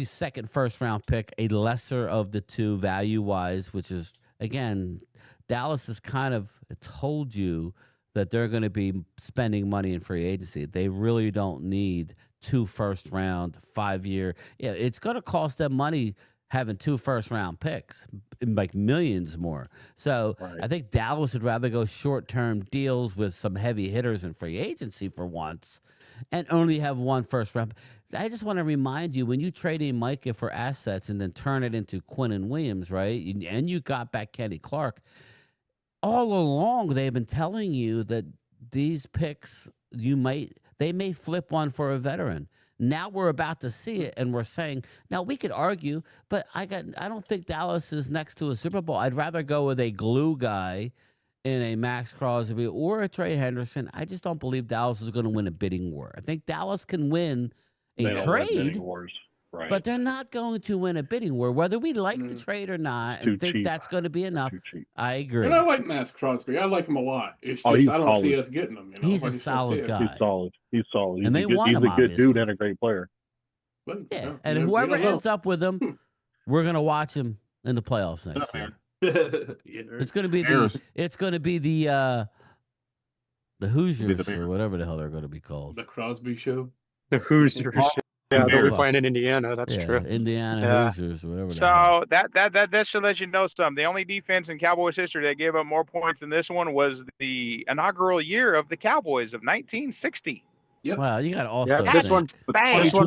second first round pick, a lesser of the 2 value wise, which is again, Dallas has kind of told you that they're going to be spending money in free agency. They really don't need 2 first round, 5-year. Yeah, it's going to cost them money having 2 first round picks, like millions more. So I think Dallas would rather go short term deals with some heavy hitters in free agency for once, and only have 1 first round. I just want to remind you, when you trade in Micah for assets and then turn it into Quinnen Williams, right? And you got back Kenny Clark. All along, they've been telling you that these picks, they may flip one for a veteran. Now we're about to see it, and we're saying, now we could argue, but I don't think Dallas is next to a Super Bowl. I'd rather go with a glue guy in a Max Crosby or a Trey Henderson, I just don't believe Dallas is going to win a bidding war. I think Dallas can win a trade, right. but they're not going to win a bidding war, whether we like the trade or not, and think that's going to be enough. I agree. And I like Max Crosby. I like him a lot. It's just I don't see us getting him. He's a solid guy. He's solid. He's solid. And they want him, he's a good dude and a great player. Yeah, and whoever ends up with him, we're going to watch him in the playoffs next year. It's going to be the Hoosiers or whatever the hell they're going to be called. The Crosby Show. The Hoosiers. Yeah, they'll be playing in Indiana. That's true. Indiana Hoosiers, whatever. So that should let you know something. The only defense in Cowboys history that gave up more points than this one was the inaugural year of the Cowboys of 1960. Yep. Wow, you got also. Yeah, this one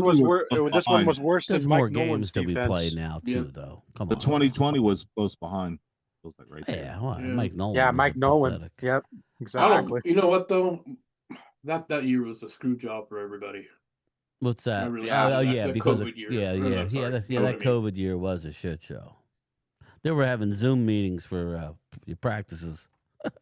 was worse There's than more Mike games Nolan's that we defense. play now too, though. Come the on. 2020 was close behind. Like right there. Yeah, well, Mike Nolan. Yeah, was Mike Nolan. pathetic. Yep, exactly. You know what though? That year was a screw job for everybody. What's that? Really because of COVID year. that COVID year was a shit show. They were having Zoom meetings for your practices.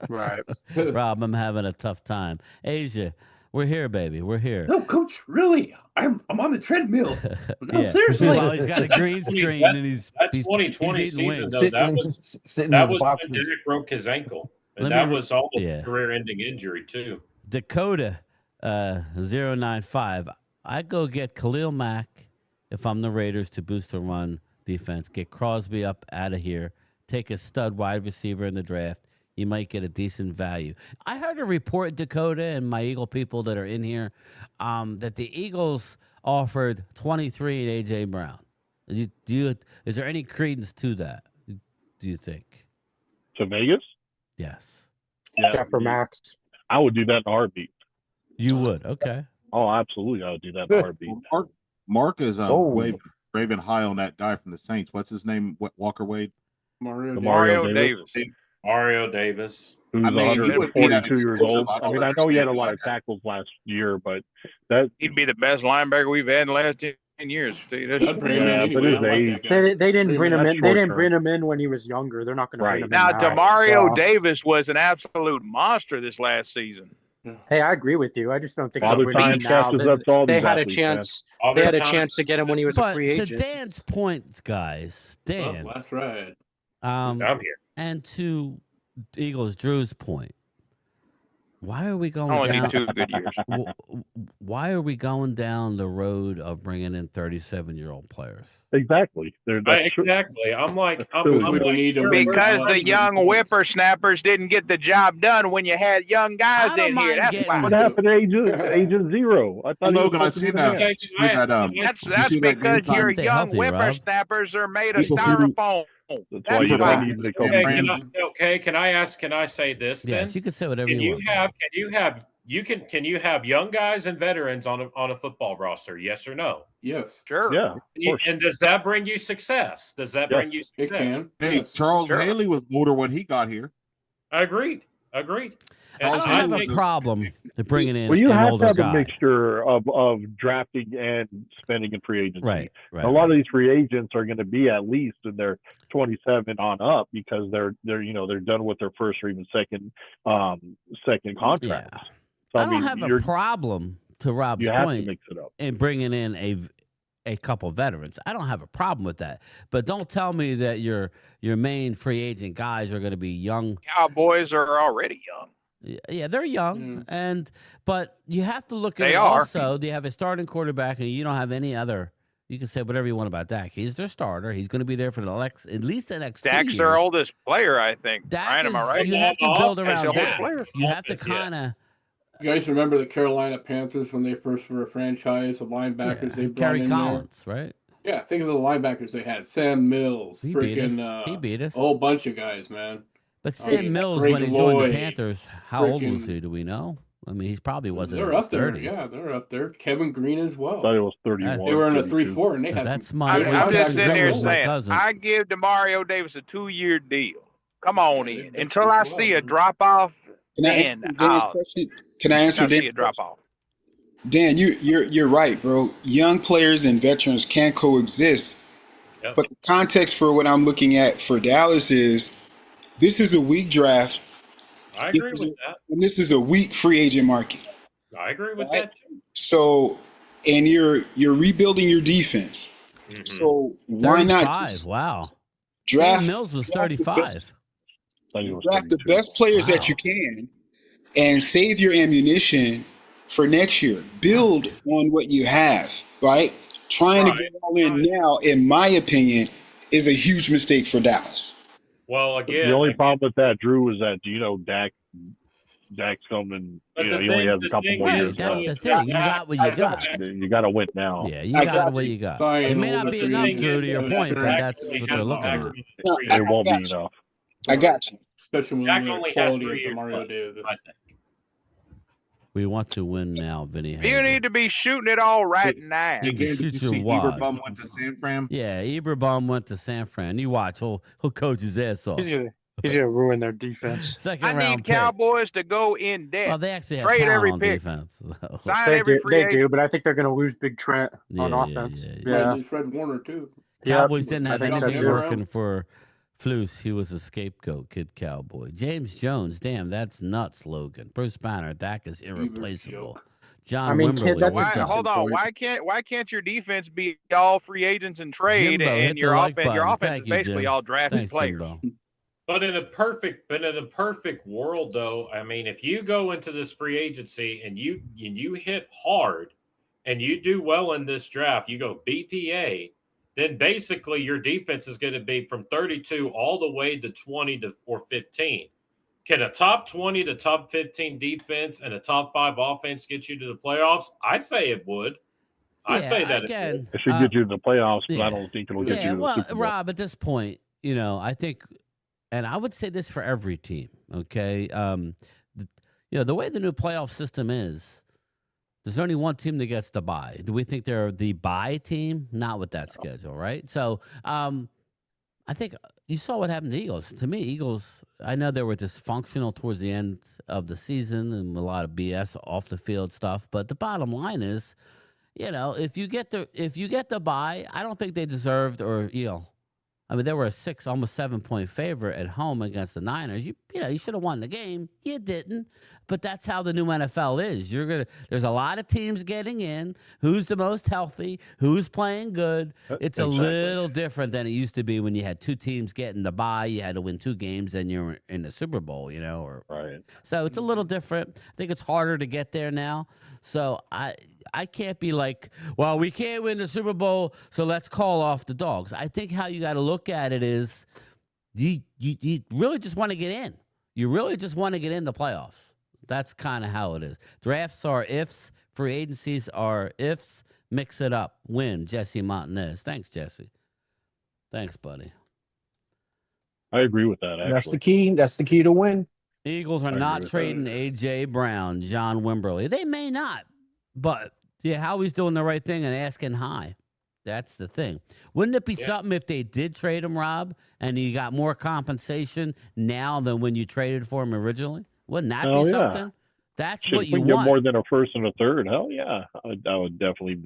Right. Rob, I'm having a tough time. Asia, we're here, baby. We're here. No, Coach, really? I'm on the treadmill. No, Yeah. seriously. Well, he's got a green screen and he's That he's 2020 eating season, wings. though, that was when Derek broke his ankle. And that was almost a career-ending injury, too. Dakota 095. I go get Khalil Mack if I'm the Raiders to boost the run defense. Get Crosby up out of here. Take a stud wide receiver in the draft. You might get a decent value. I heard a report, Dakota, and my Eagle people that are in here, that the Eagles offered 23 and A.J. Brown. Is there any credence to that, do you think? To Vegas? Yes. Yeah, for Max. I would do that in a heartbeat. You would? Okay. Oh, absolutely. I would do that in a heartbeat. Mark is raving high on that guy from the Saints. What's his name? Walker Wade? Mario Davis. Mario Davis. Who's 142 years old. I mean, I know he had a lot of tackles last year, but he'd be the best linebacker we've had in the last 10 years. But his age. They didn't bring him in. They didn't bring him in when he was younger. They're not going to bring him in now. now. Demario Davis was an absolute monster this last season. Hey, I agree with you. I just don't think they'll bring him now. They had a chance. They had a chance to get him when he was a free agent. To Dan's point, guys, Dan. Oh, that's right. I'm here. And to Eagles Drew's point, why are we going only down? need 2 good years. Why are we going down the road of bringing in 37-year-old players? Exactly. Exactly. I'm like, because the young whippersnappers didn't get the job done when you had young guys in here. That's why. What happened to Agent Zero? I thought Logan, I seen that. That's because your young whippersnappers are made of styrofoam. That's why you don't need the can I say this then? Yes, you can say whatever you want. Can you have young guys and veterans on a football roster? Yes or no? Yes. Sure. Yeah. And does that bring you success? Does that bring you success? It can. Hey, Charles Haley was older when he got here. Agreed. I don't have a problem to bringing in. Well, you have older to have guy. a mixture of drafting and spending in free agency. Right. A lot of these free agents are going to be at least in their 27 on up because they're done with their first or even second contract. Yeah. So, I don't have a problem, to Rob's point, mix it up. in bringing in a couple veterans. I don't have a problem with that. But don't tell me that your main free agent guys are going to be young. Cowboys are already young. Yeah, they're young, but you have to look at They it are. also. They have a starting quarterback, and you don't have any other. You can say whatever you want about Dak. He's their starter. He's going to be there for at least the next 2 years. Dak's their oldest player, I think. Dak Ryan, am I right? You have to build around Dak. Dak. You have to kind of. You guys remember the Carolina Panthers when they first were a franchise? The linebackers they brought Kerry in Collins, right? Yeah, think of the linebackers they had. Sam Mills, He beat us. a whole bunch of guys, man. But Sam Mills, Greg when he joined the Panthers, how old was he? Do we know? I mean, he probably wasn't. They're in his up there. 30s. Yeah, they're up there. Kevin Green as well. I thought it was 31. They were in a 3-4, and they had. That's I'm just sitting here saying, I give Demario Davis a 2-year deal. Come on in. Until I see a drop off, Can I answer Dan's drop off? Dan, you're right, bro. Young players and veterans can coexist. Yep. But the context for what I'm looking at for Dallas is this is a weak draft. I agree with that. And this is a weak free agent market. I agree with that too. So, and you're rebuilding your defense. Mm-hmm. So why not just draft? Sam Mills was 35. Draft the best players that you can, and save your ammunition for next year. Build on what you have. Right? Trying to get all in now, in my opinion, is a huge mistake for Dallas. Well, again, the only problem with that, Drew, is that Dak's coming. He only has a couple more years left. That's the thing. You got what you got. You got to win now. Yeah, you got what you got. It may not be enough, Drew, to your point, but that's what they're looking at. It won't be enough. I got you. Especially when Dak only the has quality 3 of years Mario left, Davis. I think. We want to win now, Vinny. You need to be shooting it all right now. You can shoot your wad. Eberbaum went to San Fran. Yeah, Eberbaum went to San Fran. You watch, he'll coach his ass off. He's gonna ruin their defense. Second I round need pick. Cowboys to go in debt. Well, they actually have trade talent every on pick. defense. So. Sign They every do, free agent. but I think they're gonna lose Big Trent on offense. Yeah. Fred Warner too. Cowboys didn't have anything so, working for Flus. He was a scapegoat, Kid Cowboy. James Jones, damn, that's nuts, Logan. Bruce Banner, Dak is irreplaceable. John Wimberly. Hold on. Why can't your defense be all free agents and trade, Jimbo, and your offense is basically all drafted players? Jimbo. But in a perfect world, though, I mean, if you go into this free agency and you hit hard and you do well in this draft, you go BPA, then basically your defense is going to be from 32 all the way to 20 or 15. Can a top 20 to top 15 defense and a top 5 offense get you to the playoffs? I say it would. I say that again, it should get you to the playoffs, but I don't think it'll get you to the Super Bowl. Rob, at this point, I think, and I would say this for every team, okay? The way the new playoff system is, there's only one team that gets the bye. Do we think they're the bye team? Not with that schedule, right? So I think you saw what happened to the Eagles. To me, Eagles, I know they were dysfunctional towards the end of the season and a lot of BS off the field stuff, but the bottom line is, if you get the bye, I don't think they deserved they were a almost 7-point favorite at home against the Niners. You should have won the game. You didn't. But that's how the new NFL is. There's a lot of teams getting in. Who's the most healthy? Who's playing good? It's a little different than it used to be when you had 2 teams getting the bye. You had to win 2 games and you're in the Super Bowl, Right. So it's a little different. I think it's harder to get there now. So I can't be like, well, we can't win the Super Bowl, so let's call off the dogs. I think how you got to look at it is you really just want to get in. You really just want to get in the playoffs. That's kind of how it is. Drafts are ifs. Free agencies are ifs. Mix it up. Win. Jesse Montanez. Thanks, Jesse. Thanks, buddy. I agree with that, actually. That's the key. That's the key to win. Eagles are not trading A.J. Brown, John Wimberly. They may not, but Howie's doing the right thing and asking high. That's the thing. Wouldn't it be something if they did trade him, Rob, and you got more compensation now than when you traded for him originally? Wouldn't that be something? That's what you want. Get more than a first and a third. Hell yeah, I would definitely.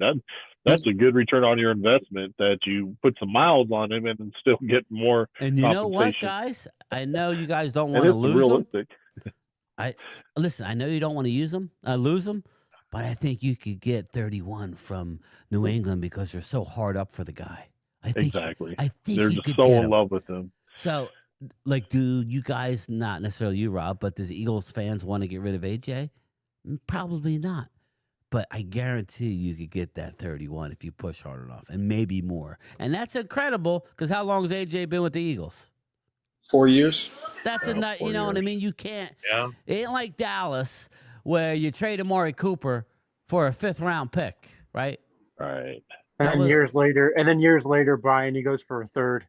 That's a good return on your investment. That you put some miles on him and still get more. And you know what, guys? I know you guys don't want to lose him. I know you don't want to lose him, but I think you could get 31 from New England because you're so hard up for the guy. I think they're just so in love with him. So. Do you guys, not necessarily you, Rob, but does Eagles fans want to get rid of AJ? Probably not. But I guarantee you could get that 31 if you push hard enough, and maybe more. And that's incredible because how long has AJ been with the Eagles? 4 years. That's what I mean? You can't. Yeah. It ain't like Dallas where you trade Amari Cooper for a 5th-round pick, right? Right. And then years later, Brian, he goes for a 3rd.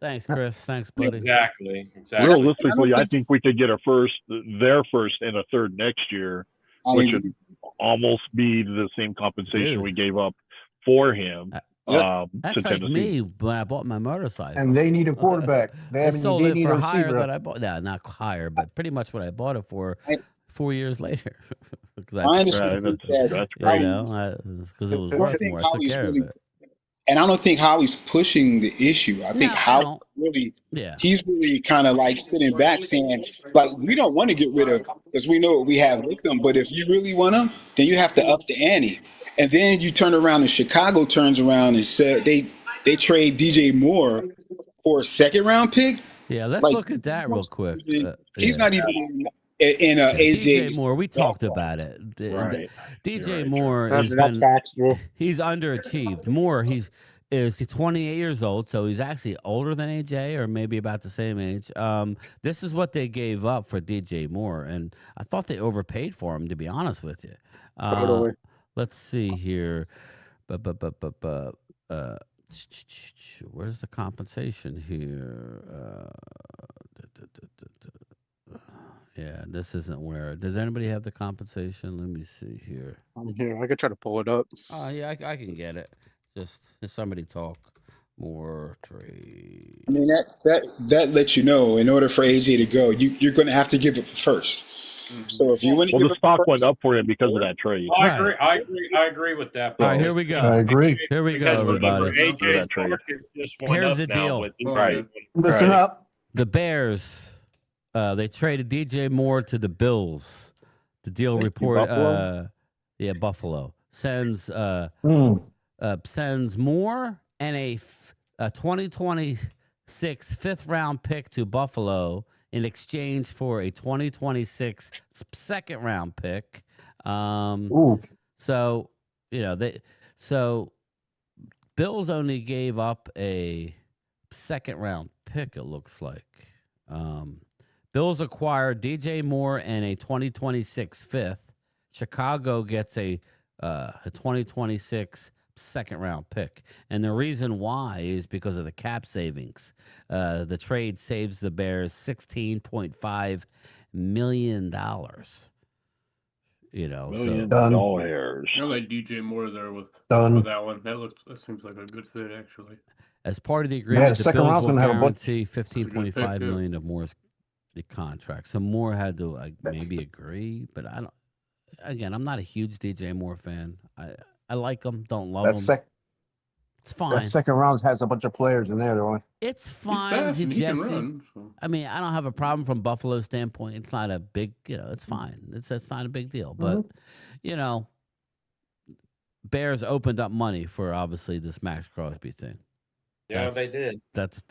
Thanks, Chris. Thanks, buddy. Exactly. Realistically, I think we could get their first and a 3rd next year, which would almost be the same compensation we gave up for him. That's like me when I bought my motorcycle. And they need a quarterback. I sold it for higher than I bought. No, not higher, but pretty much what I bought it for 4 years later. Because it was worth more. I took care of it. And I don't think Howie's pushing the issue. I think Howie really, he's really kind of like sitting back saying, like, we don't want to get rid of, because we know what we have with them. But if you really want them, then you have to up the ante. And then you turn around and Chicago turns around and said they trade DJ Moore for a 2nd-round pick. Yeah, let's look at that real quick. He's not even in AJ Moore. We talked about it. Right. DJ Moore he's underachieved. Moore, he's 28 years old, so he's actually older than AJ, or maybe about the same age. This is what they gave up for DJ Moore, and I thought they overpaid for him, to be honest with you. Totally. Let's see here. Where's the compensation here? Yeah, this isn't where. Does anybody have the compensation? Let me see here. I'm here. I could try to pull it up. Oh, yeah, I can get it. Just somebody talk more trade. I mean, that lets you know, in order for AJ to go, you're going to have to give up first. So if you want to the stock went up for him because of that trade. I agree with that. All right, here we go. I agree. Here we go, everybody. AJ's market just went Here's up the now deal. with Listen up. The Bears, they traded DJ Moore to the Bills. The deal report, Buffalo sends Moore and a 2026 5th-round pick to Buffalo in exchange for a 2026 2nd-round pick. So Bills only gave up a 2nd-round pick, it looks like. Bills acquired DJ Moore and a 2026 5th. Chicago gets a 2026 2nd-round pick. And the reason why is because of the cap savings. The trade saves the Bears $16.5 million. $1 I like DJ Moore there with that one. That seems like a good fit, actually. As part of the agreement, the Bills will guarantee $15.5 million of Moore's contract. So Moore had to maybe agree, but I'm not a huge DJ Moore fan. I like him, don't love him. It's fine. That 2nd round has a bunch of players in there, though. It's fine, Jesse. I mean, I don't have a problem from Buffalo's standpoint. It's not a big, it's fine. It's not a big deal. But, Bears opened up money for obviously this Max Crosby thing. Yeah, they did. That's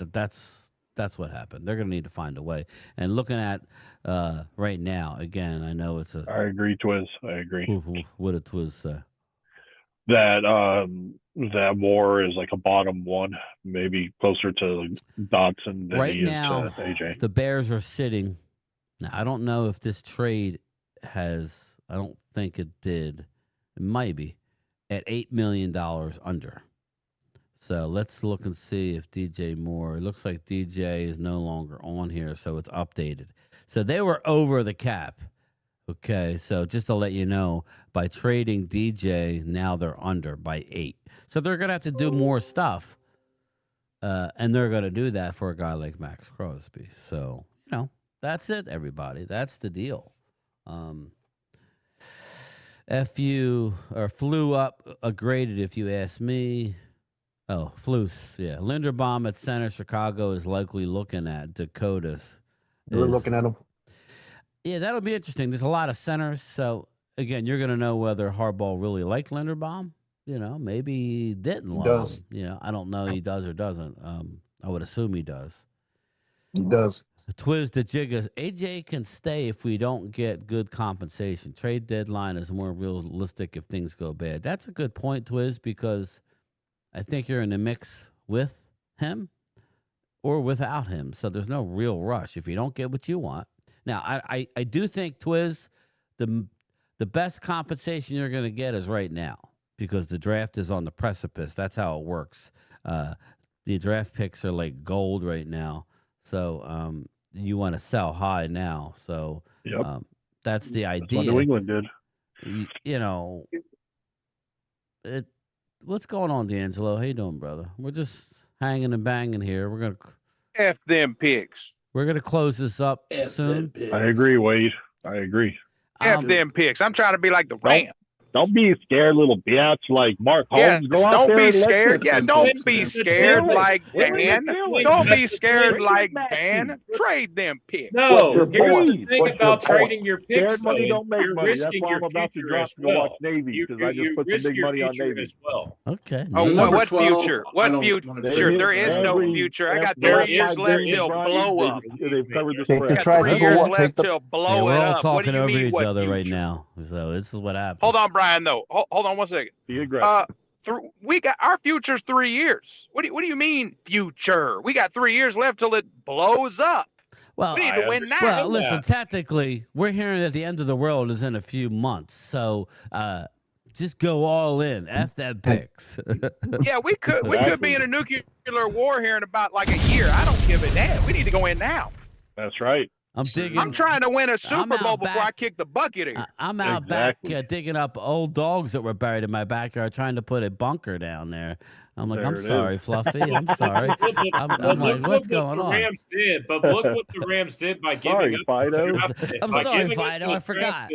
what happened. They're going to need to find a way. And looking at right now, again, I know it's I agree, Twiz. I agree. What did Twiz say? That Moore is like a bottom one, maybe closer to Dotson than right he is now, to AJ. The Bears are sitting. Now, I don't know if this trade has. I don't think it did. It might be at $8 million under. So let's look and see if DJ Moore. It looks like DJ is no longer on here, so it's updated. So they were over the cap. Okay, so just to let you know, by trading DJ, now they're under by 8. So they're going to have to do more stuff. And they're going to do that for a guy like Max Crosby. So, that's it, everybody. That's the deal. Flew up a graded, if you ask me. Oh, Flus, yeah. Linderbaum at center, Chicago is likely looking at Dakotas. We're looking at him. Yeah, that'll be interesting. There's a lot of centers. So, again, you're going to know whether Harbaugh really liked Linderbaum. Maybe he didn't love him. I don't know he does or doesn't. I would assume he does. He does. Twiz the Jiggas. AJ can stay if we don't get good compensation. Trade deadline is more realistic if things go bad. That's a good point, Twiz, because I think you're in the mix with him or without him. So there's no real rush if you don't get what you want. Now, I do think, Twiz, the best compensation you're going to get is right now because the draft is on the precipice. That's how it works. The draft picks are like gold right now. So you want to sell high now. So that's the idea. That's what New England did. What's going on, D'Angelo? How you doing, brother? We're just hanging and banging here. We're going to F them picks. We're going to close this up soon. I agree, Wade. I agree. F them picks. I'm trying to be like the Rams. Don't be scared, little bitch. Like Mark Holmes, go out don't there be and scared. let's Don't be scared like Dan. Don't be scared like Dan. Trade them picks. No, here's the thing What's your about point? trading your picks, Scared money though. don't make You're money. That's risking why your I'm about to future drop as to go watch well. Navy because I just You put some risk big your money on future Navy. as well. Okay. Oh, what 12, future? I What don't future? wanna Sure, do there it. is no future. I got 3 years left till blow up. They've covered the Take the spread. trash Got 3 and years go left till Yeah, blow we're it all up. What do talking you over mean? each What other right future? now. So this is what happens. Hold on, Brian. Though, hold on 1 second. Be aggressive. We got our future's 3 years. What do you mean future? We got 3 years left till it blows up. Well, we need to win now. Well, listen, technically, we're hearing that the end of the world is in a few months. So just go all in. F that picks. Yeah, we could be in a nuclear war here in about like a year. I don't give a damn. We need to go in now. That's right. I'm trying to win a Super Bowl before I kick the bucket here. I'm out back digging up old dogs that were buried in my backyard, trying to put a bunker down there. I'm like, I'm sorry, Fluffy. I'm sorry. I'm like, what's going on? Rams did, but look what the Rams did by giving up. I'm sorry, Fido. I forgot.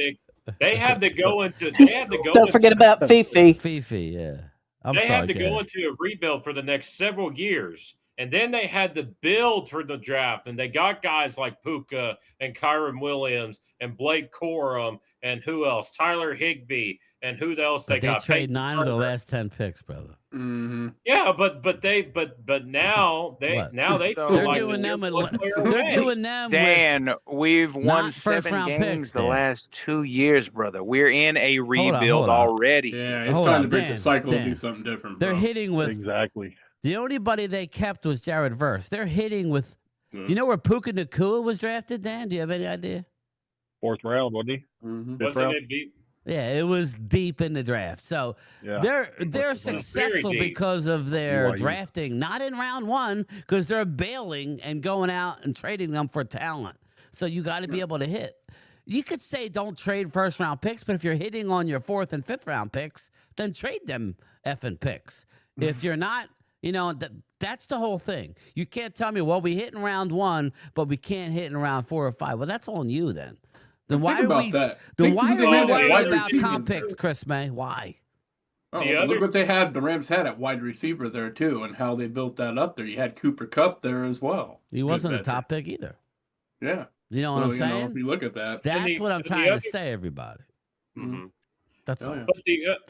They had to go Don't forget about Fifi. Fifi, yeah. They had to go into a rebuild for the next several years. And then they had to build for the draft, and they got guys like Puka and Kyron Williams and Blake Corum and who else? Tyler Higbee and who else they got? They trade 9 of the last 10 picks, brother. Mm-hmm. Yeah, but now they they're doing them. They're doing them. Dan, we've won 7 games the last 2 years, brother. We're in a rebuild already. Yeah, it's time to break the cycle and do something different. They're hitting with exactly. The only buddy they kept was Jared Verse. They're hitting with. You know where Puka Nacua was drafted, Dan? Do you have any idea? 4th round, wasn't he? Wasn't it deep? Yeah, it was deep in the draft. So they're successful because of their drafting, not in round 1, because they're bailing and going out and trading them for talent. So you got to be able to hit. You could say don't trade 1st round picks, but if you're hitting on your 4th and 5th round picks, then trade them effing picks. If you're not, that's the whole thing. You can't tell me, well, we hit in round 1, but we can't hit in round 4 or 5. Well, that's on you then. Then why are we worried about comp picks, Chris May? Why? Oh, look what the Rams had at wide receiver there too, and how they built that up there. You had Cooper Kupp there as well. He wasn't a top pick either. Yeah. You know what I'm saying? If you look at that. That's what I'm trying to say, everybody. Mm-hmm. That's all.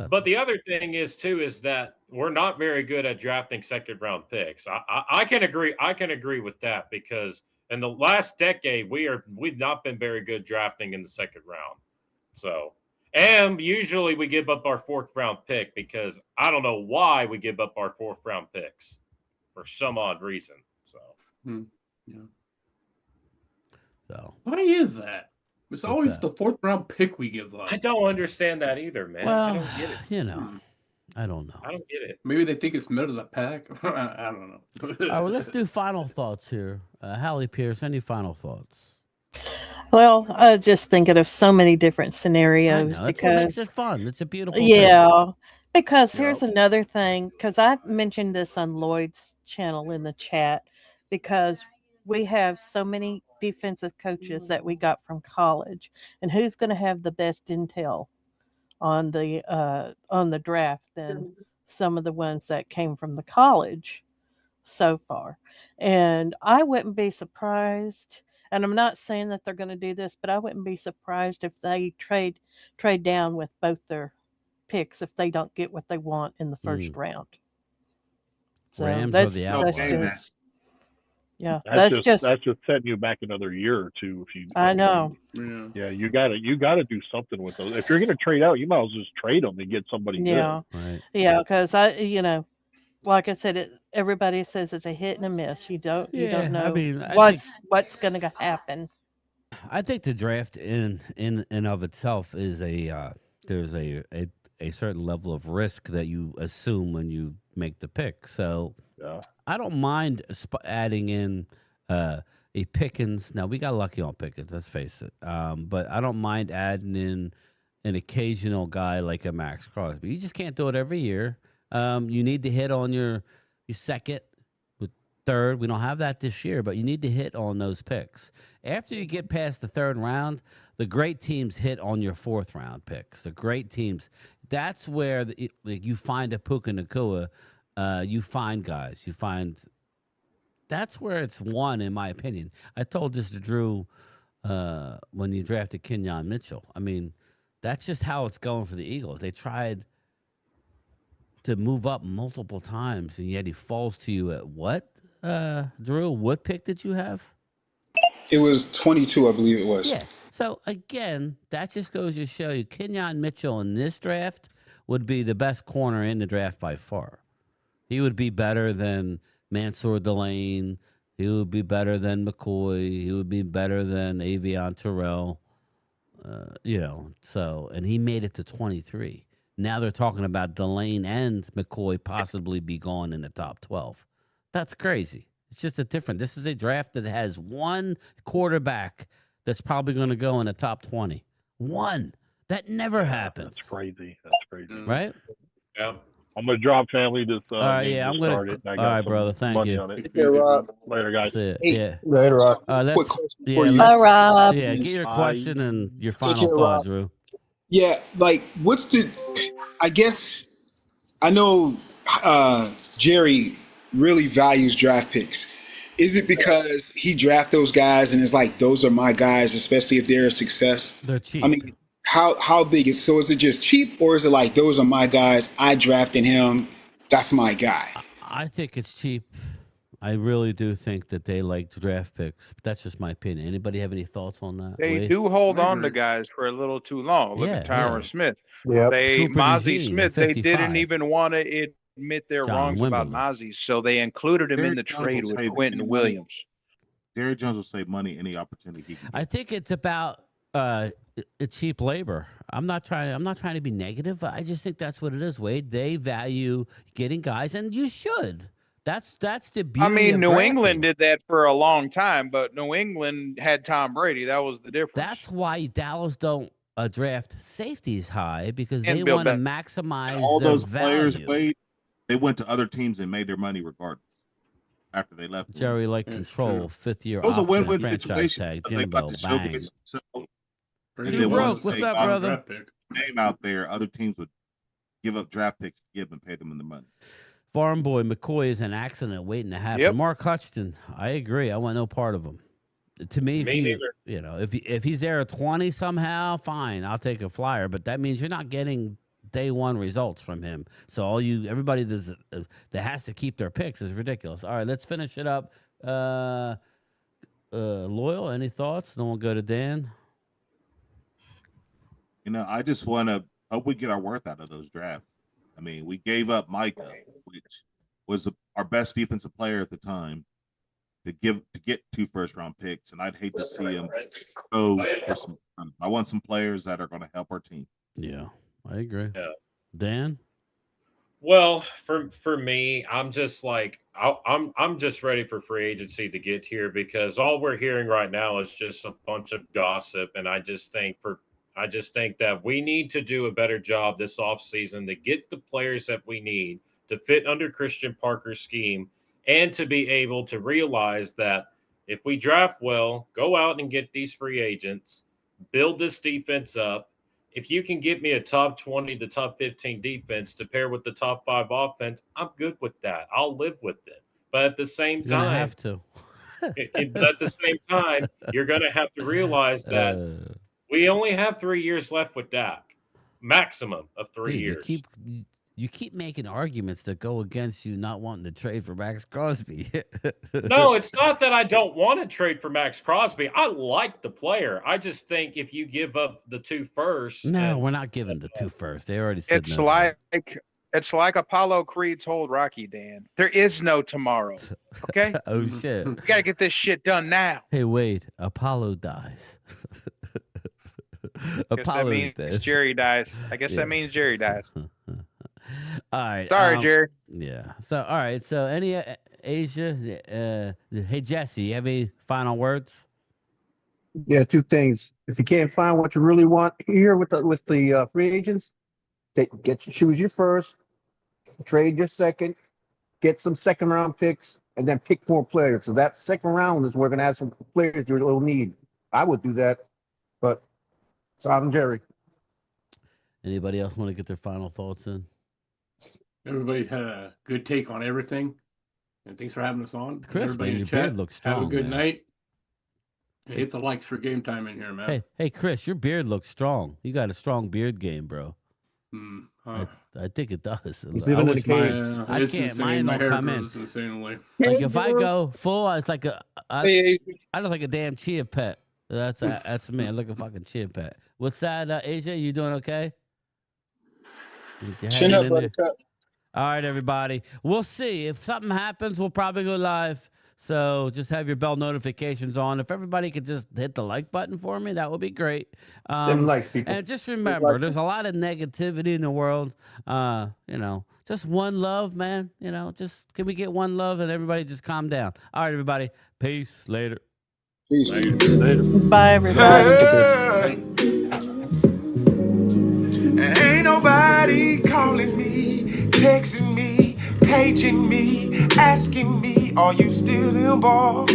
But the other thing is too is that we're not very good at drafting 2nd round picks. I can agree. I can agree with that because in the last decade we've not been very good drafting in the 2nd round. So, and usually we give up our 4th round pick because I don't know why we give up our 4th round picks for some odd reason. So, yeah. So why is that? It's always the 4th round pick we give up. I don't understand that either, man. Well, I don't get it. I don't know. I don't get it. Maybe they think it's middle of the pack. I don't know. All right, well, let's do final thoughts here. Hallie Pierce, any final thoughts? Well, I was just thinking of so many different scenarios That's because what makes it fun. It's a beautiful thing. Because here's another thing, because I mentioned this on Lloyd's channel in the chat, because we have so many defensive coaches that we got from college, and who's going to have the best intel on the draft than some of the ones that came from the college so far. And I wouldn't be surprised, and I'm not saying that they're going to do this, but I wouldn't be surprised if they trade down with both their picks if they don't get what they want in the 1st round. So Rams or the Outlaws. That's just setting you back another year or two. If you, I know. Yeah, you got to do something with those. If you're going to trade out, you might as well just trade them and get somebody good. Right. Yeah, because like I said, everybody says it's a hit and a miss. You don't know what's going to happen. I think the draft in and of itself is there's a certain level of risk that you assume when you make the pick. So I don't mind adding in a Pickens. Now, we got lucky on Pickens, let's face it. But I don't mind adding in an occasional guy like a Max Crosby. You just can't do it every year. You need to hit on your 2nd, with 3rd. We don't have that this year, but you need to hit on those picks. After you get past the 3rd round, the great teams hit on your 4th round picks. The great teams. That's where you find a Puka Nacua. You find guys. You find. That's where it's won, in my opinion. I told this to Drew when he drafted Kenyon Mitchell. I mean, that's just how it's going for the Eagles. They tried to move up multiple times, and yet he falls to you at what, Drew? What pick did you have? It was 22, I believe it was. Yeah. So, again, that just goes to show you Kenyon Mitchell in this draft would be the best corner in the draft by far. He would be better than Mansour Delane. He would be better than McCoy. He would be better than Avion Terrell. And he made it to 23. Now they're talking about Delane and McCoy possibly be gone in the top 12. That's crazy. It's just this is a draft that has one quarterback that's probably going to go in the top 20. One. That never happens. That's crazy. Right? Yeah. I'm going to drop family this all right, yeah, I'm going to. All right, brother. Thank you. Later, guys. Yeah. Later, Rob. Quick question yeah, for you. Bye, Rob. Yeah, get your question and your Take final care, thought, Rob. Drew. Yeah, like I guess I know Jerry really values draft picks. Is it because he draft those guys and it's like, those are my guys, especially if they're a success? They're cheap. I mean, how big is, so is it just cheap, or is it like, those are my guys, I drafted him, that's my guy? I think it's cheap. I really do think that they like draft picks. But that's just my opinion. Anybody have any thoughts on that? They Wade? do hold on to guys for a little too long. Look at Tyron Smith. Yep. Mozzie DeJean, Smith, they didn't even want to admit their John wrongs Wimbledon. about Mozzie, so they included him in the trade with Quentin Williams. Jerry Jones will save money any opportunity he can get. I think it's about cheap labor. I'm not trying to be negative. I just think that's what it is, Wade. They value getting guys, and you should. That's the beauty. I mean, of New drafting. England did that for a long time, but New England had Tom Brady. That was the difference. That's why Dallas don't draft safeties high, because And they Bill want to Belichick. maximize All their those value. players, Wade, they went to other teams and made their money regardless after they left. Jerry like control, 5th year It was a option, win-win franchise situation. tag, They got Jimbo, to bang. showcase themselves. If Too they wanted broke. to What's say, up, "I'm brother?" draft pick," name out there, other teams would give up draft picks to give and pay them in the money. Farm boy McCoy is an accident waiting to happen. Yep. Mark Hutchinson, I agree. I want no part of him. To me, Me if he's there at 20 somehow, fine, I'll take a flyer. But that means you're not getting day one results from him. So everybody that has to keep their picks is ridiculous. All right, let's finish it up. Loyal, any thoughts? Then we'll go to Dan. I just want to hope we get our worth out of those drafts. I mean, we gave up Micah, which was our best defensive player at the time, to get 2 first-round picks, and I'd hate to see him go for some. I want some players that are going to help our team. Yeah, I agree. Yeah. Dan? Well, for me, I'm just like I'm just ready for free agency to get here, because all we're hearing right now is just a bunch of gossip, and I just think that we need to do a better job this offseason to get the players that we need to fit under Christian Parker's scheme, and to be able to realize that if we draft well, go out and get these free agents, build this defense up. If you can get me a top 20 to top 15 defense to pair with the top 5 offense, I'm good with that. I'll live with it. But at the same You're gonna time, have to. at the same time, you're going to have to realize that we only have 3 years left with Dak, maximum of 3 Dude, years. You keep making arguments that go against you not wanting to trade for Max Crosby. No, it's not that I don't want to trade for Max Crosby. I like the player. I just think if you give up the 2 firsts. No, we're not giving the 2 firsts. They already said It's no. it's like Apollo Creed told Rocky, Dan. There is no tomorrow. Okay? Oh, shit. We got to get this shit done now. Hey, Wade, Apollo dies. Apollo means Jerry dies. I guess that means Jerry dies. All right. Sorry, Jerry. Yeah. So, all right. So, any Asia? Hey, Jesse, you have any final words? Yeah, 2 things. If you can't find what you really want here with the free agents, choose your first, trade your second, get some second-round picks, and then pick 4 players. So that second round is where we're going to have some players you'll need. I would do that, but I'm Jerry. Anybody else want to get their final thoughts in? Everybody had a good take on everything. And thanks for having us on. Chris, everybody man, in your chat, beard looks strong. Have a good man. night. Hey, hit the likes for game time in here, man. Hey, Chris, your beard looks strong. You got a strong beard game, bro. I think it does. He's living in a cave. I can't. Mine don't come in. Insanely. Like if I go full, it's like I look like a damn chia pet. That's me. I look like a fucking chia pet. What's that, Asia? You doing okay? Chin up, buttercup. All right, everybody. We'll see. If something happens, we'll probably go live. So just have your bell notifications on. If everybody could just hit the like button for me, that would be great. Likes, people. And just remember, there's a lot of negativity in the world. Just one love, man. Just can we get one love and everybody just calm down? All right, everybody. Peace. Later. Peace. Later. Bye, everybody. Ain't nobody calling me, texting me, paging me, asking me, are you still involved?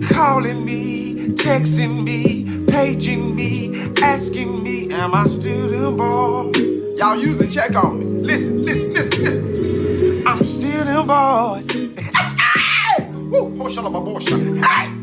Calling me, texting me, paging me, asking me, am I still involved? Y'all usually check on me. Listen. I'm still involved. Woo, oh, shut up, abortion. Hey!